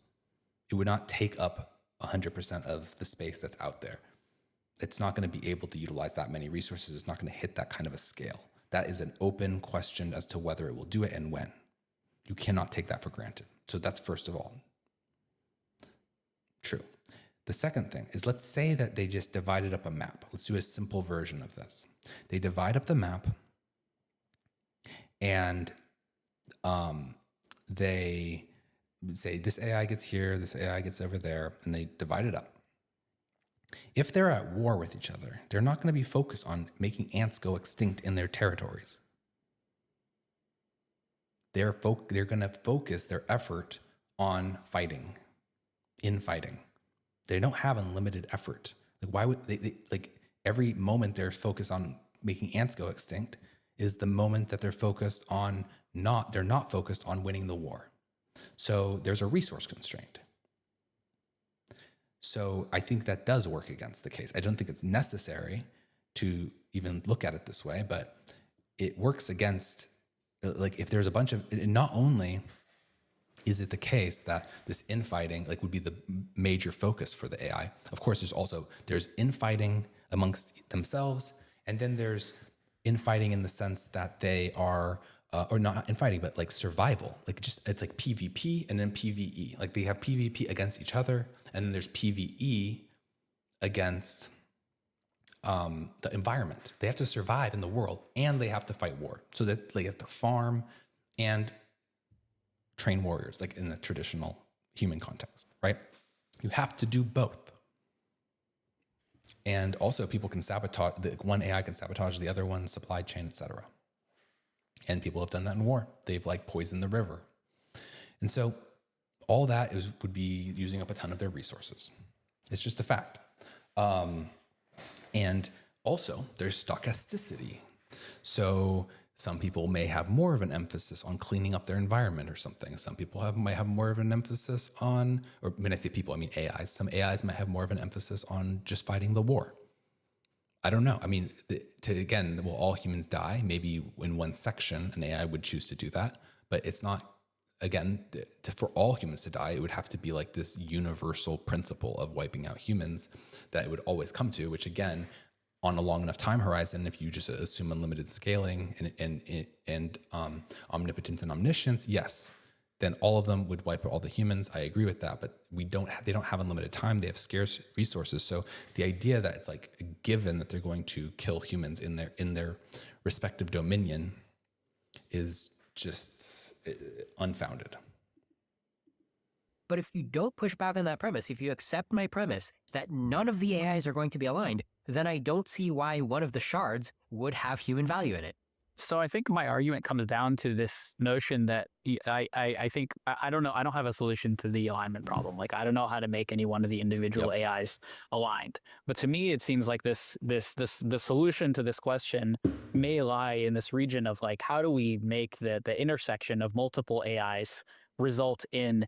It would not take up 100% of the space that's out there. It's not going to be able to utilize that many resources. It's not going to hit that kind of a scale. That is an open question as to whether it will do it and when. You cannot take that for granted. So that's first of all true. The second thing is, let's say that they just divided up a map. Let's do a simple version of this. They divide up the map and they say this AI gets here, this AI gets over there, and they divide it up. If they're at war with each other, they're not going to be focused on making ants go extinct in their territories. They're going to focus their effort on fighting, infighting. They don't have unlimited effort. Like, why would they like every moment they're focused on making ants go extinct is the moment that they're focused on they're not focused on winning the war. So there's a resource constraint. So I think that does work against the case. I don't think it's necessary to even look at it this way, but it works against, like, if there's a bunch of, not only is it the case that this infighting like would be the major focus for the AI. Of course, there's infighting amongst themselves, and then there's infighting in the sense that they are, or not infighting, but like survival. Like it's like PvP and then PvE. Like they have PvP against each other, and then there's PvE against the environment. They have to survive in the world, and they have to fight war. So that they have to farm and train warriors, like in the traditional human context, right? You have to do both. And also people can sabotage, one AI can sabotage the other one's supply chain, etc. And people have done that in war. They've like poisoned the river. And so all that would be using up a ton of their resources. It's just a fact. And also there's stochasticity. So some people may have more of an emphasis on cleaning up their environment or something. Some people might have more of an emphasis on, or when I say people, I mean AIs. Some AIs might have more of an emphasis on just fighting the war. I don't know. I mean, again, will all humans die? Maybe in one section, an AI would choose to do that, but it's not, again, for all humans to die, it would have to be like this universal principle of wiping out humans that it would always come to, which again, on a long enough time horizon, if you just assume unlimited scaling and omnipotence and omniscience, yes, then all of them would wipe out all the humans. I agree with that, but they don't have unlimited time. They have scarce resources. So the idea that it's like a given that they're going to kill humans in their respective dominion is just unfounded. But if you don't push back on that premise, if you accept my premise that none of the AIs are going to be aligned, then I don't see why one of the shards would have human value in it. So I think my argument comes down to this notion that I think, I don't know, I don't have a solution to the alignment problem. Like, I don't know how to make any one of the individual AIs aligned. But to me, it seems like the solution to this question may lie in this region of like, how do we make the intersection of multiple AIs result in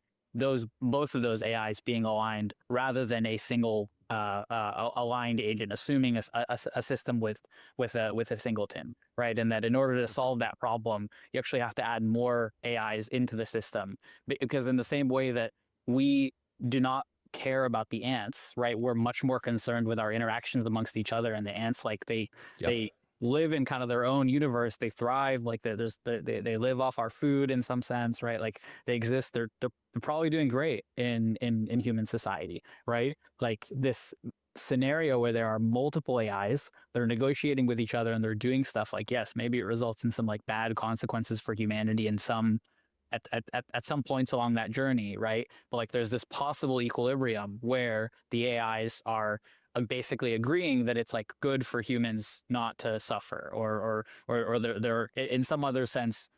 both of those AIs being aligned rather than a single aligned agent, assuming a system with a singleton, right? And that in order to solve that problem, you actually have to add more AIs into the system, because in the same way that we do not care about the ants, right? We're much more concerned with our interactions amongst each other, and the ants, like they live in kind of their own universe. They thrive, like they live off our food in some sense, right? Like they exist. They're probably doing great in human society, right? Like this scenario where there are multiple AIs, they're negotiating with each other and they're doing stuff, like, yes, maybe it results in some like bad consequences for humanity in some at some points along that journey, right? But like there's this possible equilibrium where the AIs are basically agreeing that it's like good for humans not to suffer, or they're in some other sense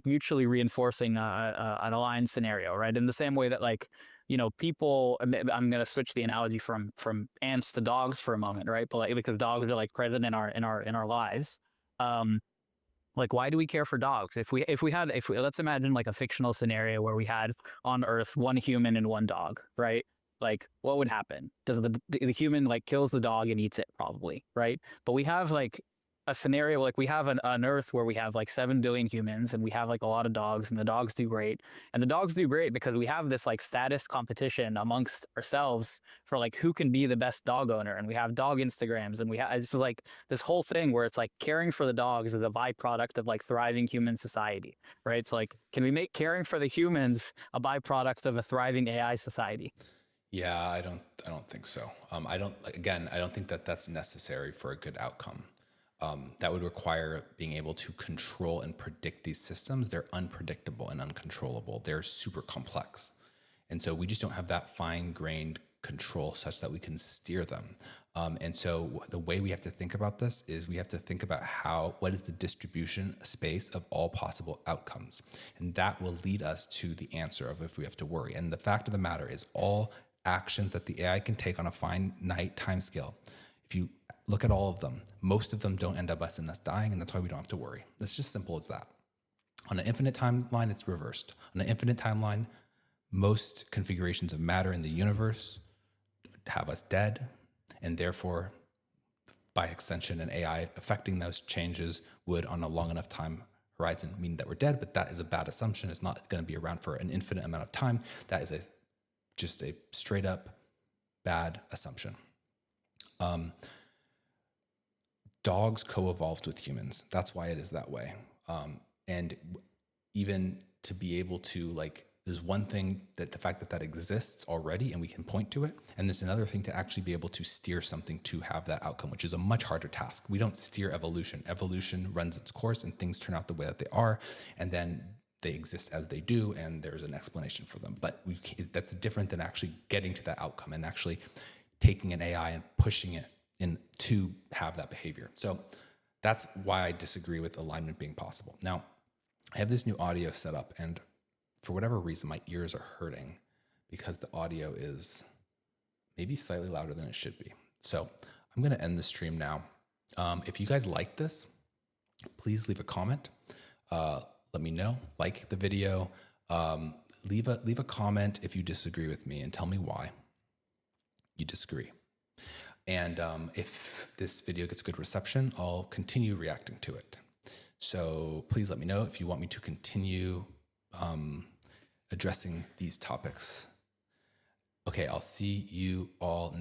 mutually reinforcing an aligned scenario, right? In the same way that, like, you know, people, I'm going to switch the analogy from ants to dogs for a moment, right? But like, because dogs are like present in our lives. Like, why do we care for dogs? If let's imagine like a fictional scenario where we had on Earth one human and one dog, right? Like, what would happen? Does the human like kills the dog and eats it? Probably, right? But we have like a scenario, like we have an Earth where we have like 7 billion humans and we have like a lot of dogs, and the dogs do great. And the dogs do great because we have this like status competition amongst ourselves for like who can be the best dog owner. And we have dog Instagrams, and we have, it's like this whole thing where it's like caring for the dogs is a byproduct of like thriving human society, right? It's like, can we make caring for the humans a byproduct of a thriving AI society? Yeah, I don't think so. I don't think that that's necessary for a good outcome. That would require being able to control and predict these systems. They're unpredictable and uncontrollable. They're super complex. And so we just don't have that fine-grained control such that we can steer them. And so the way we have to think about this is we have to think about what is the distribution space of all possible outcomes. And that will lead us to the answer of if we have to worry. And the fact of the matter is all actions that the AI can take on a finite time scale, if you look at all of them, most of them don't end up in us dying, and that's why we don't have to worry. It's just simple as that. On an infinite timeline, it's reversed. On an infinite timeline, most configurations of matter in the universe have us dead, and therefore, by extension, an AI affecting those changes would, on a long enough time horizon, mean that we're dead, but that is a bad assumption. It's not going to be around for an infinite amount of time. That is just a straight up bad assumption. Dogs co-evolved with humans. That's why it is that way. And even to be able to, like, there's one thing that the fact that that exists already and we can point to it. And there's another thing to actually be able to steer something to have that outcome, which is a much harder task. We don't steer evolution. Evolution runs its course and things turn out the way that they are. And then they exist as they do, and there's an explanation for them. But that's different than actually getting to that outcome and actually taking an AI and pushing it in to have that behavior. So that's why I disagree with alignment being possible. Now, I have this new audio set up, and for whatever reason, my ears are hurting because the audio is maybe slightly louder than it should be. So I'm going to end the stream now. If you guys like this, please leave a comment. Let me know. Like the video. Leave a comment if you disagree with me and tell me why you disagree. And if this video gets good reception, I'll continue reacting to it. So please let me know if you want me to continue addressing these topics. Okay, I'll see you all next.